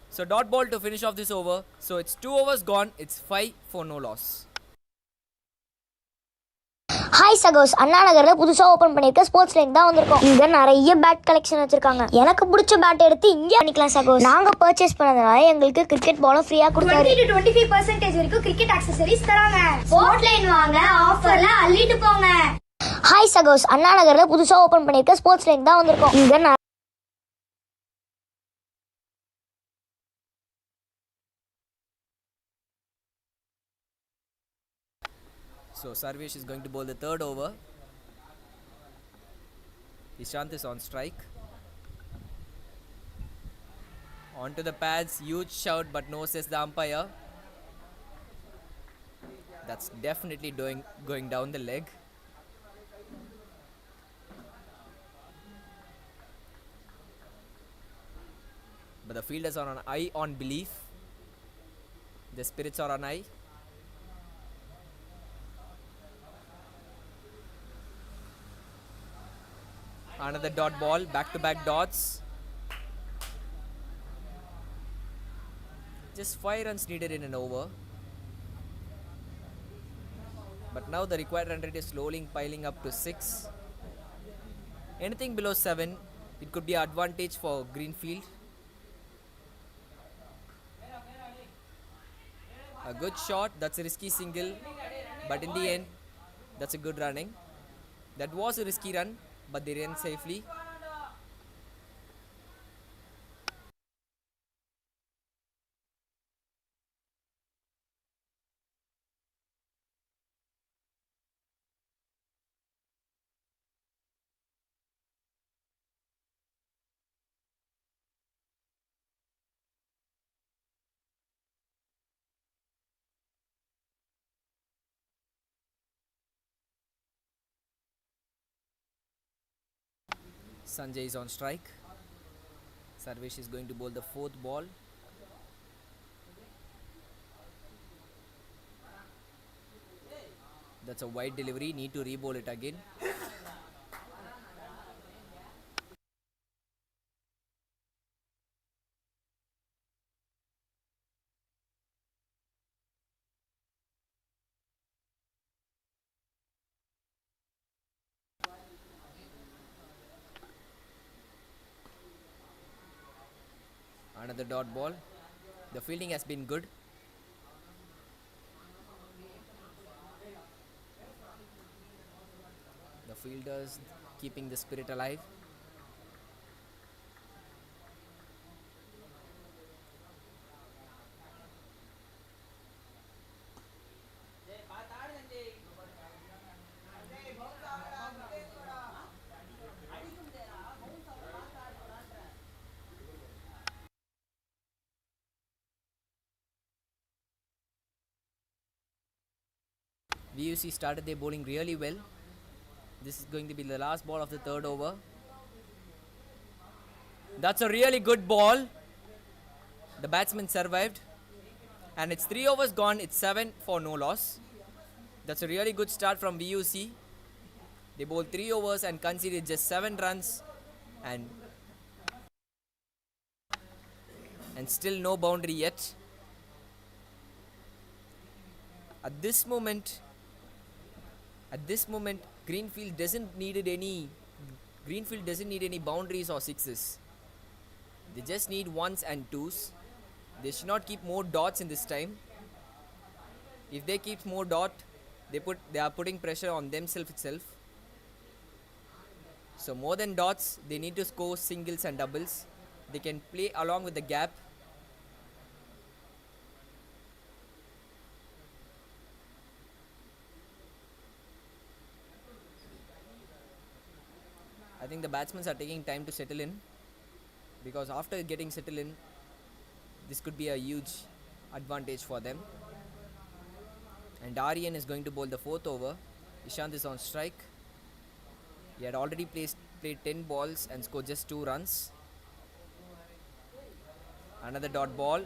So dot ball to finish off this over. So it's 2 overs gone. It's 5 for no loss. Hi சகோஸ், அண்ணா நகர்ல புதுசா open பண்ணிருக்க sports line தான் வந்திருக்கோம். இங்க நிறைய bad collection வச்சிருக்காங்க. எனக்கு பிடிச்ச பேட் எடுத்து இங்கே பண்ணிக்கலாம் சகோஸ். நாங்க பர்ச்சேஸ் பண்ணதுனால எங்களுக்கு கிரிக்கெட் பாலும் ஃப்ரீயா கொடுத்தாரு. 20 to 25% வரைக்கும் கிரிக்கெட் ஆக்சஸரீஸ் தராங்க. ஸ்போர்ட்ஸ் லைன் வாங்க, ஆஃபர்ல அள்ளிட்டு போங்க. ஹாய் சகோஸ், அண்ணா நகர்ல புதுசா ஓபன் பண்ணிருக்க ஸ்போர்ட்ஸ் லைன் தான் வந்திருக்கோம். இங்க So Sarvesh is going to bowl the third over. Ishant is on strike. Onto the pads, huge shout, but no, says the umpire. That's definitely going down the leg. But the fielders are on eye on belief. The spirits are on eye. Another dot ball, back-to-back dots. Just 5 runs needed in an over. But now the required run rate is slowly piling up to 6. Anything below 7, it could be an advantage for Greenfield. A good shot. That's a risky single. But in the end, that's a good running. That was a risky run, but they ran safely. Sanjay is on strike. Sarvesh is going to bowl the fourth ball. That's a wide delivery. Need to re-bowl it again. Another dot ball. The fielding has been good. The fielders keeping the spirit alive. VUC started their bowling really well. This is going to be the last ball of the third over. That's a really good ball. The batsman survived. And it's 3 overs gone. It's 7 for no loss. That's a really good start from VUC. They bowled 3 overs and conceded just 7 runs. And still no boundary yet. At this moment, Greenfield doesn't need any boundaries or sixes. They just need ones and twos. They should not keep more dots in this time. If they keep more dot, they are putting pressure on themselves itself. So more than dots, they need to score singles and doubles. They can play along with the gap. I think the batsmen are taking time to settle in, because after getting settled in, this could be a huge advantage for them. And Aryan is going to bowl the 4th over. Ishant is on strike. He had already played 10 balls and scored just 2 runs. Another dot ball.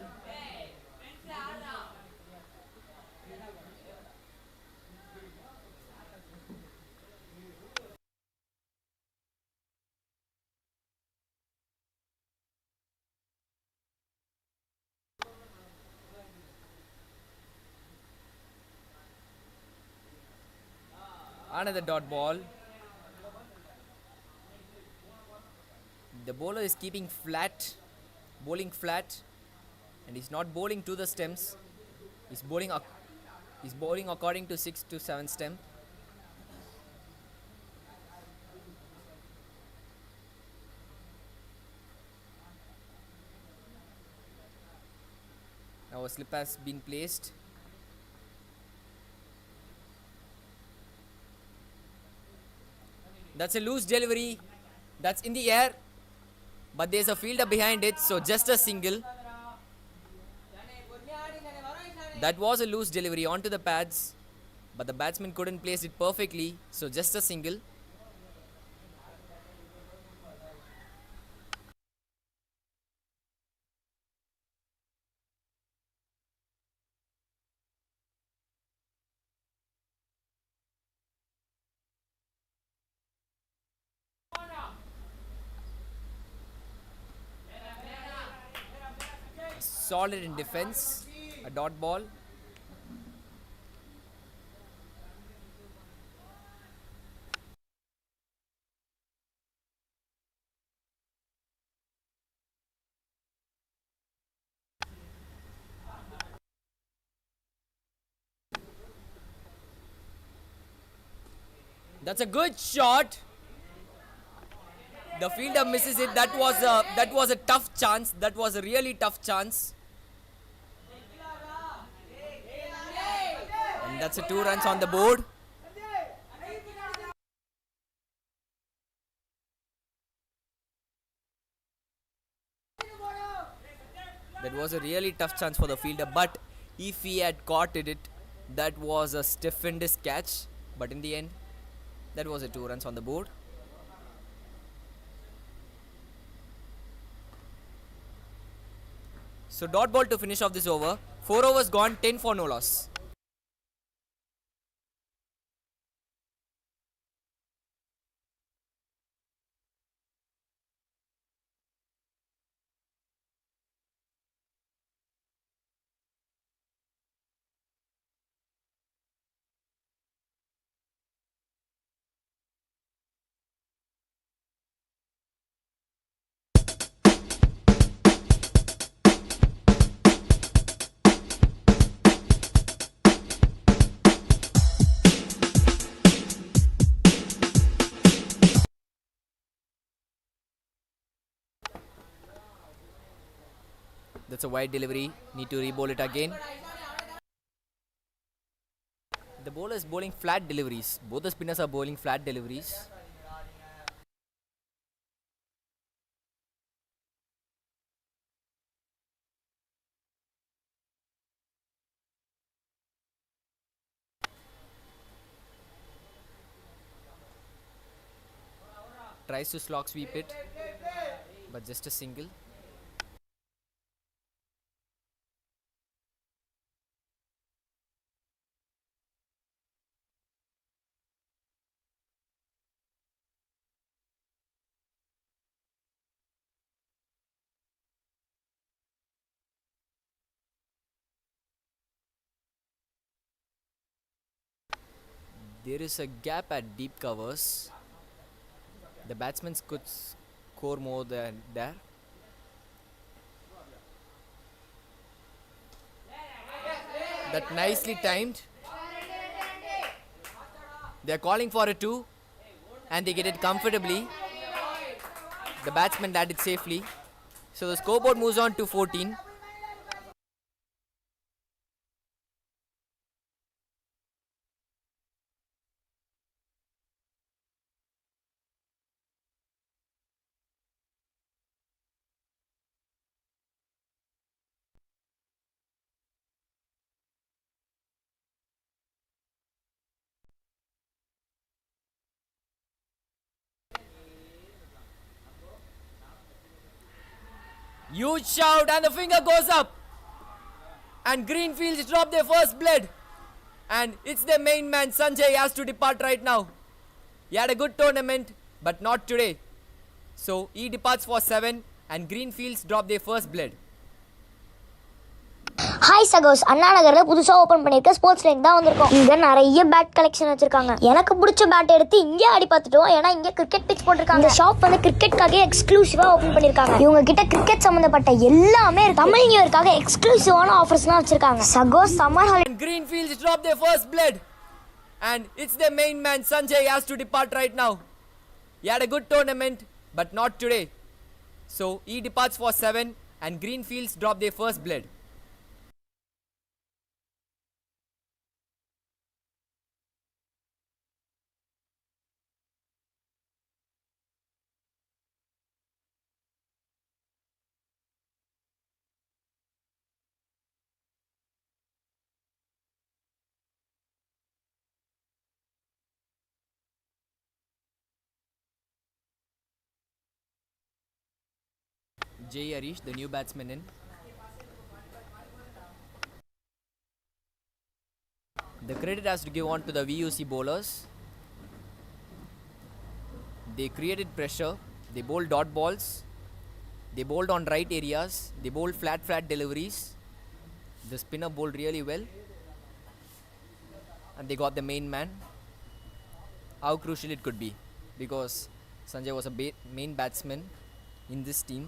Another dot ball. The bowler is keeping bowling flat, and he's not bowling to the stems. He's bowling according to 6 to 7 stem. Now a slip has been placed. That's a loose delivery. That's in the air. But there's a fielder behind it, so just a single. That was a loose delivery onto the pads, but the batsman couldn't place it perfectly, so just a single. Solid in defense. A dot ball. That's a good shot. The fielder misses it. That was a tough chance. That was a really tough chance. And that's a 2 runs on the board. That was a really tough chance for the fielder, but if he had caught it, that was a stiffened catch. But in the end, that was a 2 runs on the board. So dot ball to finish off this over. 4 overs gone, 10 for no loss. That's a wide delivery. Need to re-bowl it again. The bowler is bowling flat deliveries. Both the spinners are bowling flat deliveries. Tries to slog sweep it, but just a single. There is a gap at deep covers. The batsmen could score more than there. That nicely timed. They are calling for a 2 and they get it comfortably. The batsman landed it safely. So the scoreboard moves on to 14. Huge shout and the finger goes up. And Greenfield drop their first blood. And it's their main man Sanjay has to depart right now. He had a good tournament, but not today. So he departs for 7 and Greenfields drop their first blood. Hi சகோஸ், அண்ணா நகர்ல புதுசா open பண்ணிருக்க sports line தான் வந்திருக்கோம். இங்க நிறைய bad collection வச்சிருக்காங்க. எனக்கு பிடிச்ச பேட் எடுத்து இங்கே ஆடி பார்த்துட்டோம். ஏன்னா இங்க கிரிக்கெட் பிச் போட்டிருக்காங்க. இந்த ஷாப் வந்து கிரிக்கெட்காக எக்ஸ்க்ளூசிவா ஓபன் பண்ணிருக்காங்க. இவங்க கிட்ட கிரிக்கெட் சம்பந்தப்பட்ட எல்லாமே இருக்கு. தமிழ் நியூ இயர்க்காக எக்ஸ்க்ளூசிவான ஆஃபர்ஸ்லாம் வச்சிருக்காங்க. சகோஸ் summer holiday Greenfields drop their first blood. And it's their main man Sanjay has to depart right now. He had a good tournament, but not today. So he departs for 7 and Greenfields drop their first blood. Jay Arish, the new batsman in. The credit has to give on to the VUC bowlers. They created pressure. They bowled dot balls. They bowled on right areas. They bowled flat deliveries. The spinner bowled really well. And they got the main man. How crucial it could be. Because Sanjay was a main batsman in this team.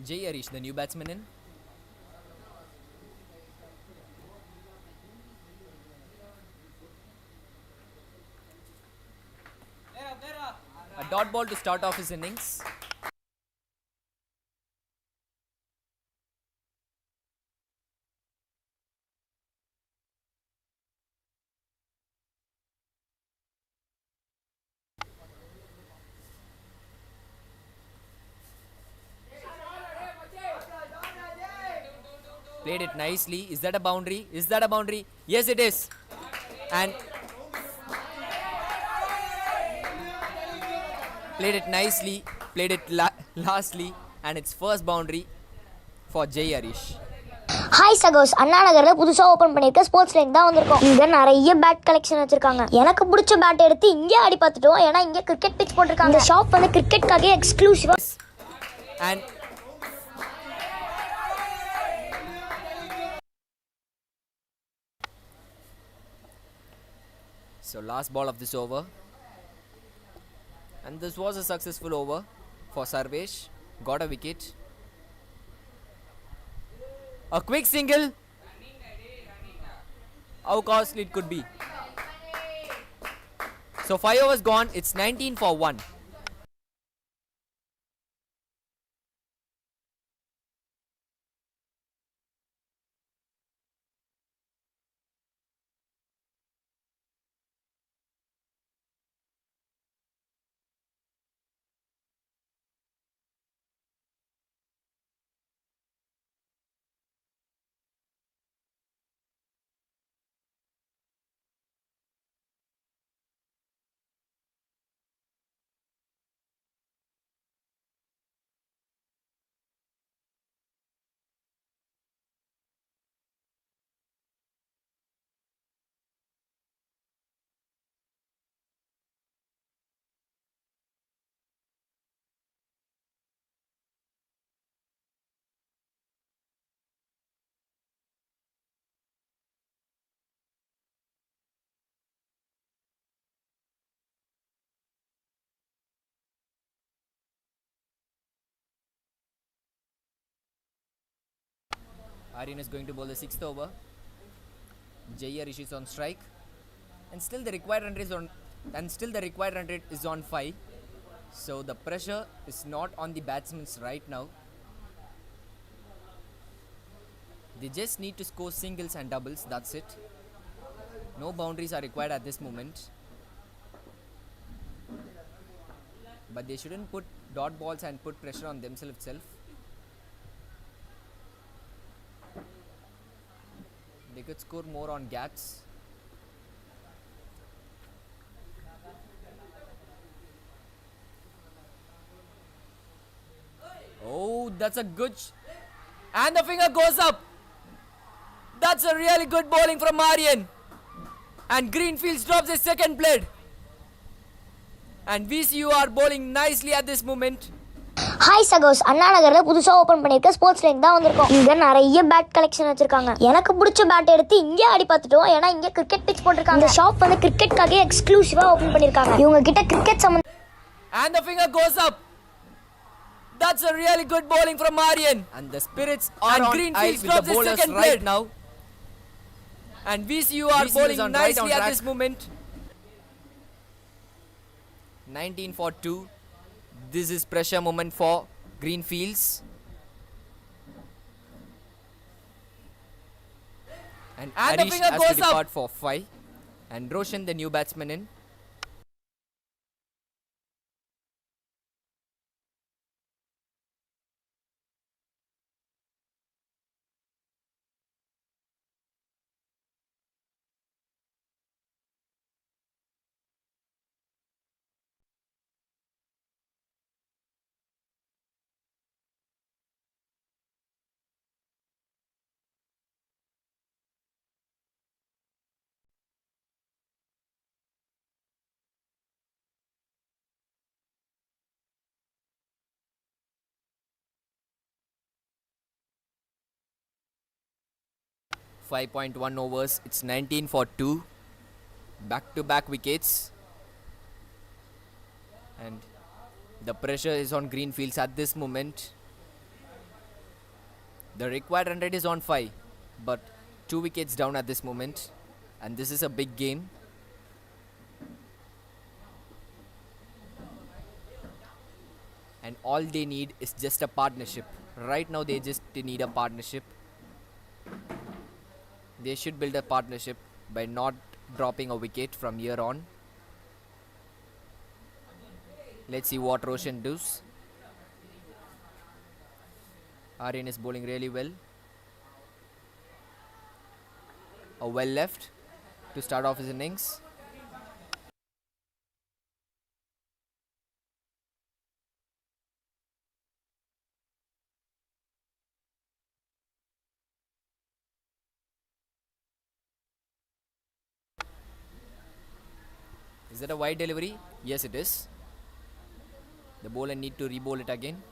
Jay Arish, the new batsman in. A dot ball to start off his innings. Played it nicely. Is that a boundary? Is that a boundary? Yes, it is. And played it nicely. Played it lastly. And it's first boundary for Jay Arish. Hi சகோஸ், அண்ணா நகர்ல புதுசா open பண்ணிருக்க sports line தான் வந்திருக்கோம். இங்க நிறைய bad collection வச்சிருக்காங்க. எனக்கு பிடிச்ச பேட் எடுத்து இங்கே ஆடி பார்த்துட்டோம். ஏன்னா இங்க கிரிக்கெட் பிச் போட்டிருக்காங்க. இந்த ஷாப் வந்து கிரிக்கெட்காக எக்ஸ்க்ளூசிவா. And so last ball of this over. And this was a successful over for Sarvesh. Got a wicket. A quick single. How costly it could be. So 5 overs gone. It's 19 for 1. Aryan is going to bowl the 6th over. Jay Arish is on strike, and still the required run rate is on 5. So the pressure is not on the batsmen right now. They just need to score singles and doubles. That's it. No boundaries are required at this moment. But they shouldn't put dot balls and put pressure on themselves itself. They could score more on gaps. Oh, that's a good... And the finger goes up. That's a really good bowling from Aryan. And Greenfield drops his second blade. And VCU are bowling nicely at this moment. Hi சகோஸ், அண்ணா நகர்ல புதுசா open பண்ணிருக்க sports line தான் வந்திருக்கோம். இங்க நிறைய bad collection வச்சிருக்காங்க. எனக்கு பிடிச்ச பேட் எடுத்து இங்கே ஆடி பார்த்துட்டோம். ஏன்னா இங்க கிரிக்கெட் பிச் போட்டிருக்காங்க. இந்த ஷாப் வந்து கிரிக்கெட்காக எக்ஸ்க்ளூசிவா ஓபன் பண்ணிருக்காங்க. இவங்க கிட்ட கிரிக்கெட் சம்பந்த... And the finger goes up. That's a really good bowling from Aryan. And the spirits are and on Greenfield drops his second right now. And VCU are bowling nicely at this moment. 19 for 2. This is pressure moment for Greenfields. And Arish has to depart for 5. And Roshan, the new batsman, in. .1 overs. It's 19 for 2. Back-to-back wickets. And the pressure is on Greenfields at this moment. The required run rate is on 5, but 2 wickets down at this moment, and this is a big game. And all they need is just a partnership. Right now, they just need a partnership. They should build a partnership by not dropping a wicket from here on. Let's see what Roshan does. Aryan is bowling really well. A well left to start off his innings. Is that a wide delivery? Yes, it is. The bowler need to re-bowl it again.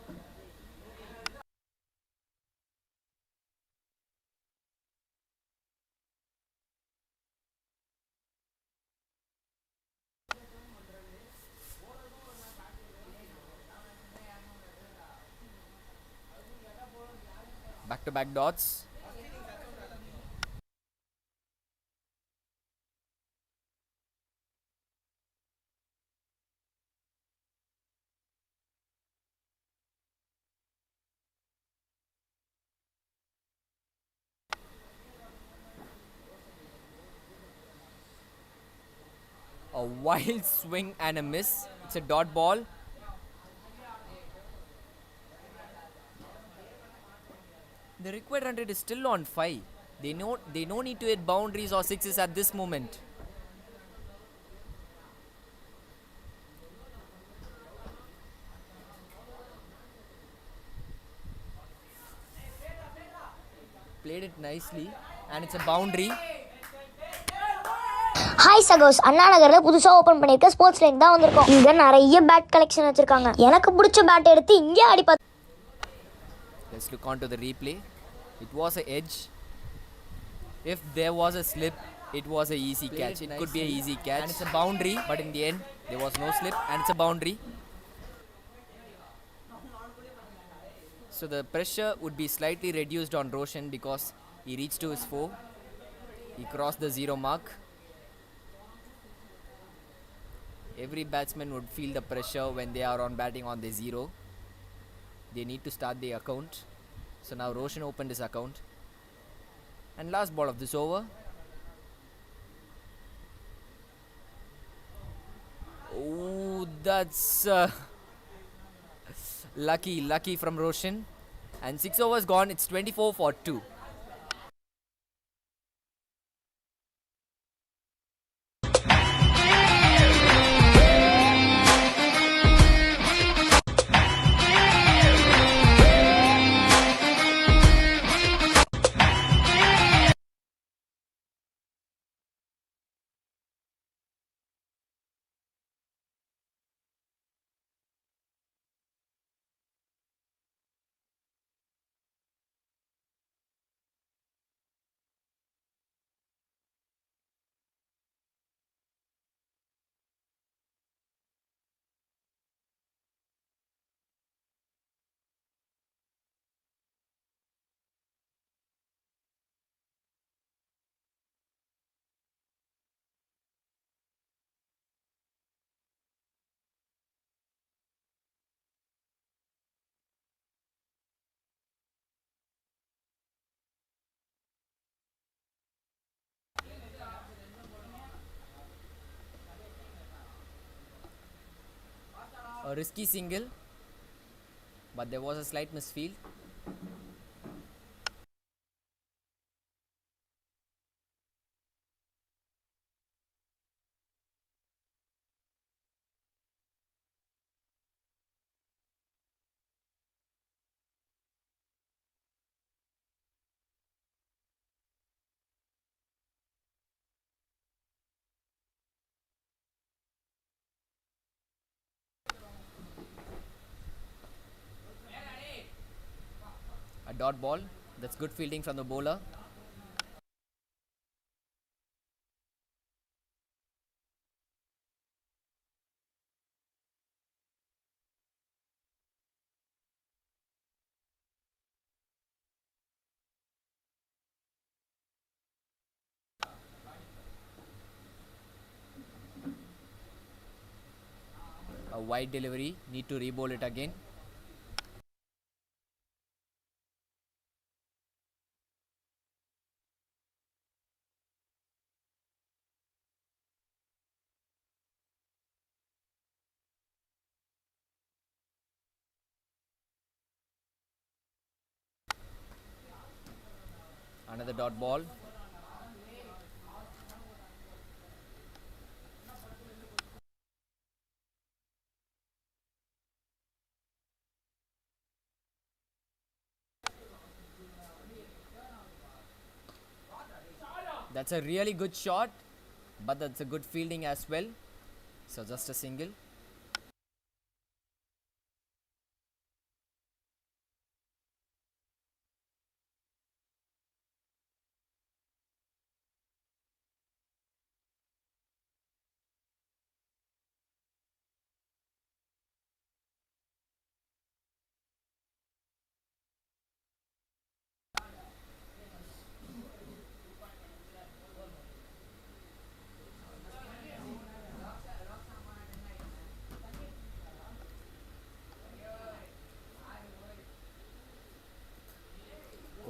Back-to-back dots. A wild swing and a miss. It's a dot ball. The required run rate is still on 5. They no need to hit boundaries or sixes at this moment. Played it nicely, and it's a boundary. Hi சகோஸ், அண்ணா நகர்ல புதுசா open பண்ணிருக்க sports line தான் வந்திருக்கோம். இங்க நிறைய bad collection வச்சிருக்காங்க. எனக்கு பிடிச்ச பேட் எடுத்து இங்கே ஆடி பார்த்து. Let's look on to the replay. It was a edge. If there was a slip, it was a easy catch. It could be a easy catch. And it's a boundary, but in the end, there was no slip, and it's a boundary. So the pressure would be slightly reduced on Roshan because he reached to his foe. He crossed the 0 mark. Every batsman would feel the pressure when they are on batting on the 0. They need to start the account. So now Roshan opened his account. And last ball of this over. Oh, that's lucky from Roshan. And 6 overs gone. It's 24 for 2. A risky single, but there was a slight misfield. A dot ball. That's good fielding from the bowler. A wide delivery. Need to re-bowl it again. Another dot ball. That's a really good shot, but that's a good fielding as well. So just a single.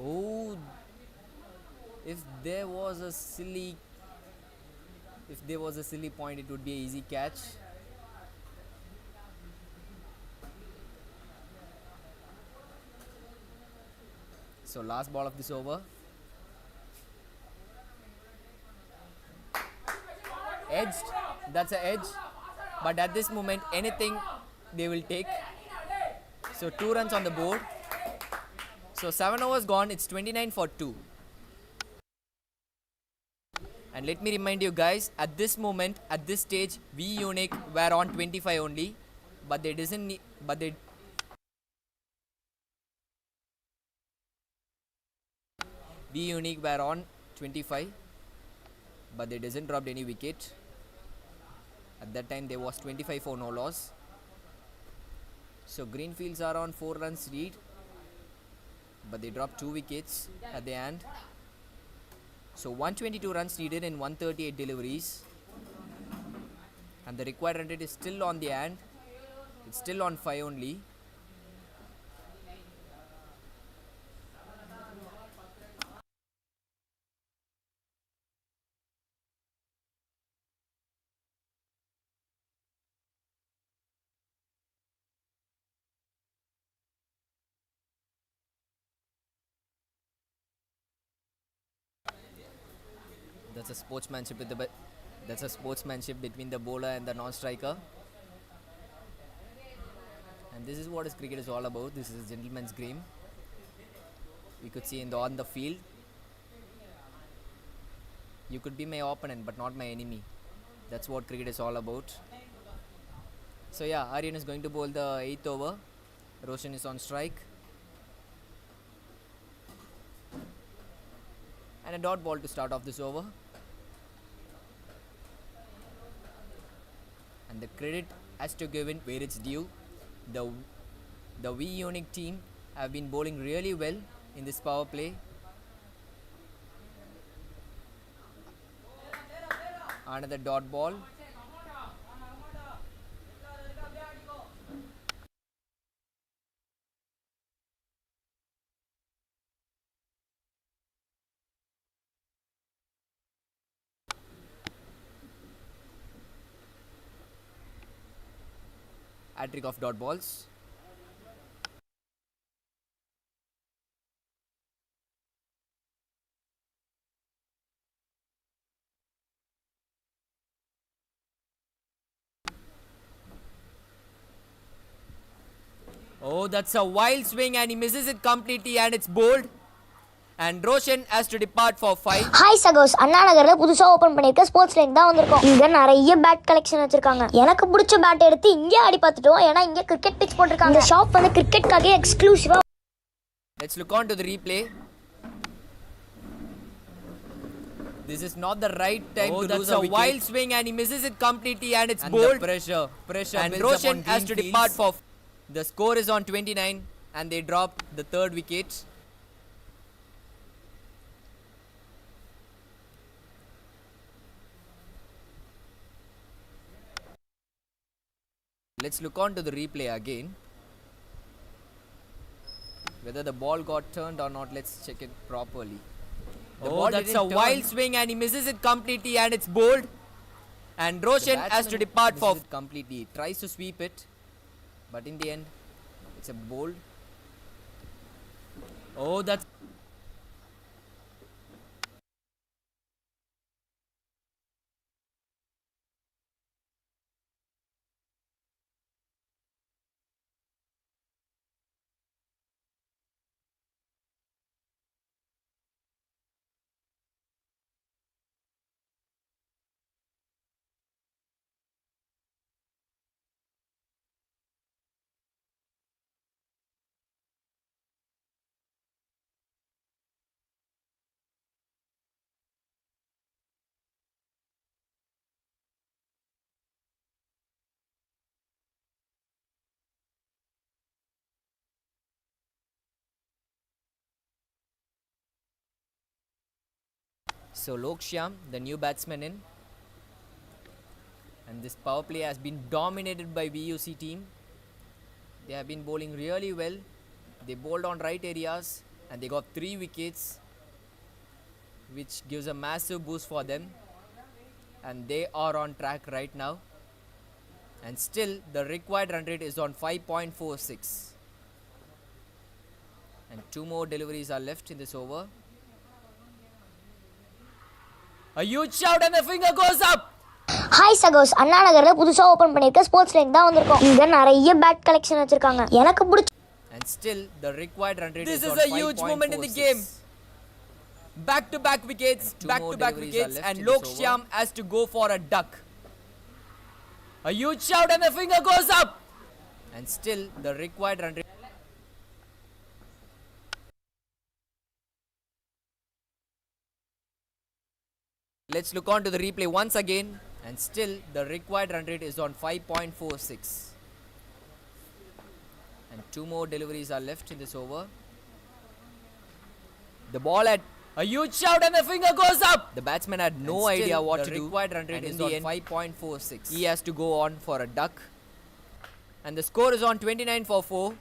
Oh, if there was a silly point, it would be an easy catch. So last ball of this over. Edged. That's an edge. But at this moment, anything they will take. So 2 runs on the board. So 7 overs gone. It's 29 for 2. And let me remind you guys, at this moment, at this stage, V Unique were on 25 only, but they doesn't need, but they V Unique were on 25, but they doesn't dropped any wicket. At that time, there was 25 for no loss. So Greenfields are on 4 runs lead, but they dropped 2 wickets at the end. So 122 runs needed in 138 deliveries, and the required run rate is still on the end. It's still on 5 only. That's a sportsmanship with the that's a sportsmanship between the bowler and the non-striker. And this is what cricket is all about. This is a gentleman's game. We could see on the field. You could be my opponent, but not my enemy. That's what cricket is all about. So yeah, Aryan is going to bowl the 8th over. Roshan is on strike. And a dot ball to start off this over. And the credit has to give in where it's due. The V Unique team have been bowling really well in this power play. Another dot ball. Hat-trick of dot balls. Oh, that's a wild swing and he misses it completely and it's bowled. And Roshan has to depart for 5. Hi சகோஸ், அண்ணா நகர்ல புதுசா open பண்ணிருக்க sports line தான் வந்திருக்கோம். இங்க நிறைய bad collection வச்சிருக்காங்க. எனக்கு பிடிச்ச பேட் எடுத்து இங்கே ஆடி பார்த்துட்டோம். ஏன்னா இங்க கிரிக்கெட் பிட்ச் போட்டிருக்காங்க. இந்த ஷாப் வந்து கிரிக்கெட்காக எக்ஸ்க்ளூசிவா. Let's look on to the replay. This is not the right time to lose a wild swing and he misses it completely and it's bowled. Pressure and Roshan has to depart for. The score is on 29 and they dropped the 3rd wicket. Let's look on to the replay again. Whether the ball got turned or not, let's check it properly. The ball that's a wild swing and he misses it completely and it's bowled. And Roshan has to depart for it completely. He tries to sweep it, but in the end, it's a bowled. Oh, that's... So Lokshyam, the new batsman in. And this power play has been dominated by VUC team. They have been bowling really well. They bowled on right areas and they got 3 wickets, which gives a massive boost for them. And they are on track right now. And still the required run rate is on 5.46. And 2 more deliveries are left in this over. A huge shout and the finger goes up. Hi சகோஸ், அண்ணா நகர்ல புதுசா open பண்ணிருக்க sports lakh தான் வந்திருக்கோம். இங்க நிறைய bad collection வச்சிருக்காங்க. எனக்கு பிடிச்ச And still the required run rate is on 5.46. This is a huge moment in the game. Back to back wickets, and Lokshyam has to go for a duck. A huge shout and the finger goes up. And still the required run rate. Let's look on to the replay once again, and still the required run rate is on 5.46. And 2 more deliveries are left in this over. The ball had a huge shout and the finger goes up. The batsman had no idea what to do. The required run rate is on 5.46. He has to go on for a duck. And the score is on 29 for 4.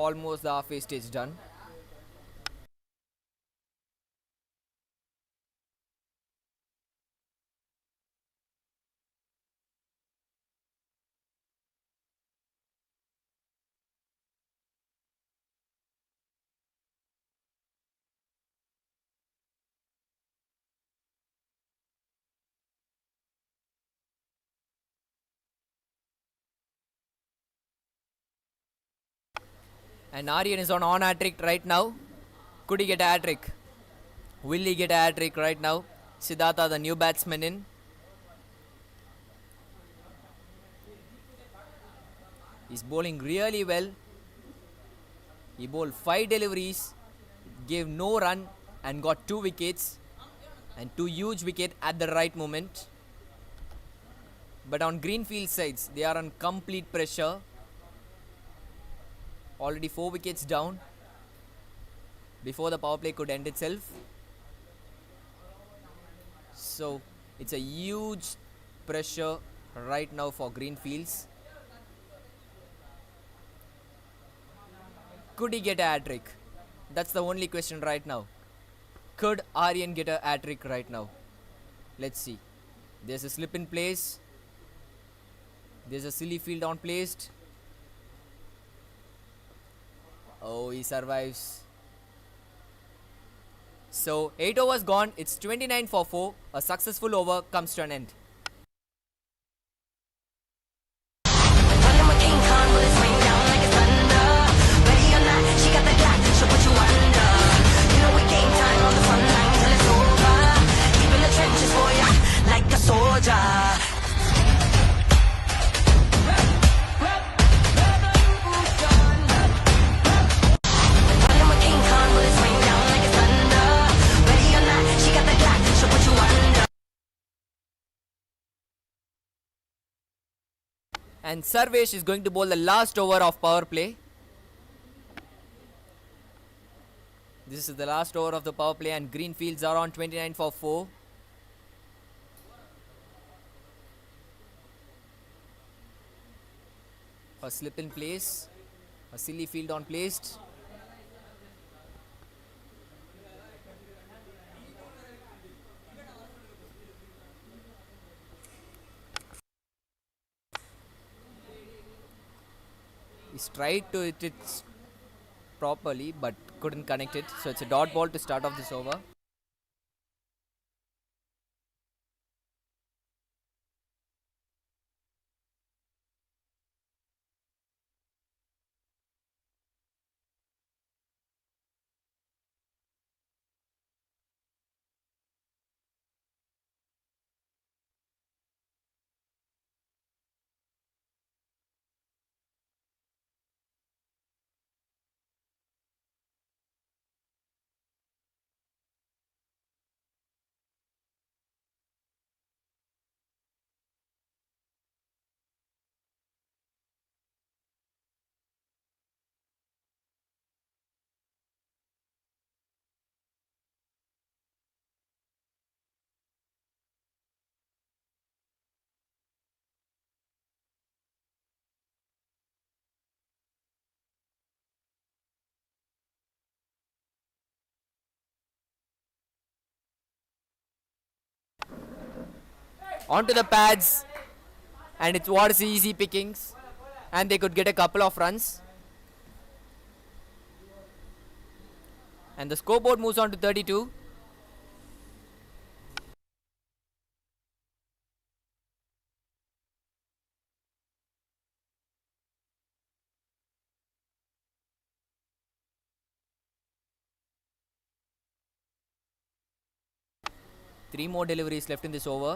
Almost the halfway stage done. And Aryan is on hat-trick right now. Could he get a hat-trick? Will he get a hat-trick right now? Siddhartha, the new batsman in. He's bowling really well. He bowled 5 deliveries, gave no run and got 2 wickets. And 2 huge wickets at the right moment. But on Greenfield sides, they are on complete pressure. Already 4 wickets down before the power play could end itself. So it's a huge pressure right now for Greenfields. Could he get a hat-trick? That's the only question right now. Could Aryan get a hat-trick right now? Let's see. There's a slip in place. There's a silly field on placed. Oh, he survives. So 8 overs gone. It's 29 for 4. A successful over comes to an end. And Sarvesh is going to bowl the last over of power play. This is the last over of the power play and Greenfields are on 29 for 4. A slip in place. A silly field on placed. He's tried to hit it properly but couldn't connect it. So it's a dot ball to start off this over. Onto the pads, and it was easy pickings, and they could get a couple of runs. And the scoreboard moves on to 32. Three more deliveries left in this over.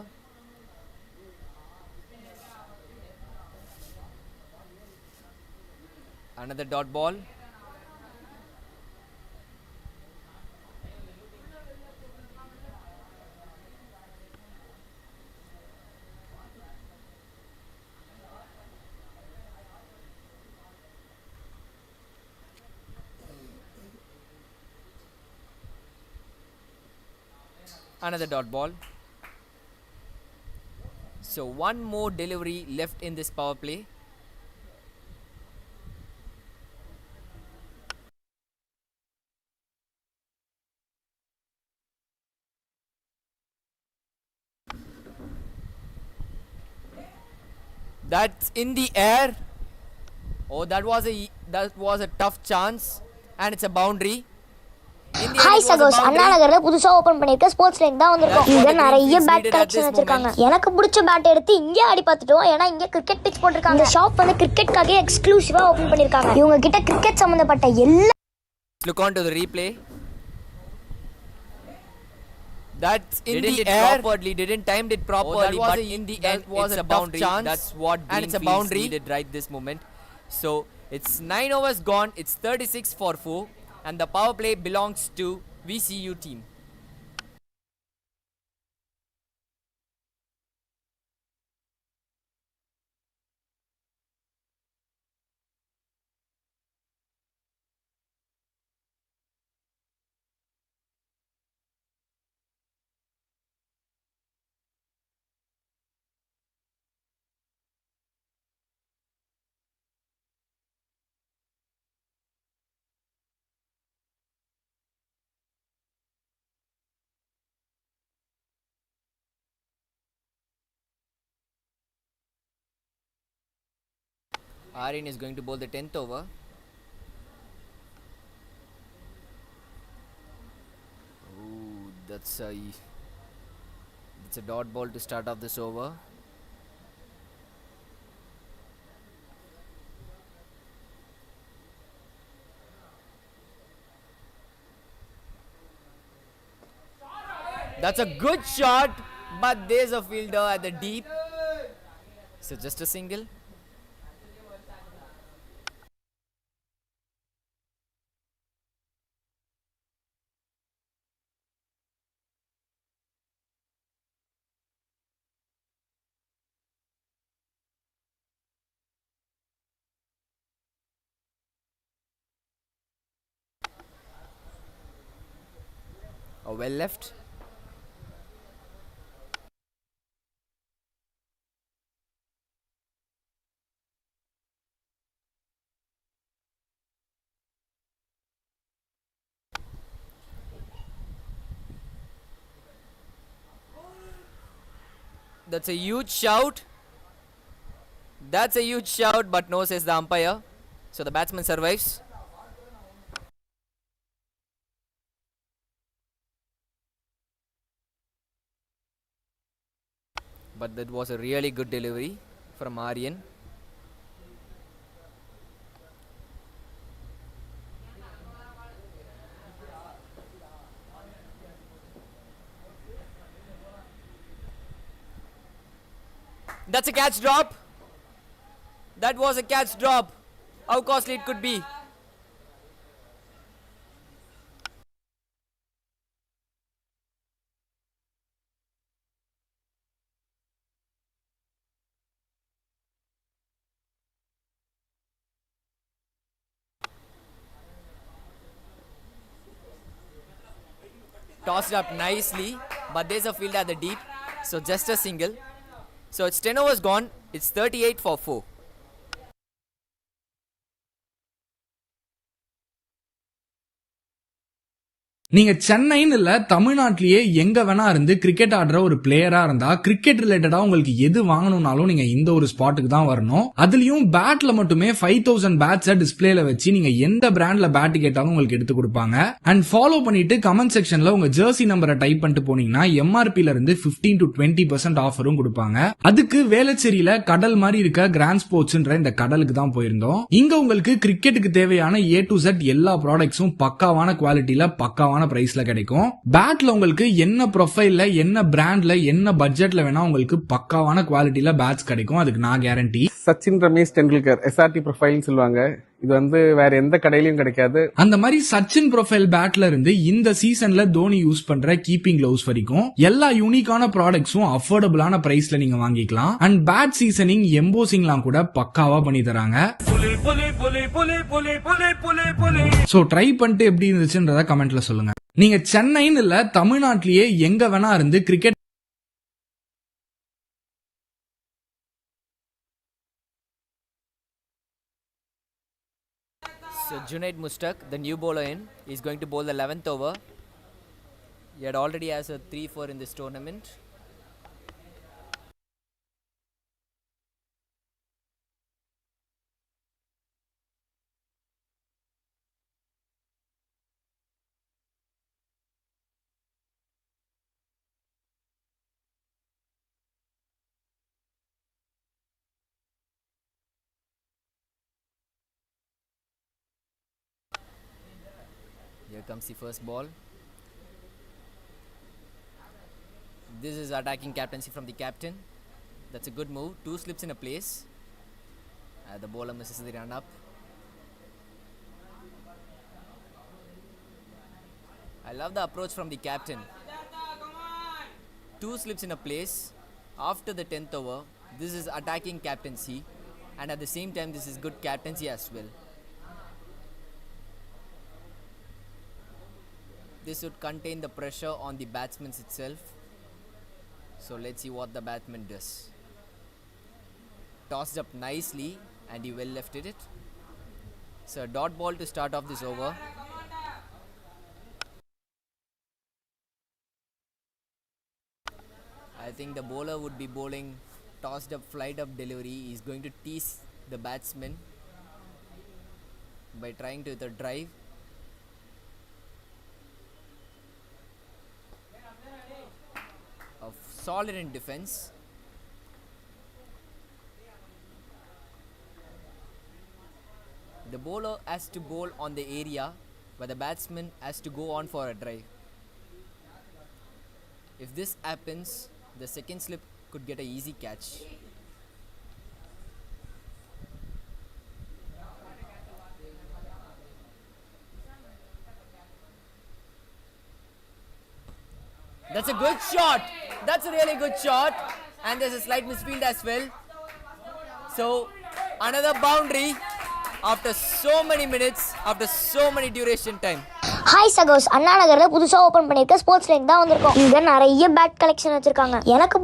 Another dot ball. Another dot ball. So one more delivery left in this power play. That's in the air. Oh, that was a tough chance, and it's a boundary. In the end, hi it was a சகோஸ் Anna boundary. நகர்ல புதுசா open பண்ணிருக்க sports line தான் வந்திருக்கோம். That's what இங்க the நிறைய Greenfields bat needed at collection this வச்சிருக்காங்க. moment. எனக்கு பிடிச்ச பேட் எடுத்து இங்கே ஆடி பார்த்துட்டோம். ஏன்னா இங்க கிரிக்கெட் பிட்ச் போட்டிருக்காங்க. இந்த ஷாப் வந்து கிரிக்கெட்காக எக்ஸ்க்ளூசிவா ஓபன் பண்ணிருக்காங்க. இவங்க கிட்ட கிரிக்கெட் சம்பந்தப்பட்ட எல்லா Look on to the replay. That's in the air. Didn't timed it properly, but in the end, was a boundary. That's what and it's a boundary needed right this moment. So it's 9 overs gone. It's 36 for 4, and the power play belongs to VCU team. Aryan is going to bowl the 10th over. Ooh, that's a dot ball to start off this over. That's a good shot, but there's a fielder at the deep. So just a single. Oh, well left. That's a huge shout. That's a huge shout, but no, says the umpire. So the batsman survives. But that was a really good delivery from Aryan. That's a catch drop. That was a catch drop. How costly it could be. Tossed up nicely, but there's a field at the deep, so just a single. So it's 10 overs gone. It's 38 for 4. நீங்க சென்னைன்னு இல்ல தமிழ்நாட்டிலேயே எங்க வேணா இருந்து cricket ஆடுற ஒரு பிளேயரா இருந்தா கிரிக்கெட் ரிலேட்டடா உங்களுக்கு எது வாங்கணும்னாலும் நீங்க இந்த ஒரு ஸ்பாட்டுக்கு தான் வரணும். அதுலயும் பேட்ல மட்டுமே 5000 பேட்ஸ டிஸ்பிளேல வச்சு நீங்க எந்த பிராண்ட்ல பேட் கேட்டாலும் உங்களுக்கு எடுத்து கொடுப்பாங்க. அண்ட் ஃபாலோ பண்ணிட்டு கமெண்ட் செக்ஷன்ல உங்க ஜெர்சி நம்பரை டைப் பண்ணிட்டு போனீங்கன்னா எம்ஆர்பில இருந்து 15 to 20% ஆஃபரும் கொடுப்பாங்க. அதுக்கு வேளச்சேரியில கடல் மாதிரி இருக்க கிராண்ட் ஸ்போர்ட்ஸ்ன்ற இந்த கடலுக்கு தான் போயிருந்தோம். இங்க உங்களுக்கு கிரிக்கெட்டுக்கு தேவையான A to Z எல்லா ப்ராடக்ட்ஸும் பக்காவான குவாலிட்டியில பக்காவான பிரைஸ்ல கிடைக்கும். பேட்ல உங்களுக்கு என்ன ப்ரொஃபைல்ல என்ன பிராண்ட்ல என்ன பட்ஜெட்ல வேணா உங்களுக்கு பக்காவான குவாலிட்டியில பேட்ஸ் கிடைக்கும். அதுக்கு நான் கேரண்டி. சச்சின் ரமேஷ் டெண்டுல்கர் எஸ்ஆர்டி ப்ரொஃபைல்னு சொல்லுவாங்க. இது வந்து வேற எந்த கடையிலயும் கிடைக்காது. அந்த மாதிரி சச்சின் ப்ரொஃபைல் பேட்ல இருந்து இந்த சீசன்ல தோனி யூஸ் பண்ற கீப்பிங் கிளவுஸ் வரைக்கும் எல்லா யூனிக்கான ப்ராடக்ட்ஸும் அஃபோர்டபுளான பிரைஸ்ல நீங்க வாங்கிக்கலாம். அண்ட் பேட் சீசனிங் எம்போசிங்லாம் கூட பக்காவா பண்ணி தராங்க. சோ ட்ரை பண்ணிட்டு எப்படி இருந்துச்சுன்றத கமெண்ட்ல சொல்லுங்க. நீங்க சென்னைன்னு இல்ல தமிழ்நாட்டிலேயே எங்க வேணா இருந்து cricket So Junaid Mustak, the new bowler in, is going to bowl the 11th over. He had already has a 3-4 in this tournament. Here comes the first ball. This is attacking captaincy from the captain. That's a good move. 2 slips in a place. The bowler misses the run up. I love the approach from the captain. 2 slips in a place. After the 10th over, this is attacking captaincy, and at the same time this is good captaincy as well. This would contain the pressure on the batsman itself. So let's see what the batsman does. Tossed up nicely and he well lefted it. So a dot ball to start off this over. I think the bowler would be bowling tossed up flight up delivery. He's going to tease the batsman by trying to the drive. Solid in defense. The bowler has to bowl on the area where the batsman has to go on for a drive. If this happens, the second slip could get an easy catch. That's a good shot. That's a really good shot. And there's a slight misfield as well. So, another boundary after so many minutes, after so many duration time. Hi சகோஸ், அண்ணா நகர்ல புதுசா open பண்ணிருக்க sports line தான் வந்திருக்கோம். இங்க நிறைய bad collection வச்சிருக்காங்க. எனக்கு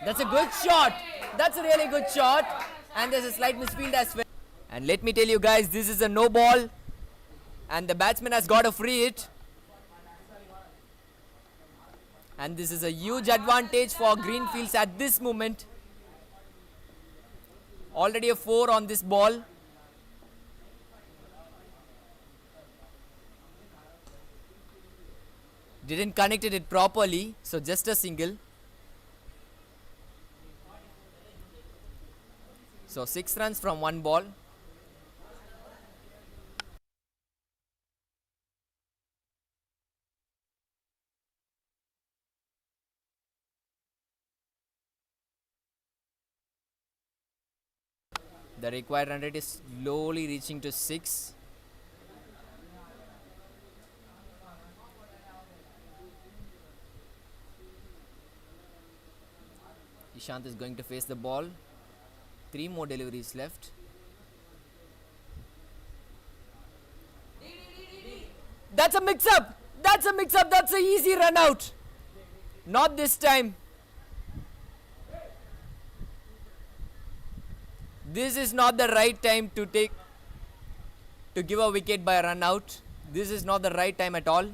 That's a good shot. That's a really good shot. And there's a slight misfield as well. And let me tell you guys, this is a no ball. And the batsman has got a free hit. And this is a huge advantage for Greenfields at this moment. Already a 4 on this ball. Didn't connect it properly, so just a single. So 6 runs from one ball. The required run rate is slowly reaching to 6. Ishant is going to face the ball. 3 more deliveries left. That's a mix-up! That's a mix-up! That's an easy run out! Not this time. This is not the right time to give a wicket by a run out. This is not the right time at all.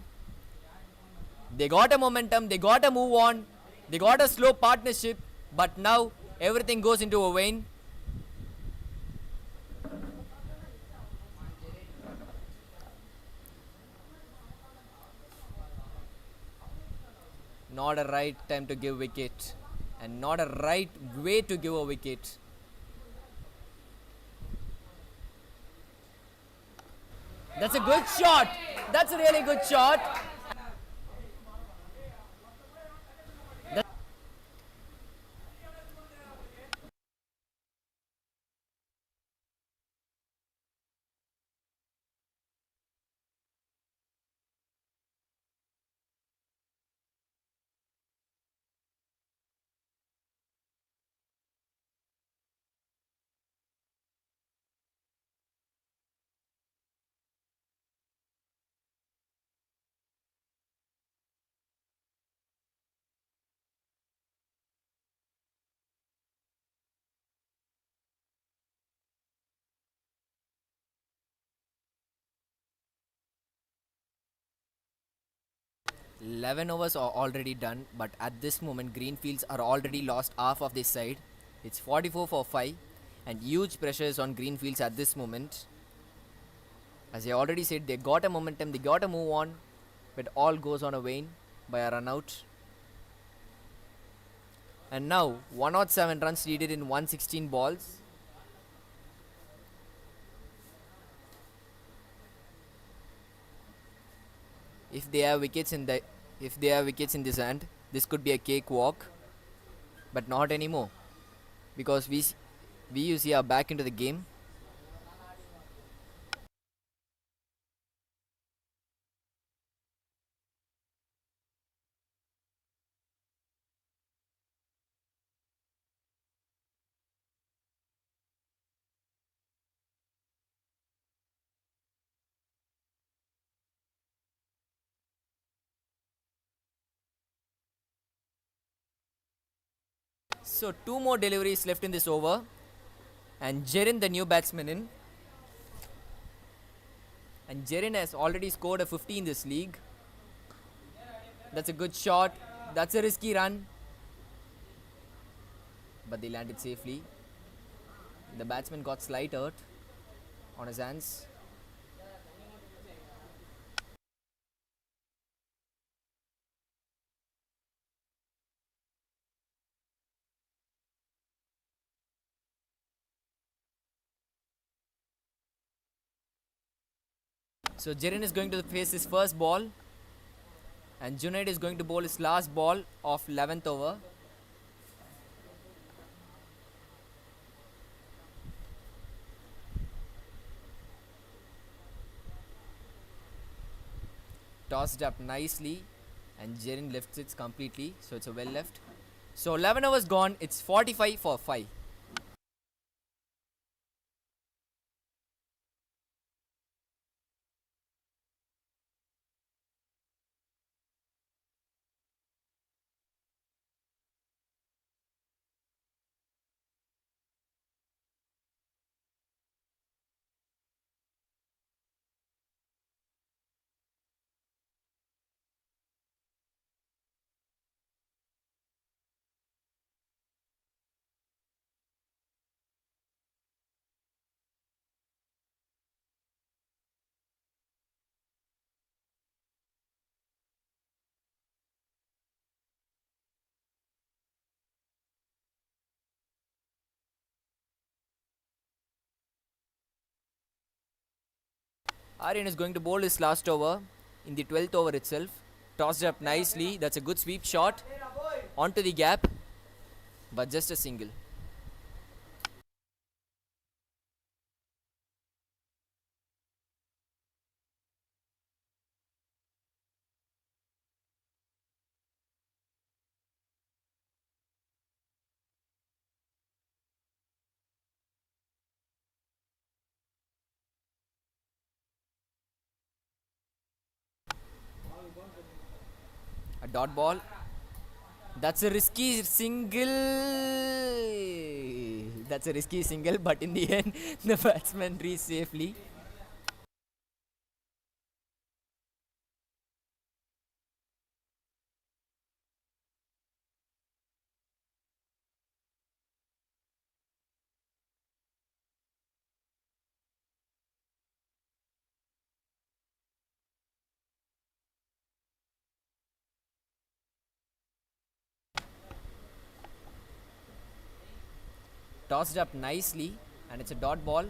They got a momentum, they got a move on, they got a slow partnership, but now everything goes into a wane. Not a right time to give wicket, and not a right way to give a wicket. That's a good shot. That's a really good shot. Eleven overs are already done, but at this moment Greenfields are already lost half of this side. It's 44 for 5, and huge pressure is on Greenfields at this moment. As I already said, they got a momentum, they got a move on, but all goes on a wane by a run out. And now 107 runs needed in 116 balls. If they have wickets in this hand, this could be a cakewalk, but not anymore, because we you see are back into the game. So 2 more deliveries left in this over, and Jerin, the new batsman, in. And Jerin has already scored a 50 in this league. That's a good shot. That's a risky run, but they landed safely. The batsman got slight hurt on his hands. So Jerin is going to face his first ball, and Junaid is going to bowl his last ball of 11th over. Tossed up nicely, and Jerin lifts it completely, so it's a well left. So 11 overs gone, it's 45 for 5. Aryan is going to bowl his last over in the 12th over itself. Tossed up nicely. That's a good sweep shot onto the gap, but just a single. A dot ball. That's a risky single. That's a risky single, but in the end, the batsman reached safely. Tossed up nicely, and it's a dot ball.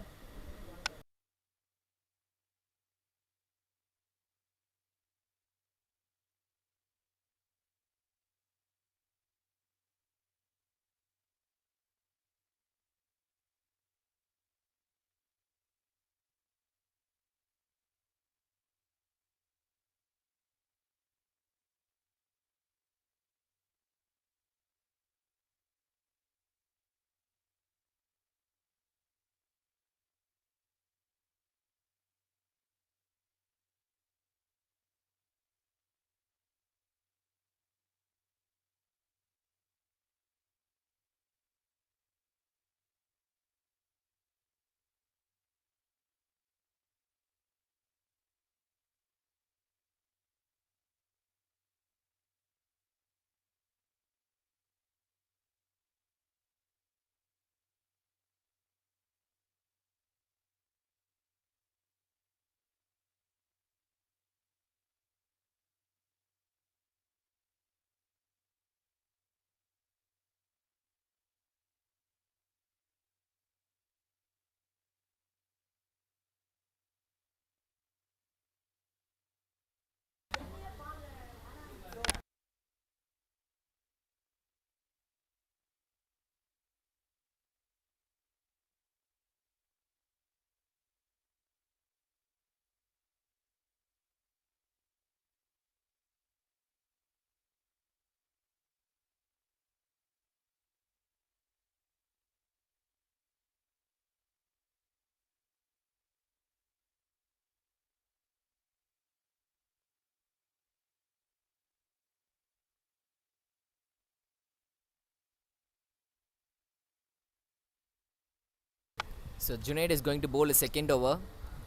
So Junaid is going to bowl a second over,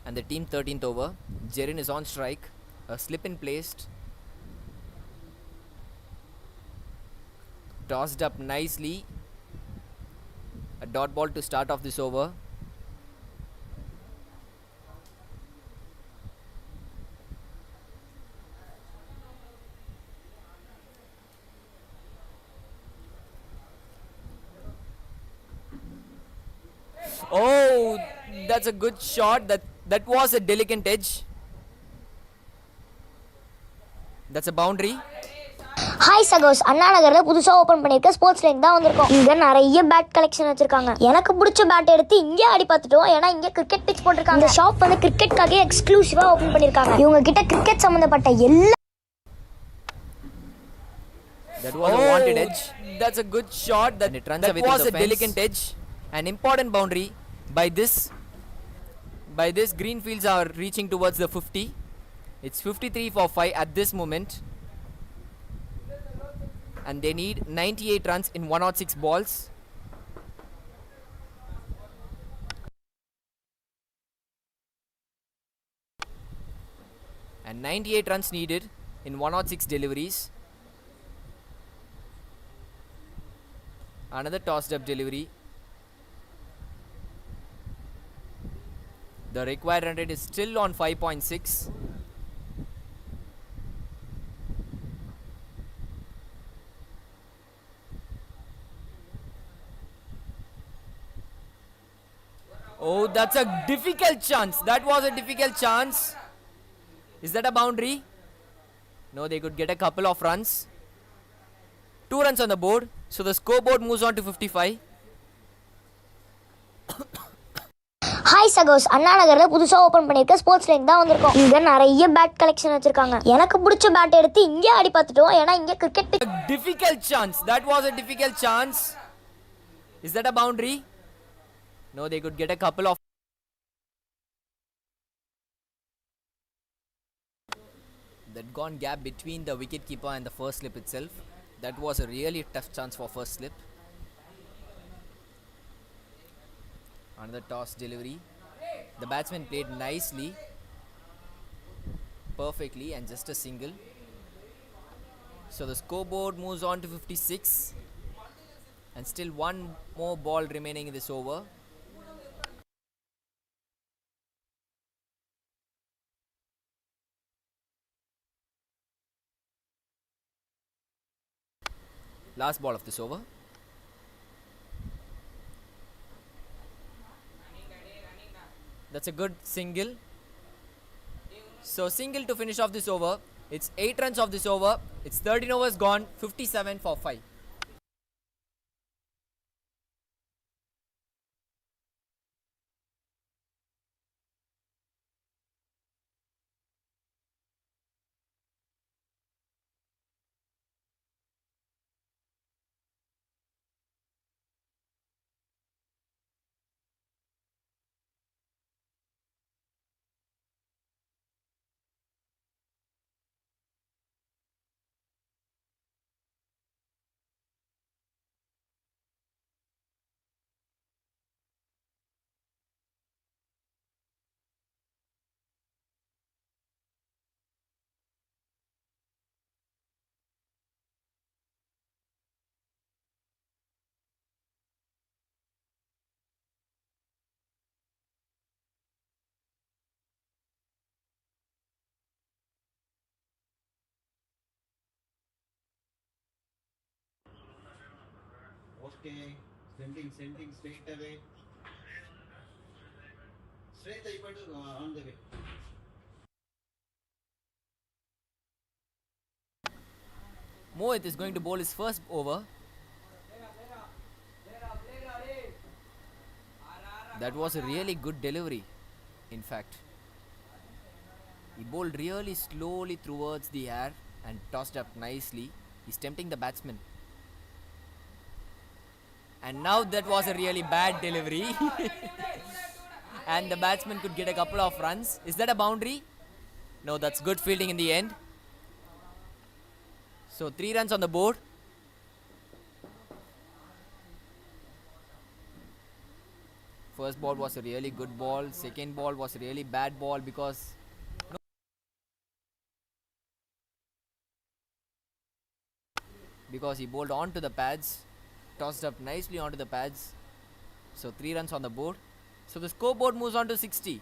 and the team 13th over. Jerin is on strike. A slip in placed. Tossed up nicely. A dot ball to start off this over. Oh, that's a good shot. That was a delicate edge. That's a boundary. Hi சகோஸ், அண்ணா நகர்ல புதுசா open பண்ணிருக்க sports line தான் வந்திருக்கோம். இங்க நிறைய bad collection வச்சிருக்காங்க. எனக்கு பிடிச்ச பேட் எடுத்து இங்கே ஆடி பார்த்துட்டோம். ஏன்னா இங்க கிரிக்கெட் பிச் போட்டிருக்காங்க. இந்த ஷாப் வந்து கிரிக்கெட்காக எக்ஸ்க்ளூசிவா ஓபன் பண்ணிருக்காங்க. இவங்க கிட்ட கிரிக்கெட் சம்பந்தப்பட்ட எல்லா That was a wanted edge. That's a good shot. That runs away with the fence. A delicate edge. An important boundary by this Greenfields are reaching towards the 50. It's 53 for 5 at this moment, and they need 98 runs in 106 balls. And 98 runs needed in 106 deliveries. Another tossed up delivery. The required run rate is still on 5.6. Oh, that's a difficult chance. That was a difficult chance. Is that a boundary? No, they could get a couple of runs. 2 runs on the board. So the scoreboard moves on to 55. Hi சகோஸ், அண்ணா நகர்ல புதுசா open பண்ணிருக்க sports line தான் வந்திருக்கோம். இங்க நிறைய bad collection வச்சிருக்காங்க. எனக்கு பிடிச்ச பேட் எடுத்து இங்கே ஆடி பார்த்துட்டோம். ஏன்னா இங்க cricket A difficult chance. That was a difficult chance. Is that a boundary? No, they could get a couple of. That gone gap between the wicket keeper and the first slip itself. That was a really tough chance for first slip. Another toss delivery. The batsman played nicely, perfectly, and just a single. So the scoreboard moves on to 56, and still one more ball remaining in this over. Last ball of this over. That's a good single. So single to finish off this over. It's 8 runs of this over. It's 13 overs gone. 57 for 5. Okay, sending straight away. Straight on the way. Mohit is going to bowl his first over. That was a really good delivery, in fact. He bowled really slowly towards the air and tossed up nicely. He's tempting the batsman. And now that was a really bad delivery. And the batsman could get a couple of runs. Is that a boundary? No, that's good fielding in the end. So 3 runs on the board. First ball was a really good ball. Second ball was a really bad ball because he bowled onto the pads, tossed up nicely onto the pads. So 3 runs on the board. So the scoreboard moves on to 60.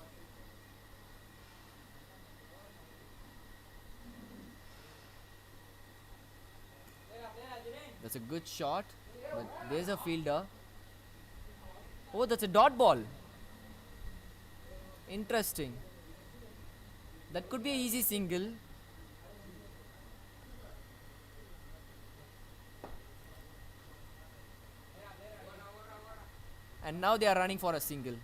That's a good shot, but there's a fielder. Oh, that's a dot ball. Interesting. That could be an easy single. And now they are running for a single.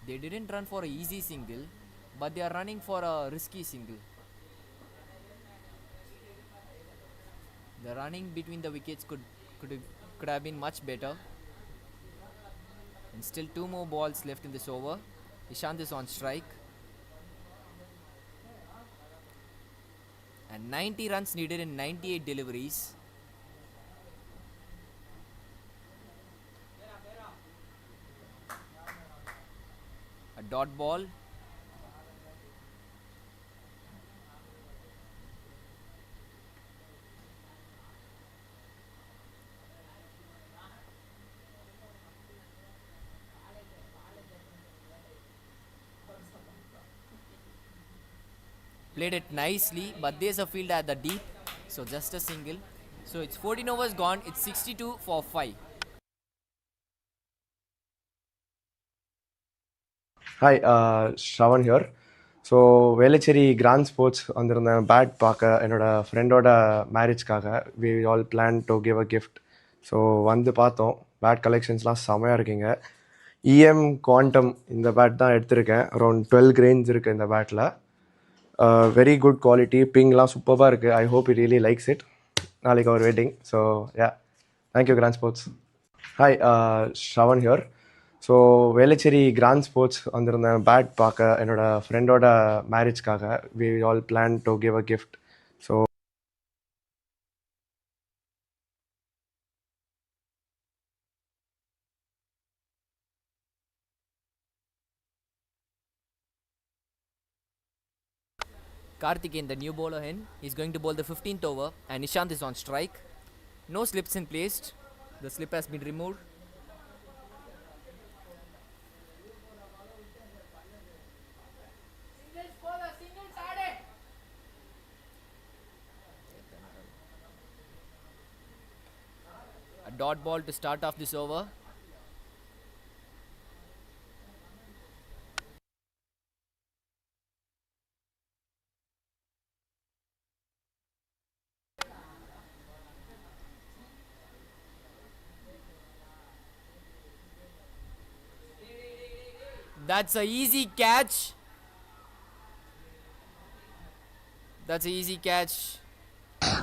They didn't run for an easy single, but they are running for a risky single. The running between the wickets could have been much better. And still 2 more balls left in this over. Ishant is on strike. And 90 runs needed in 98 deliveries. A dot ball. Played it nicely, but there's a fielder at the deep, so just a single. So it's 14 overs gone. It's 62 for 5. Hi, Shravan here. So Velachery grand sports வந்திருந்தேன் bat பார்க்க என்னோட ஃப்ரெண்டோட மேரேஜ்க்காக we all plan to give a gift. So வந்து பார்த்தோம். Bad கலெக்ஷன்ஸ்லாம் செமையாக இருக்குங்க. இஎம் குவாண்டம் இந்த பேட் தான் எடுத்திருக்கேன். அரௌண்ட் 12 கிரெயின்ஸ் இருக்குது இந்த பேட்டில். வெரி குட் குவாலிட்டி, பிங்லாம் சூப்பராக இருக்குது. I hope it really likes it. நாளைக்கு அவர் wedding. So yeah, thank you grand sports. Hi, Shravan here. So Velachery grand sports வந்திருந்தேன் பேட் பார்க்க என்னோட ஃப்ரெண்டோட மேரேஜ்க்காக we all plan to give a gift. So Karthikeyan, the new bowler in, is going to bowl the 15th over and Nishant is on strike. No slips in placed. The slip has been removed. A dot ball to start off this over. That's a easy catch. That's a easy catch.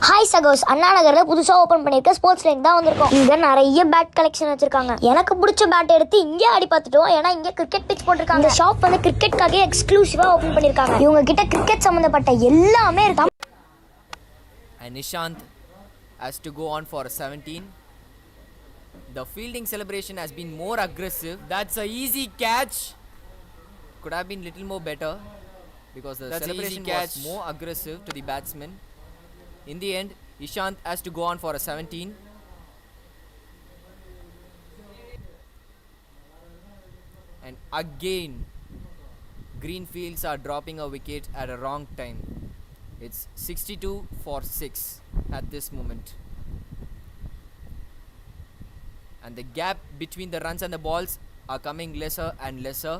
Hi சகோஸ், அண்ணா நகர்ல புதுசா open பண்ணிருக்க sports line தான் வந்திருக்கோம். இங்க நிறைய bad collection வச்சிருக்காங்க. எனக்கு பிடிச்ச பேட் எடுத்து இங்கே ஆடி பார்த்துட்டோம். ஏன்னா இங்க கிரிக்கெட் பிச் போட்டிருக்காங்க. இந்த ஷாப் வந்து கிரிக்கெட்காக எக்ஸ்க்ளூசிவா ஓபன் பண்ணிருக்காங்க. இவங்க கிட்ட கிரிக்கெட் சம்பந்தப்பட்ட எல்லாமே இருக்கு. And Nishant has to go on for a 17. The fielding celebration has been more aggressive. That's a easy catch. Could have been little more better because the celebration was more aggressive to the batsman. In the end, Ishant has to go on for a 17. And again, Greenfields are dropping a wicket at a wrong time. It's 62 for 6 at this moment. And the gap between the runs and the balls are coming lesser and lesser.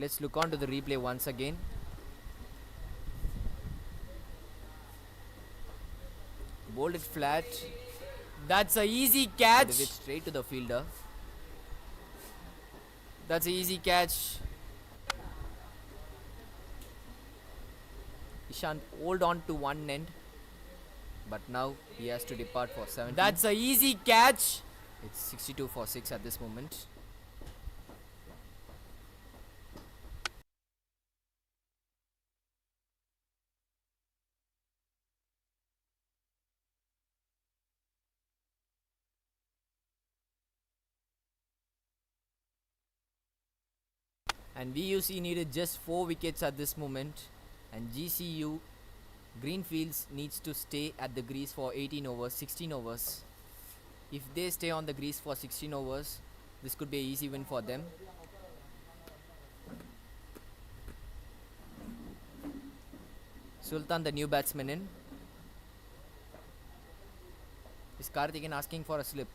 Let's look on to the replay once again. Bowled it flat. That's a easy catch. Did it straight to the fielder. That's a easy catch. Ishant hold on to one end, but now he has to depart for 7. That's a easy catch. It's 62 for 6 at this moment. And VUC needed just 4 wickets at this moment, and GCU Greenfields needs to stay at the grease for 18 overs, 16 overs. If they stay on the grease for 16 overs, this could be an easy win for them. Sultan, the new batsman, in. Is Karthikeyan asking for a slip?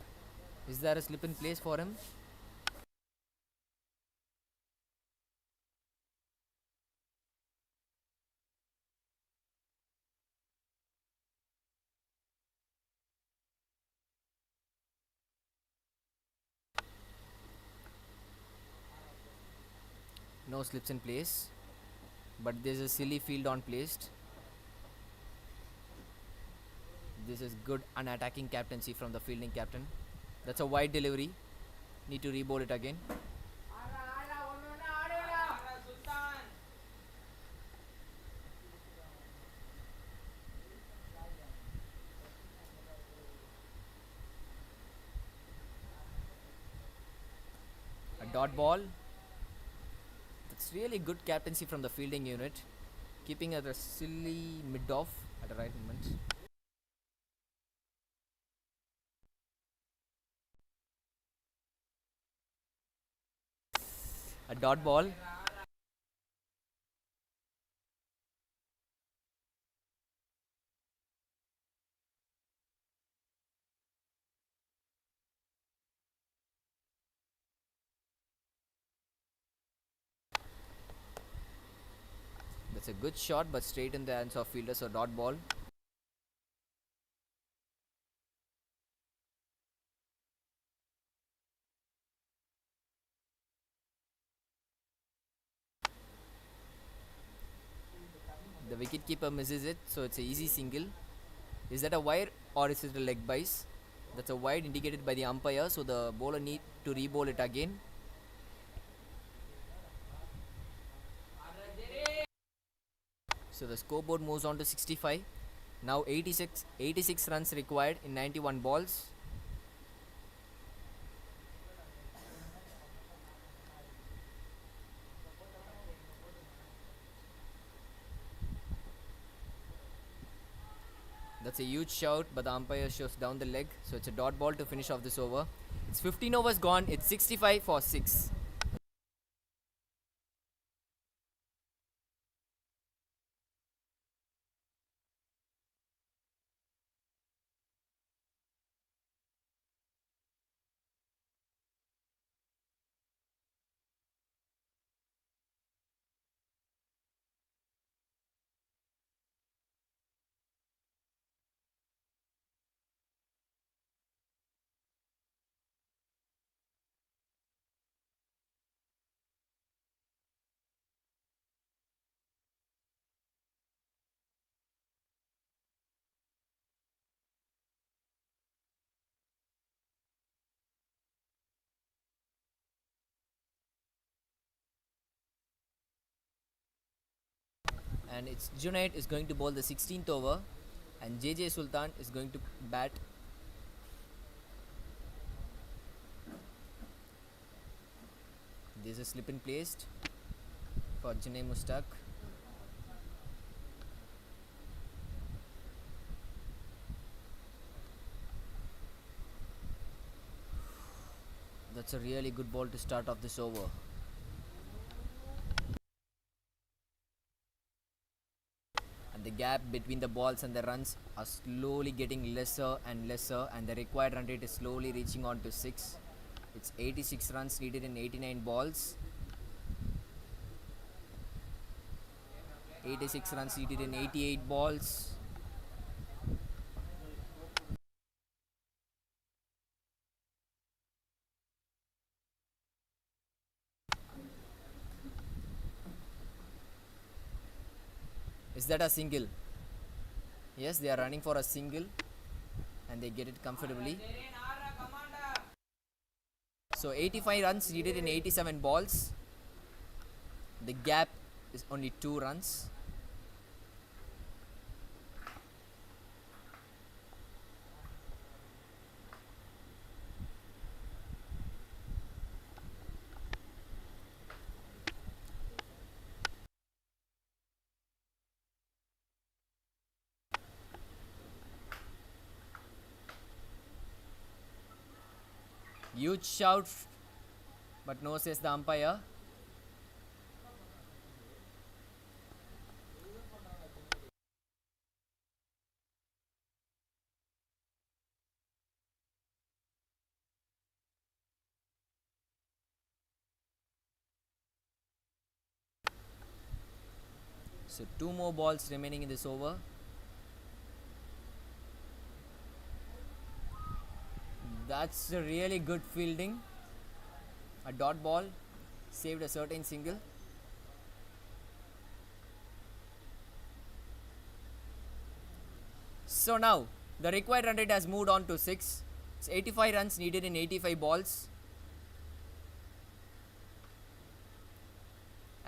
Is there a slip in place for him? No slips in place, but there's a silly field on placed. This is good unattacking captaincy from the fielding captain. That's a wide delivery. Need to rebowl it again. A dot ball. It's really good captaincy from the fielding unit, keeping at a silly mid-off at the right moment. dot ball. That's a good shot, but straight in the hands of fielder, so dot ball. The wicketkeeper misses it, so it's a easy single. Is that a wide or is it a leg bice? That's a wide indicated by the umpire, so the bowler need to re-bowl it again. So the scoreboard moves on to 65. Now 86 runs required in 91 balls. That's a huge shout, but the umpire shows down the leg, so it's a dot ball to finish off this over. It's 15 overs gone, it's 65 for 6. And it's Junaid is going to bowl the 16th over, and JJ Sultan is going to bat. There's a slip in placed for Junaid Mustaq. That's a really good ball to start off this over. And the gap between the balls and the runs are slowly getting lesser and lesser, and the required run rate is slowly reaching on to 6. It's 86 runs needed in 89 balls. 86 runs needed in 88 balls. Is that a single? Yes, they are running for a single, and they get it comfortably. So 85 runs needed in 87 balls. The gap is only 2 runs. Huge shout, but no, says the umpire. So 2 more balls remaining in this over. That's a really good fielding. A dot ball saved a certain single. So now the required run rate has moved on to 6. It's 85 runs needed in 85 balls.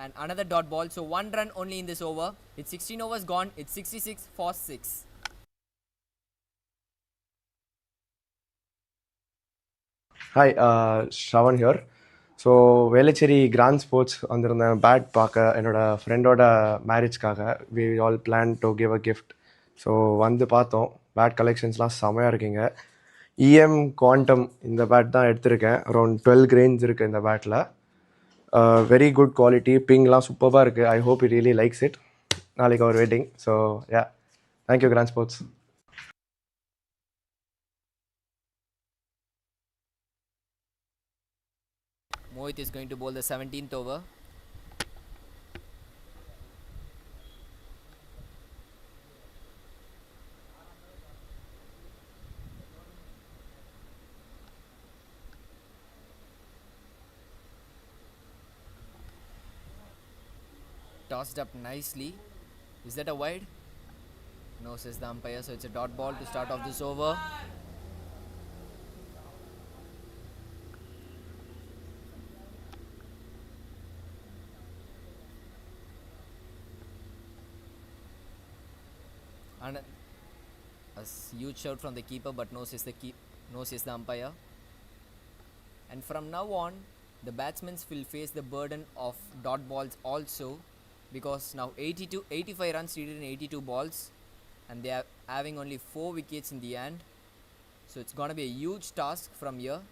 And another dot ball, so 1 run only in this over. It's 16 overs gone, it's 66 for 6. Hi Shravan here. So Velachery grand sports வந்திருந்தேன் bat பார்க்க என்னோட ஃப்ரெண்டோட மேரேஜ்க்காக. We all plan to give a gift. So வந்து பார்த்தோம். Bad கலெக்ஷன்ஸ்லாம் செமையாக இருக்குங்க. குவாண்டம் இந்த பேட் தான் எடுத்திருக்கேன். அரௌண்ட் 12 கிரெயின்ஸ் இருக்குது இந்த பேட்டில். வெரி குட் குவாலிட்டி, பிங்லாம் சூப்பராக இருக்குது. I hope it really likes it. நாளைக்கு அவர் wedding. So yeah, thank you grand sports. Mohit is going to bowl the 17th over. Tossed up nicely. Is that a wide? No, says the umpire. So it's a dot ball to start off this over. And a huge shout from the keeper, but no, says the umpire. And from now on, the batsmen will face the burden of dot balls also, because now 85 runs needed in 82 balls, and they are having only 4 wickets in the end. So it's gonna be a huge task from here.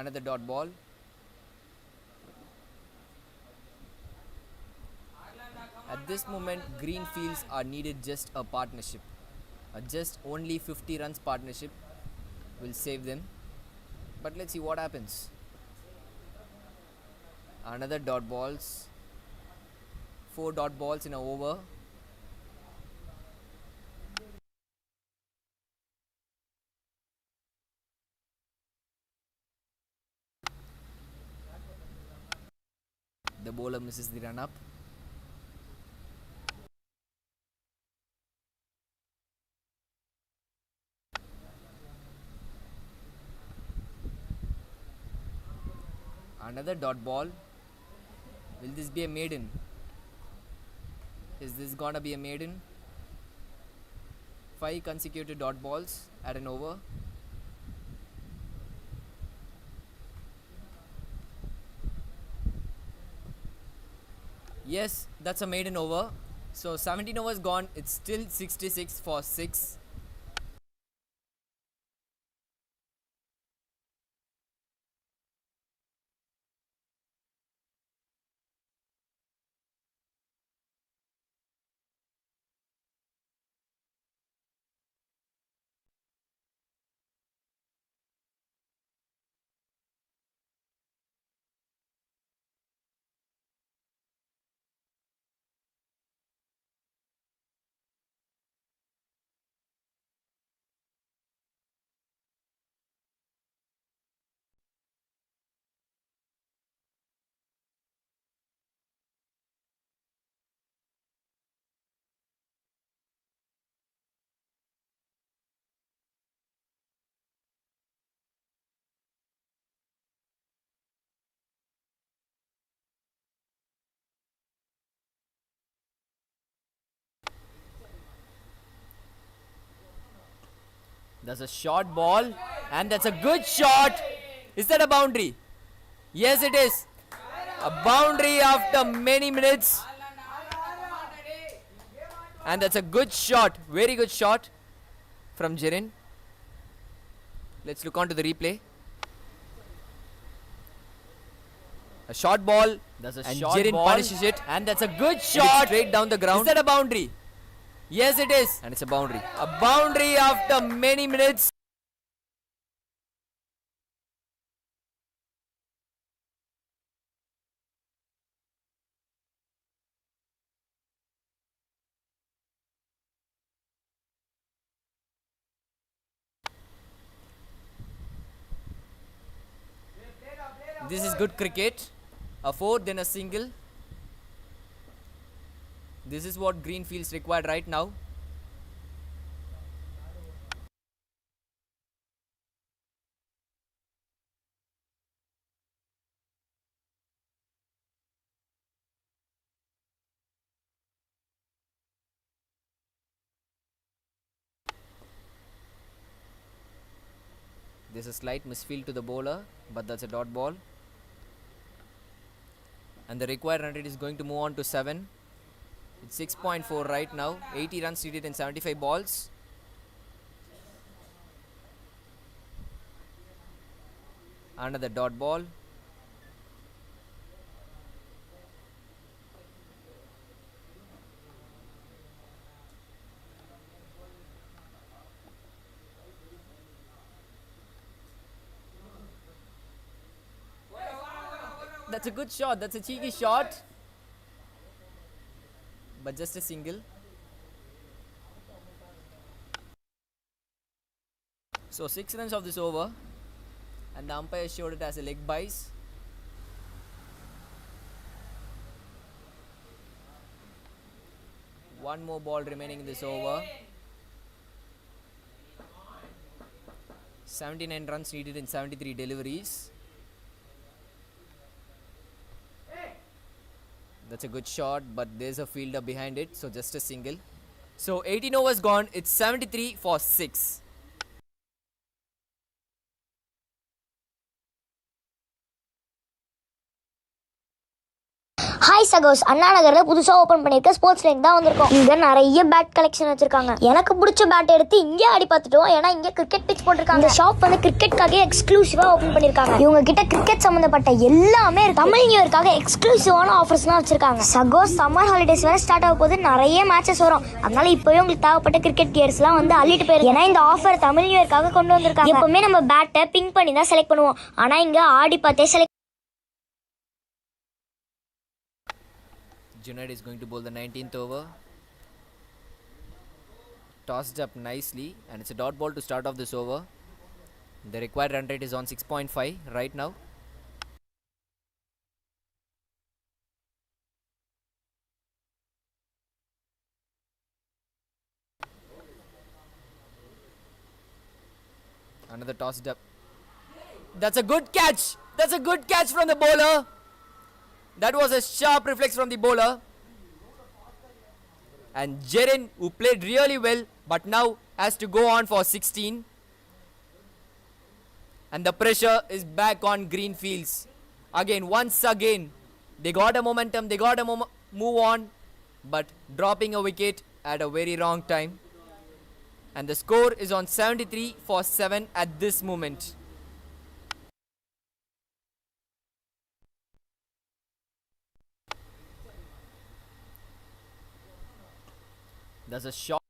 Another dot ball. At this moment, Greenfields are needed just a partnership. Just only 50 runs partnership will save them. But let's see what happens. Another dot balls. 4 dot balls in a over. The bowler misses the run up. Another dot ball. Will this be a maiden? Is this gonna be a maiden? 5 consecutive dot balls at an over. Yes, that's a maiden over. So 17 overs gone. It's still 66 for 6. That's a short ball, and that's a good shot. Is that a boundary? Yes, it is. A boundary after many minutes. And that's a good shot. Very good shot from Jirin. Let's look on to the replay. A short ball. That's a and short Jirin ball. Punishes it. And that's a good shot. Straight down the ground. Is that a boundary? Yes, it is. And it's a boundary. A boundary after many minutes. This is good cricket. A 4, then a single. This is what Greenfield's required right now. There's a slight misfield to the bowler, but that's a dot ball. And the required run rate is going to move on to 7. It's 6.4 right now. 80 runs needed in 75 balls. Another dot ball. That's a good shot. That's a cheeky shot. But just a single. So 6 runs of this over. And the umpire showed it as a leg bias. One more ball remaining in this over. 79 runs needed in 73 deliveries. That's a good shot, but there's a fielder behind it, so just a single. So 18 overs gone, it's 73 for 6. Hi சகோஸ், அண்ணா நகர்ல புதுசா open பண்ணிருக்க sports line தான் வந்திருக்கோம். இங்க நிறைய bad collection வச்சிருக்காங்க. எனக்கு பிடிச்ச பேட் எடுத்து இங்கே ஆடி பார்த்துட்டோம். ஏன்னா இங்க கிரிக்கெட் பிச் போட்டிருக்காங்க. இந்த ஷாப் வந்து கிரிக்கெட்காக எக்ஸ்க்ளூசிவா ஓபன் பண்ணிருக்காங்க. இவங்க கிட்ட கிரிக்கெட் சம்பந்தப்பட்ட எல்லாமே இருக்கு. தமிழ் நியூ இயர்க்காக எக்ஸ்க்ளூசிவான ஆஃபர்ஸ்லாம் வச்சிருக்காங்க. சகோஸ், சம்மர் ஹாலிடேஸ் வேற ஸ்டார்ட் ஆக போது, நிறைய மேட்சஸ் வரும். அதனால இப்பவே உங்களுக்கு தேவைப்பட்ட கிரிக்கெட் கியர்ஸ்லாம் வந்து அள்ளிட்டு போயிருக்கு. ஏன்னா இந்த ஆஃபர் தமிழ் நியூ இயர்க்காக கொண்டு வந்திருக்காங்க. எப்பவுமே நம்ம பேட்டை பிங்க் பண்ணி தான் செலக்ட் பண்ணுவோம். ஆனா இங்க ஆடி பார்த்தே select. Junaid is going to bowl the 19th over. Tossed up nicely, and it's a dot ball to start off this over. The required run rate is on 6.5 right now. Another tossed up. That's a good catch. That's a good catch from the bowler. That was a sharp reflex from the bowler. And Jerin, who played really well, but now has to go on for 16. And the pressure is back on Greenfields. Once again, they got a momentum, they got a move on, but dropping a wicket at a very wrong time. And the score is on 73 for 7 at this moment. There's a shot.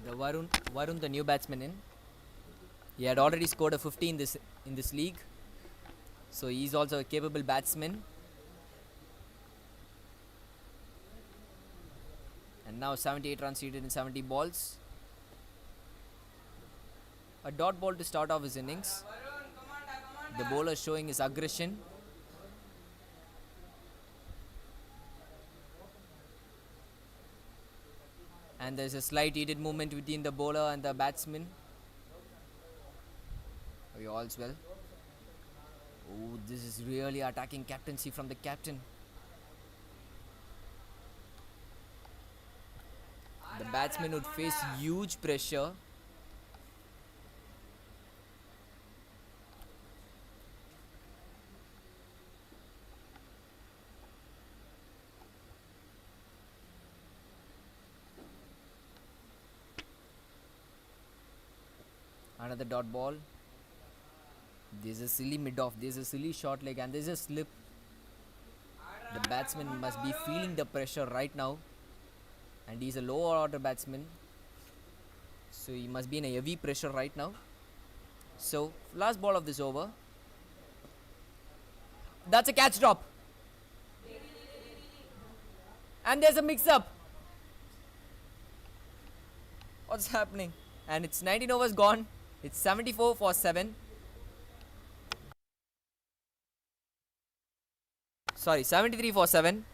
The Varun, the new batsman in. He had already scored a 50 in this league, so he's also a capable batsman. And now 78 runs needed in 70 balls. A dot ball to start off his innings. The bowler showing his aggression. And there's a slight heated movement between the bowler and the batsman. All's well. Oh, this is really attacking captaincy from the captain. The batsman would face huge pressure. Another dot ball. There's a silly mid-off, there's a silly short leg, and there's a slip. The batsman must be feeling the pressure right now. And he's a lower order batsman. So he must be in a heavy pressure right now. So, last ball of this over. That's a catch drop. And there's a mix-up. What's happening? And it's 19 overs gone. It's 74 for 7. Sorry, 73 for 7.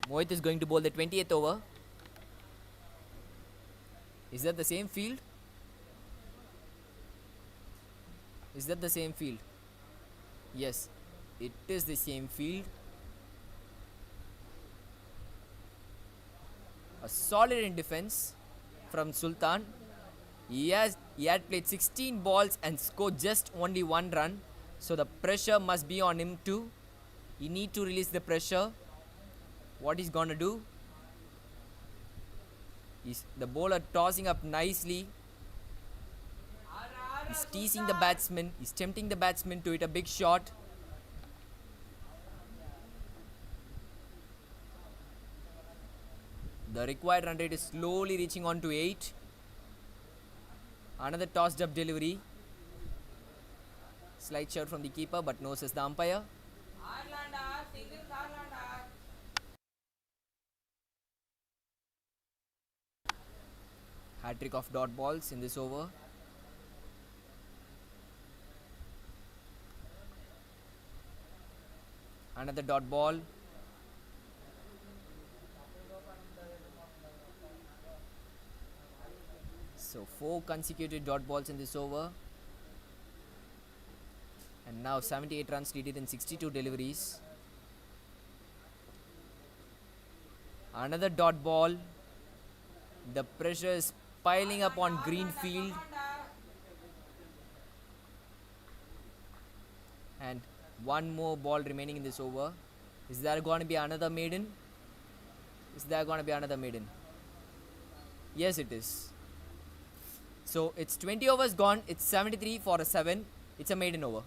Mohit is going to bowl the 20th over. Is that the same field? Is that the same field? Yes, it is the same field. A solid in defense from Sultan. He had played 16 balls and scored just only 1 run. So the pressure must be on him too. He need to release the pressure. What he's gonna do? The bowler tossing up nicely. He's teasing the batsman. He's tempting the batsman to hit a big shot. The required run rate is slowly reaching on to 8. Another tossed up delivery. Slight shot from the keeper, but no, says the umpire. Hat-trick of dot balls in this over. Another dot ball. So 4 consecutive dot balls in this over. And now 78 runs needed in 62 deliveries. Another dot ball. The pressure is piling up on Greenfield. And one more ball remaining in this over. Is there going to be another maiden? Is there going to be another maiden? Yes, it is. So it's 20 overs gone. It's 73 for a 7. It's a maiden over.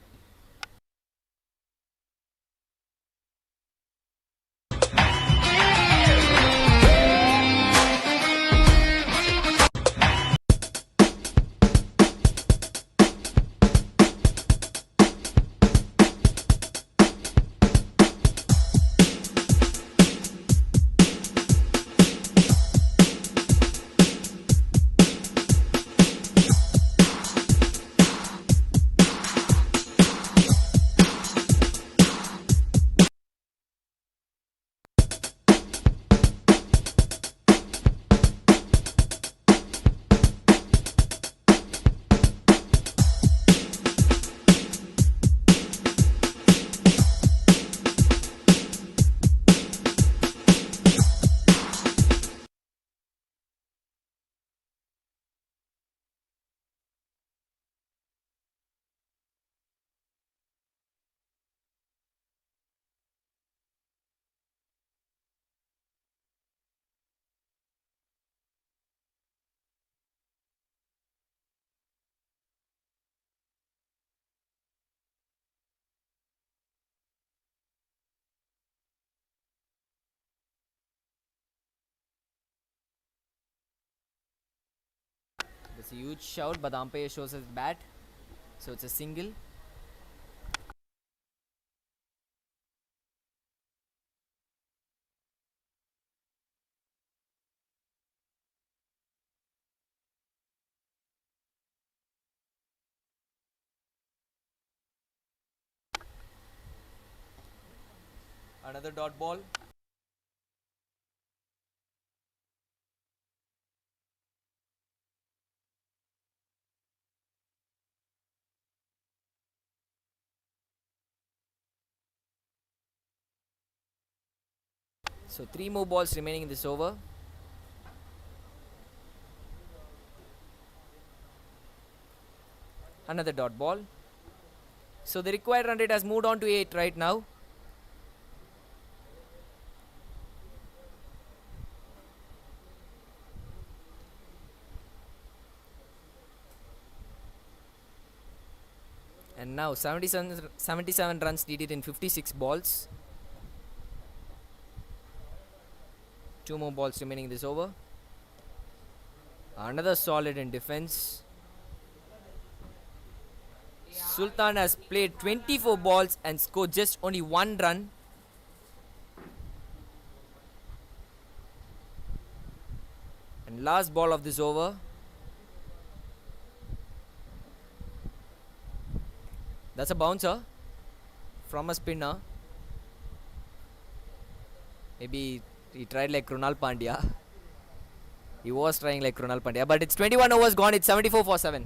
That's a huge shout, but the umpire shows his bat. So it's a single. Another dot ball. So 3 more balls remaining in this over. Another dot ball. So the required run rate has moved on to 8 right now. And now 77 runs needed in 56 balls. 2 more balls remaining in this over. Another solid in defense. Sultan has played 24 balls and scored just only 1 run. And last ball of this over. That's a bouncer from a spinner. Maybe he tried like Krunal Pandya. He was trying like Krunal Pandya. But it's 21 overs gone. It's 74 for 7.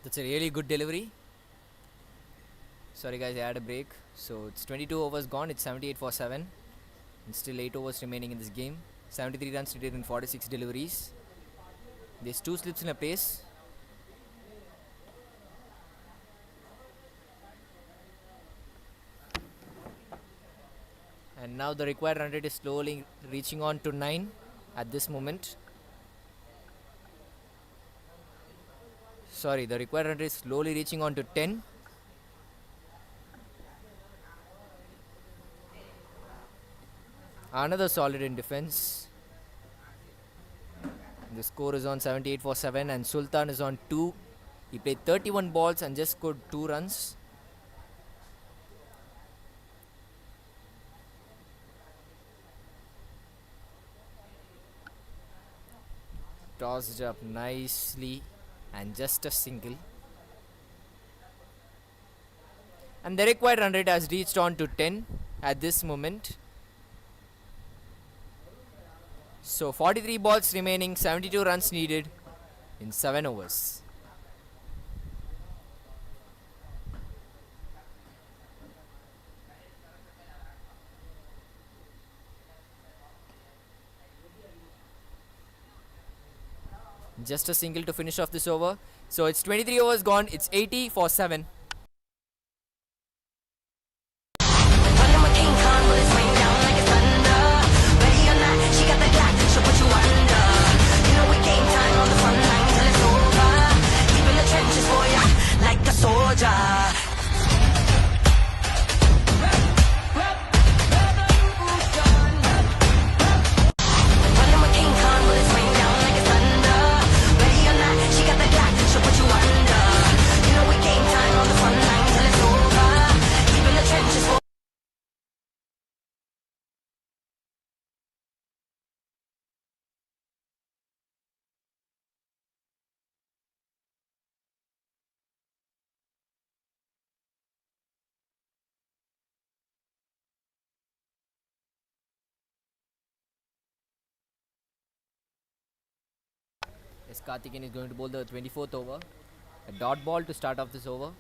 That's a really good delivery. Sorry guys, I had a break. So it's 22 overs gone. It's 78 for 7. And still 8 overs remaining in this game. 73 runs needed in 46 deliveries. There's 2 slips in a pace. And now the required run rate is slowly reaching on to 9 at this moment. Sorry, the required run rate is slowly reaching on to 10. Another solid in defense. The score is on 78 for 7 and Sultan is on 2. He played 31 balls and just scored 2 runs. Tossed up nicely and just a single. And the required run rate has reached on to 10 at this moment. So 43 balls remaining, 72 runs needed in 7 overs. Just a single to finish off this over. So it's 23 overs gone. It's 80 for 7. Yes, Karthikeyan is going to bowl the 24th over. A dot ball to start off this over.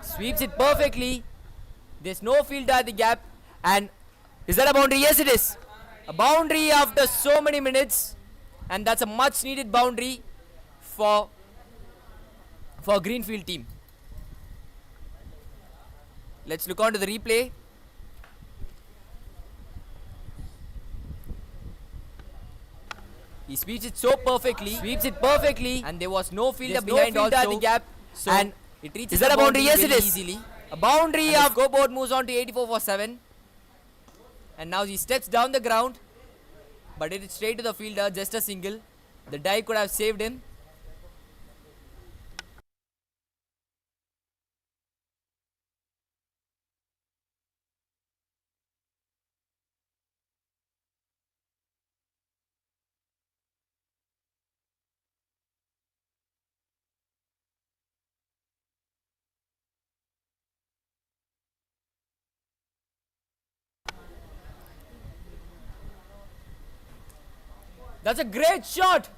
Sweeps it perfectly. There's no fielder at the gap. And is that a boundary? Yes, it is. A boundary after so many minutes. And that's a much needed boundary for Greenfield team. Let's look on to the replay. He sweeps it so perfectly. And there was no fielder behind also. At the gap. So and it reaches. Is that a boundary? Yes, it is. Easily. A boundary of scoreboard moves on to 84 for 7. And now he steps down the ground. But it is straight to the fielder. Just a single. The dive could have saved him. That's a great shot.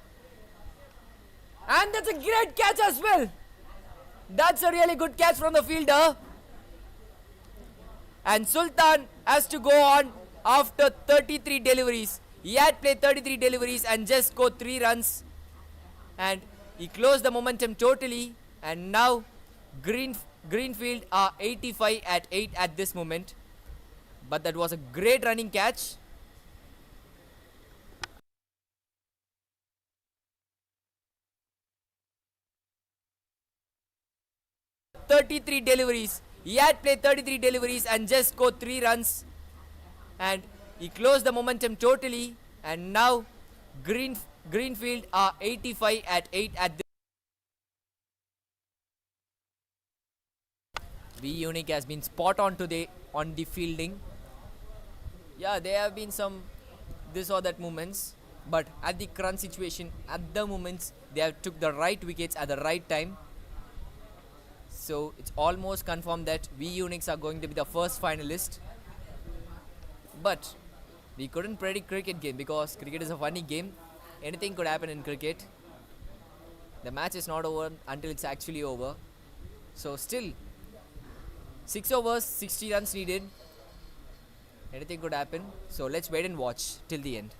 And that's a great catch as well. That's a really good catch from the fielder. And Sultan has to go on after 33 deliveries. He had played 33 deliveries and just scored 3 runs. And he closed the momentum totally. And now Greenfield are 85 at 8 at this moment. But that was a great running catch. 33 deliveries. He had played 33 deliveries and just scored 3 runs. And he closed the momentum totally. And now Greenfield are 85 at 8 at this. V Unique has been spot on today on the fielding. Yeah, there have been some this or that moments, but at the crunch situation, at the moments, they have took the right wickets at the right time. So it's almost confirmed that we Unix are going to be the first finalist. But we couldn't predict cricket game because cricket is a funny game. Anything could happen in cricket. The match is not over until it's actually over. So still, 6 overs, 60 runs needed. Anything could happen. So let's wait and watch till the end.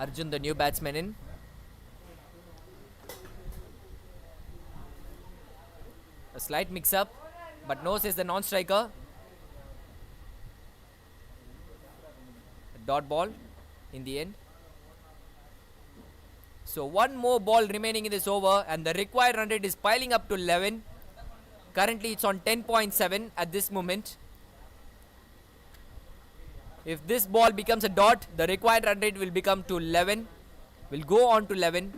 Arjun, the new batsman in. A slight mix-up, but no, says the non-striker. A dot ball in the end. So one more ball remaining in this over, and the required run rate is piling up to 11. Currently, it's on 10.7 at this moment. If this ball becomes a dot, the required run rate will become to 11. Will go on to 11.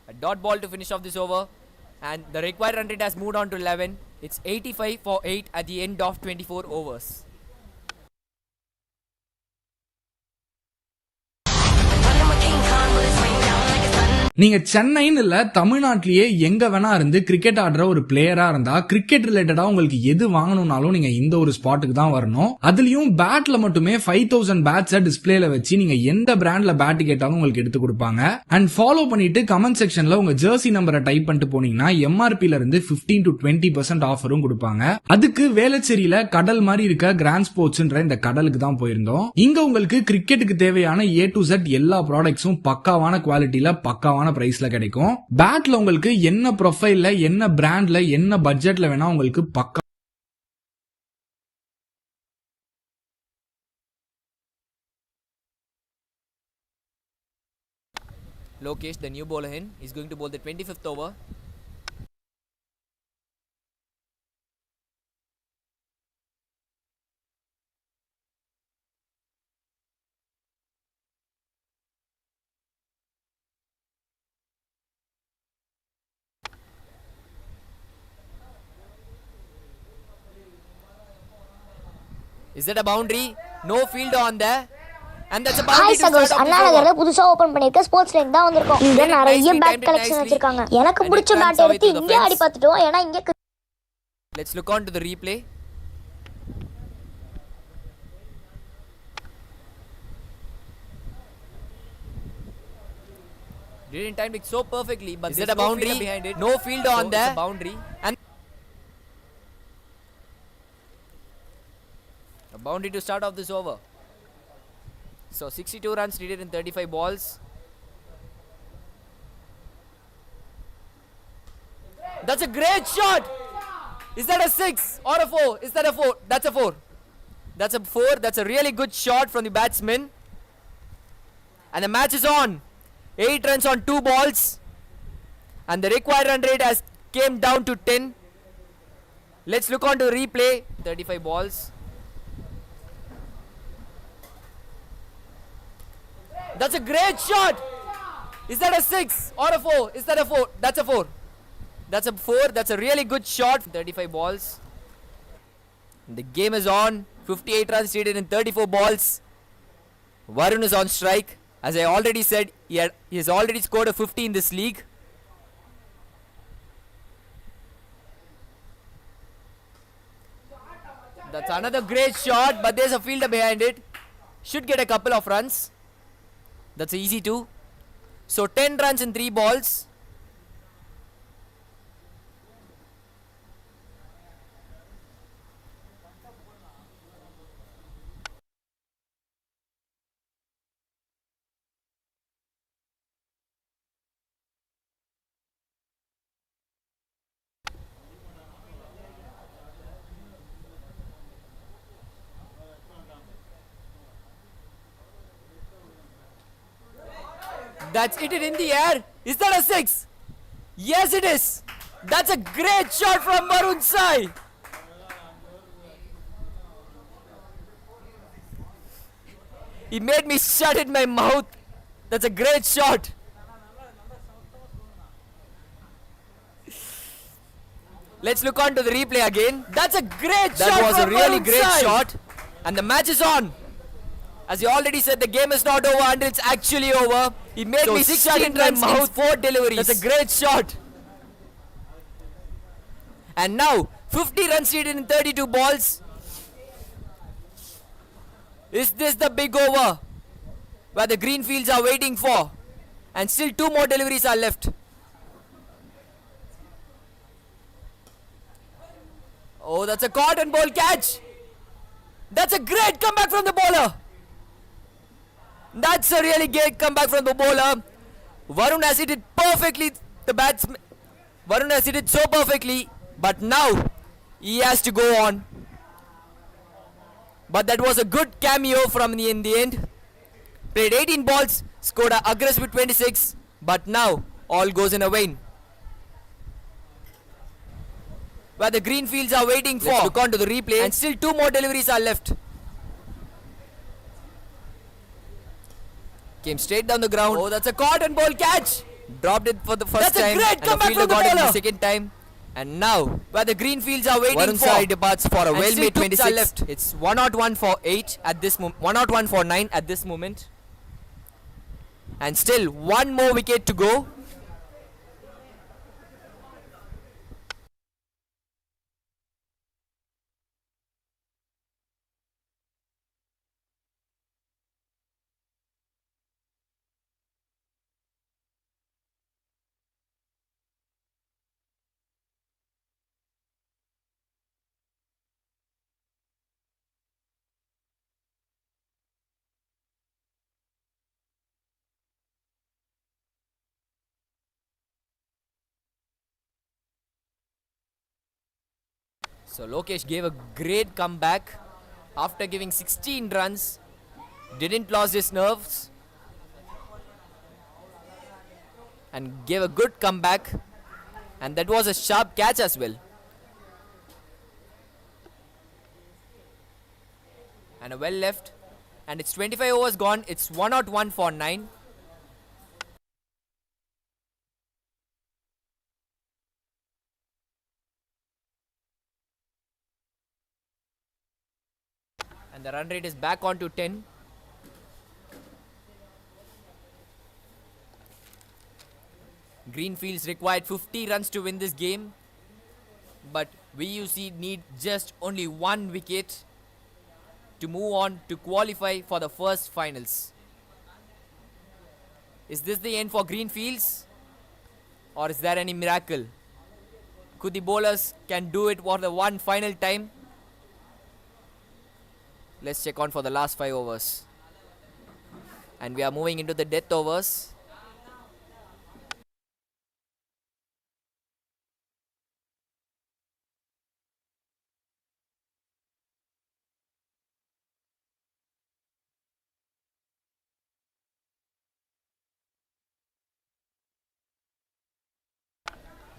A dot ball to finish off this over, and the required run rate has moved on to 11. It's 85 for 8 at the end of 24 overs. நீங்க சென்னைன்னு இல்ல தமிழ்நாட்டிலேயே எங்க வேணா இருந்து cricket ஆடுற ஒரு பிளேயரா இருந்தா கிரிக்கெட் ரிலேட்டடா உங்களுக்கு எது வாங்கணும்னாலும் நீங்க இந்த ஒரு ஸ்பாட்டுக்கு தான் வரணும். அதுலயும் பேட்ல மட்டுமே 5000 பேட்ஸ டிஸ்பிளேல வச்சு நீங்க எந்த பிராண்ட்ல பேட் கேட்டாலும் உங்களுக்கு எடுத்து கொடுப்பாங்க. அண்ட் ஃபாலோ பண்ணிட்டு கமெண்ட் செக்ஷன்ல உங்க ஜெர்சி நம்பரை டைப் பண்ணிட்டு போனீங்கன்னா எம்ஆர்பில இருந்து 15 to 20% ஆஃபரும் கொடுப்பாங்க. அதுக்கு வேளச்சேரியில கடல் மாதிரி இருக்க கிராண்ட் ஸ்போர்ட்ஸ்ன்ற இந்த கடலுக்கு தான் போயிருந்தோம். இங்க உங்களுக்கு கிரிக்கெட்டுக்கு தேவையான A to Z எல்லா ப்ராடக்ட்ஸும் பக்காவான குவாலிட்டியில பக்காவான பிரைஸ்ல கிடைக்கும். பேட்ல உங்களுக்கு என்ன ப்ரொஃபைல்ல என்ன பிராண்ட்ல என்ன பட்ஜெட்ல வேணா உங்களுக்கு பக்கா. Lokesh, the new bowler in, is going to bowl the 25th over. Is that a boundary? No fielder on there. And that's a boundary. Hi to start சகோஸ், off Anna this over. நகர்ல புதுசா open பண்ணிருக்க sports line தான் வந்திருக்கோம். இங்க நிறைய bad collection வச்சிருக்காங்க. எனக்கு பிடிச்ச பேட் எடுத்து இங்க ஆடி பார்த்துட்டோம். ஏன்னா இங்க Let's look on to the replay. Did in time it so perfectly, but is that a boundary? Behind it. No fielder on there. Boundary. And a boundary to start off this over. So 62 runs needed in 35 balls. That's a great shot. Is that a 6 or a 4? Is that a 4? That's a 4. That's a 4. That's a really good shot from the batsman. And the match is on. 8 runs on 2 balls. And the required run rate has came down to 10. Let's look on to replay. 35 balls. That's a great shot. Is that a 6 or a 4? Is that a 4? That's a 4. That's a 4. That's a really good shot. 35 balls. The game is on. 58 runs needed in 34 balls. Varun is on strike. As I already said, he has already scored a 50 in this league. That's another great shot, but there's a fielder behind it. Should get a couple of runs. That's easy too. So 10 runs in 3 balls. That's hit it in the air. Is that a 6? Yes, it is. That's a great shot from Varun Sai. He made me shut in my mouth. That's a great shot. Let's look on to the replay again. That's a great shot. That was a really great shot. And the match is on. As he already said, the game is not over until it's actually over. He made me shut in my mouth. 4 deliveries. That's a great shot. And now 50 runs needed in 32 balls. Is this the big over where the Greenfields are waiting for? And still 2 more deliveries are left. Oh, that's a cotton ball catch. That's a great comeback from the bowler. That's a really great comeback from the bowler. Varun has hit it perfectly. The batsman Varun has hit it so perfectly. But now he has to go on. But that was a good cameo from in the end. Played 18 balls, scored an aggressive 26. But now all goes in a vain. Where the Greenfields are waiting for. Let's look on to the replay. And still 2 more deliveries are left. Came straight down the ground. Oh, that's a cotton ball catch. Dropped it for the first time. That's a great comeback from the bowler. Got it the second time. And now, where the Greenfields are waiting Varun for. Sai departs for a well-made 26. Left. It's 101 for 8 at this moment. 101 for 9 at this moment. And still 1 more wicket to go. So Lokesh gave a great comeback after giving 16 runs. Didn't lose his nerves. And gave a good comeback. And that was a sharp catch as well. And a well left. And it's 25 overs gone. It's 101 for 9. And the run rate is back on to 10. Greenfields required 50 runs to win this game. But VUC need just only 1 wicket to move on to qualify for the first finals. Is this the end for Greenfields? Or is there any miracle? Could the bowlers can do it for the one final time? Let's check on for the last 5 overs. And we are moving into the death overs.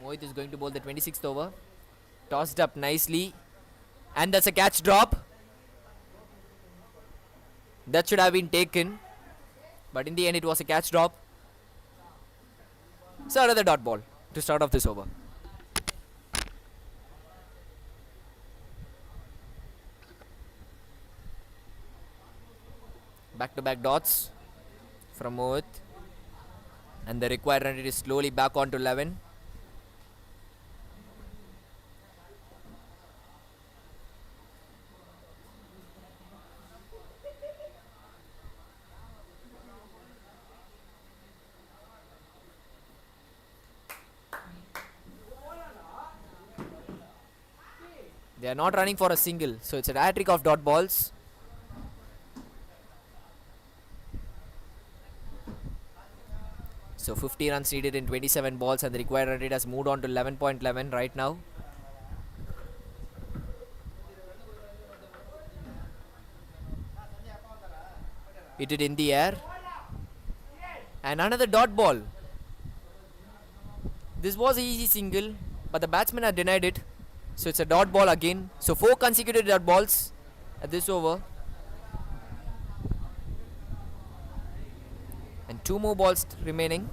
Mohit is going to bowl the 26th over. Tossed up nicely. And that's a catch drop. That should have been taken. But in the end it was a catch drop. So another dot ball to start off this over. Back-to-back dots from Mohit. And the required run rate is slowly back on to 11. They are not running for a single, so it's a hat-trick of dot balls. So 50 runs needed in 27 balls, and the required run rate has moved on to 11.11 right now. Hit it in the air. And another dot ball. This was an easy single, but the batsman had denied it. So it's a dot ball again. So 4 consecutive dot balls at this over. And 2 more balls remaining.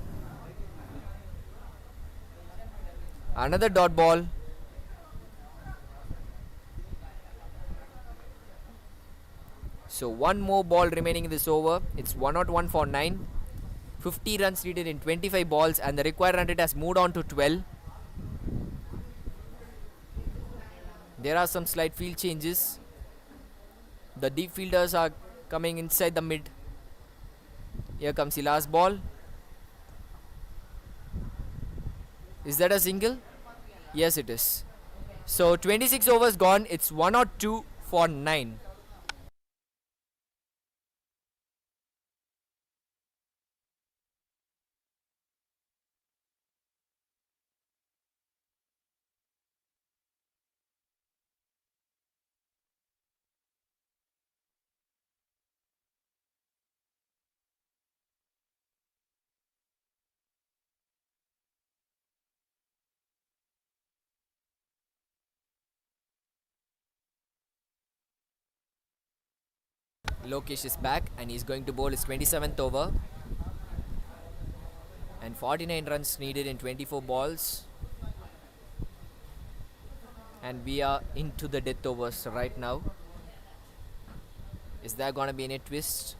Another dot ball. So 1 more ball remaining in this over. It's 101 for 9. 50 runs needed in 25 balls, and the required run rate has moved on to 12. There are some slight field changes. The deep fielders are coming inside the mid. Here comes the last ball. Is that a single? Yes, it is. So 26 overs gone. It's 102 for 9. Lokesh is back and he's going to bowl his 27th over. And 49 runs needed in 24 balls. And we are into the death overs right now. Is there gonna be any twist?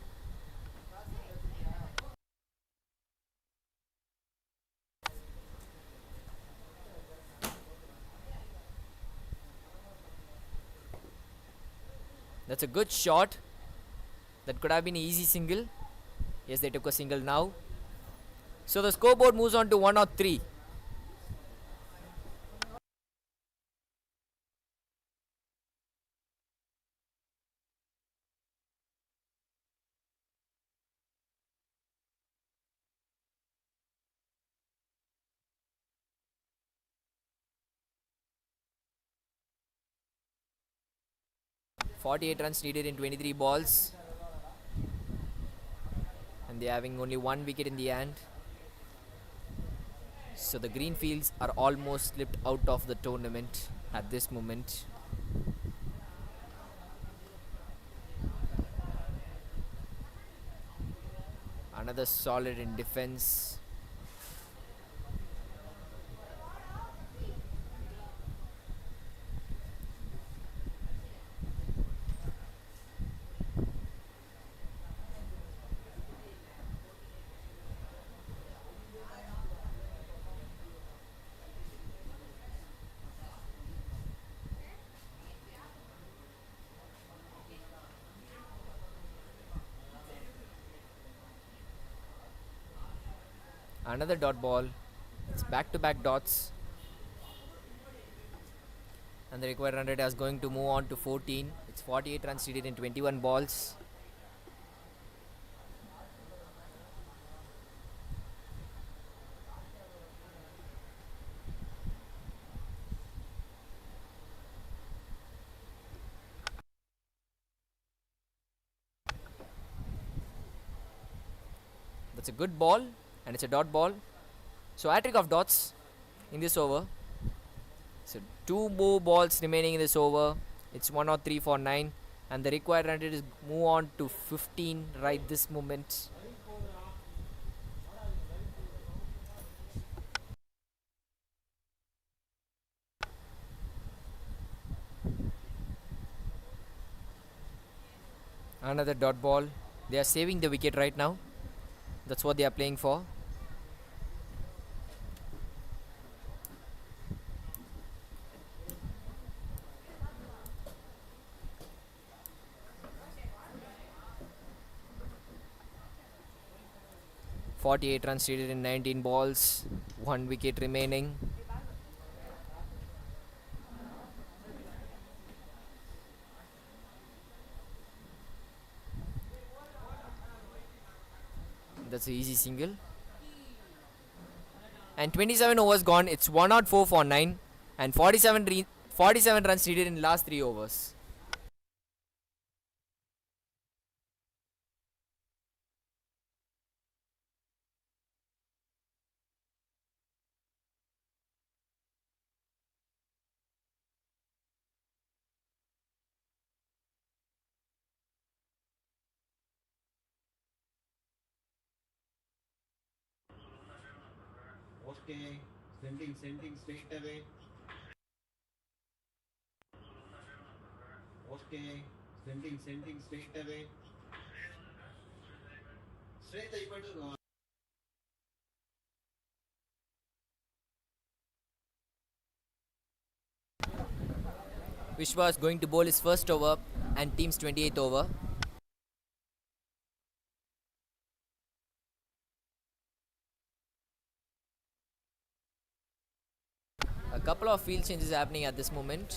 That's a good shot. That could have been an easy single. Yes, they took a single now. So the scoreboard moves on to 103. .48 runs needed in 23 balls. And they're having only 1 wicket in the hand. So the Greenfields are almost slipped out of the tournament at this moment. Another solid in defense. Another dot ball. It's back-to-back dots. And the required run rate is going to move on to 14. It's 48 runs needed in 21 balls. That's a good ball. And it's a dot ball. So hat-trick of dots in this over. So 2 more balls remaining in this over. It's 103 for 9. And the required run rate is move on to 15 right this moment. Another dot ball. They are saving the wicket right now. That's what they are playing for. .48 runs needed in 19 balls. 1 wicket remaining. That's an easy single. And 27 overs gone. It's 104 for 9. And 47 runs needed in last 3 overs. Okay. Sending straight away. Okay. Sending straight away. Straight అయిపోయాడు. Vishwa is going to bowl his first over and team's 28th over. A couple of field changes happening at this moment.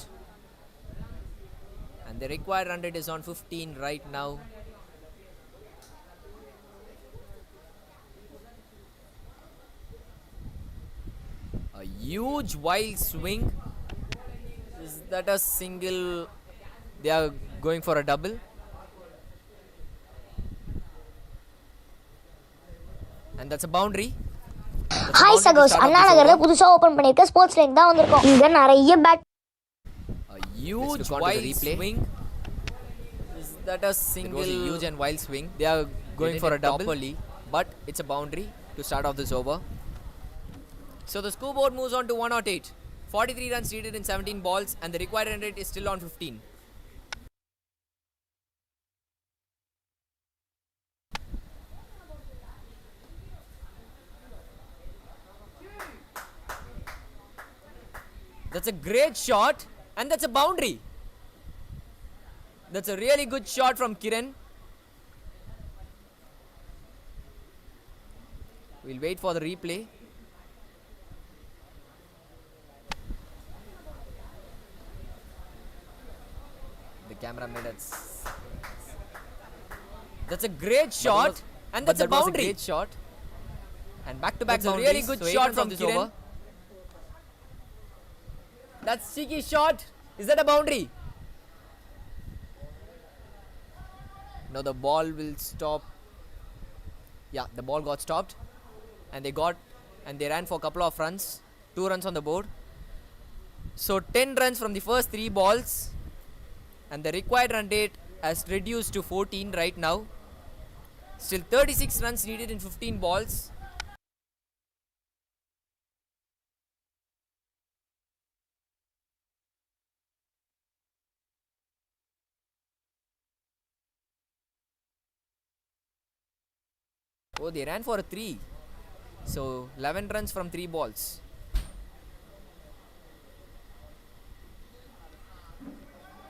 And the required run rate is on 15 right now. A huge wild swing. Is that a single? They are going for a double. And that's a boundary. Hi சகோஸ், அண்ணா நகர்ல புதுசா open பண்ணிருக்க sports line தான் வந்திருக்கோம். இங்க நிறைய bad. A huge wild swing. Is that a single? It was a huge and wild swing. They are going for a double, but it's a boundary to start off this over. So the scoreboard moves on to 108. 43 runs needed in 17 balls, and the required run rate is still on 15. That's a great shot, and that's a boundary. That's a really good shot from Kiran. We'll wait for the replay. The camera made it. That's a great shot, and that's a boundary. Great shot. And back to back, a really good shot from this over. That's cheeky shot. Is that a boundary? No, the ball will stop. Yeah, the ball got stopped, and they ran for a couple of runs. 2 runs on the board. So 10 runs from the first 3 balls, and the required run rate has reduced to 14 right now. Still 36 runs needed in 15 balls. Oh, they ran for a 3. So 11 runs from 3 balls.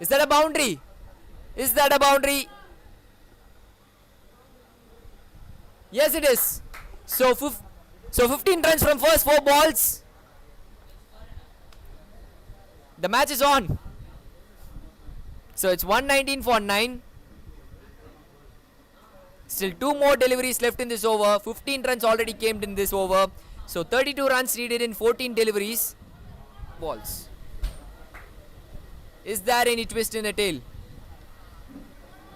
Is that a boundary? Is that a boundary? Yes, it is. So 15 runs from first 4 balls. The match is on. So it's 119 for 9. Still 2 more deliveries left in this over. 15 runs already came in this over. So 32 runs needed in 14 deliveries. Balls. Is there any twist in the tail?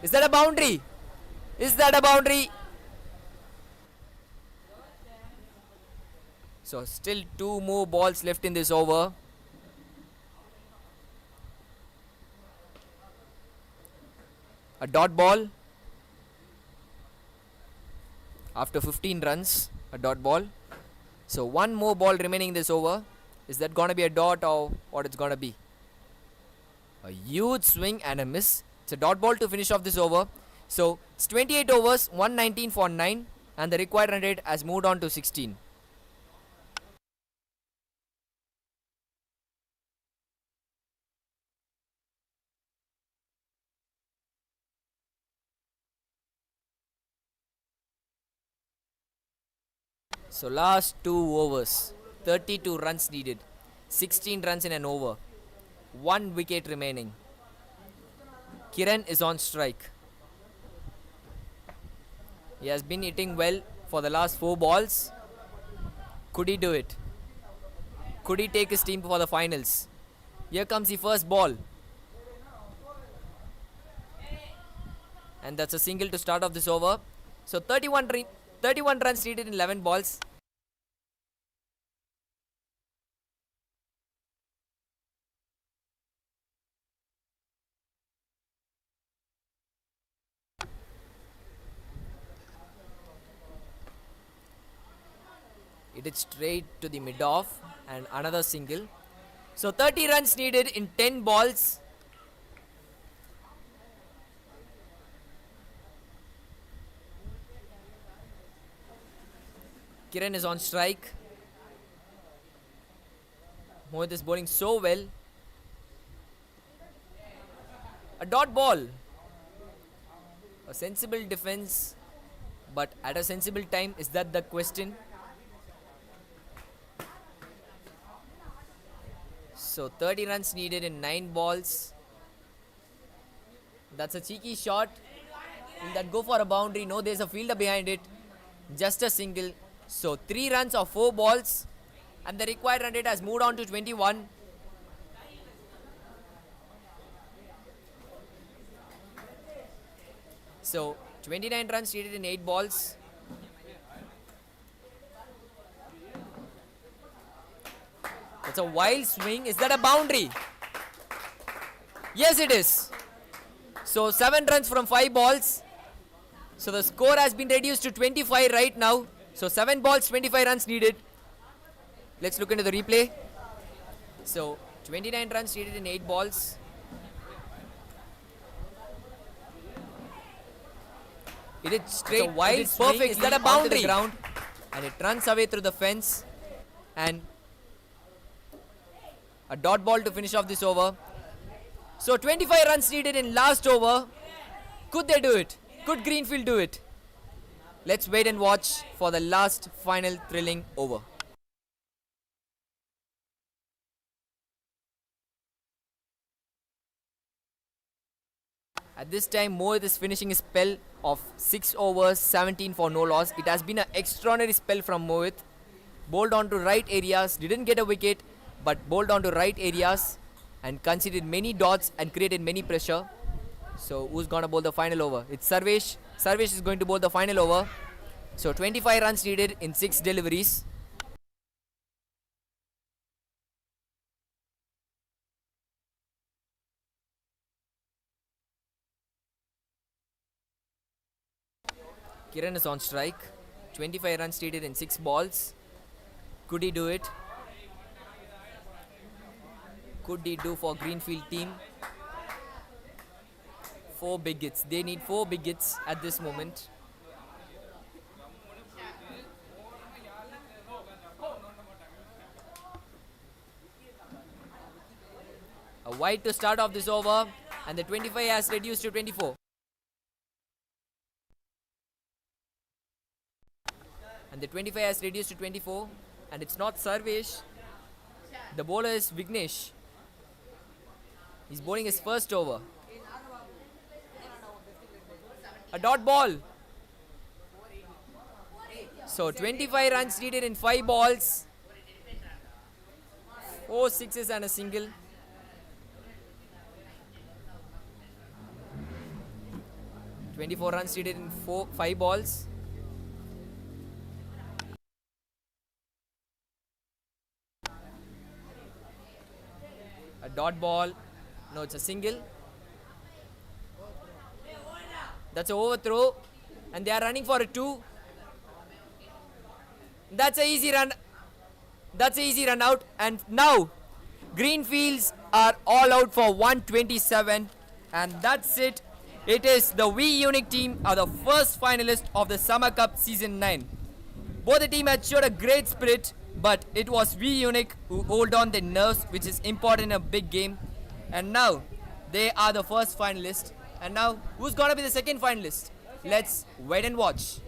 Is that a boundary? Is that a boundary? So still 2 more balls left in this over. A dot ball. After 15 runs, a dot ball. So 1 more ball remaining in this over. Is that gonna be a dot or what it's gonna be? A huge swing and a miss. It's a dot ball to finish off this over. So it's 28 overs, 119 for 9, and the required run rate has moved on to 16. So last 2 overs, 32 runs needed, 16 runs in an over, 1 wicket remaining. Kiran is on strike. He has been hitting well for the last 4 balls. Could he do it? Could he take his team for the finals? Here comes the first ball. And that's a single to start off this over. So 31 runs needed in 11 balls. It is straight to the mid-off and another single. So 30 runs needed in 10 balls. Kiran is on strike. Mohit is bowling so well. A dot ball. A sensible defense, but at a sensible time. Is that the question? So 30 runs needed in 9 balls. That's a cheeky shot. Will that go for a boundary? No, there's a fielder behind it. Just a single. So 3 runs of 4 balls. And the required run rate has moved on to 21. So 29 runs needed in 8 balls. It's a wild swing. Is that a boundary? Yes, it is. So 7 runs from 5 balls. So the score has been reduced to 25 right now. So 7 balls, 25 runs needed. Let's look into the replay. So 29 runs needed in 8 balls. It is straight. It's a wild swing. Is that a boundary? Ground, and it runs away through the fence. And a dot ball to finish off this over. So 25 runs needed in last over. Could they do it? Could Greenfield do it? Let's wait and watch for the last final thrilling over. At this time, Mohit is finishing his spell of 6 overs, 17 for no loss. It has been an extraordinary spell from Mohit. Bowled on to right areas, didn't get a wicket, but bowled on to right areas and conceded many dots and created many pressure. So who's gonna bowl the final over? It's Sarvesh. Sarvesh is going to bowl the final over. So 25 runs needed in 6 deliveries. Kiran is on strike. 25 runs needed in 6 balls. Could he do it? Could he do for Greenfield team? 4 big hits. They need 4 big hits at this moment. A wide to start off this over, and the 25 has reduced to 24. And the 25 has reduced to 24, and it's not Sarvesh. The bowler is Vignesh. He's bowling his first over. A dot ball. So 25 runs needed in 5 balls. 4 sixes and a single. "24 runs needed in 5 balls. A dot ball. No, it's a single. That's an overthrow. And they are running for a 2. That's an easy run. That's an easy run out. And now, Greenfields are all out for 127. And that's it. It is the V Unique team are the first finalist of the Summer Cup Season 9. Both the team had showed a great spirit, but it was V Unique who hold on their nerves, which is important in a big game. And now, they are the first finalist. And now, who's gonna be the second finalist? Let's wait and watch.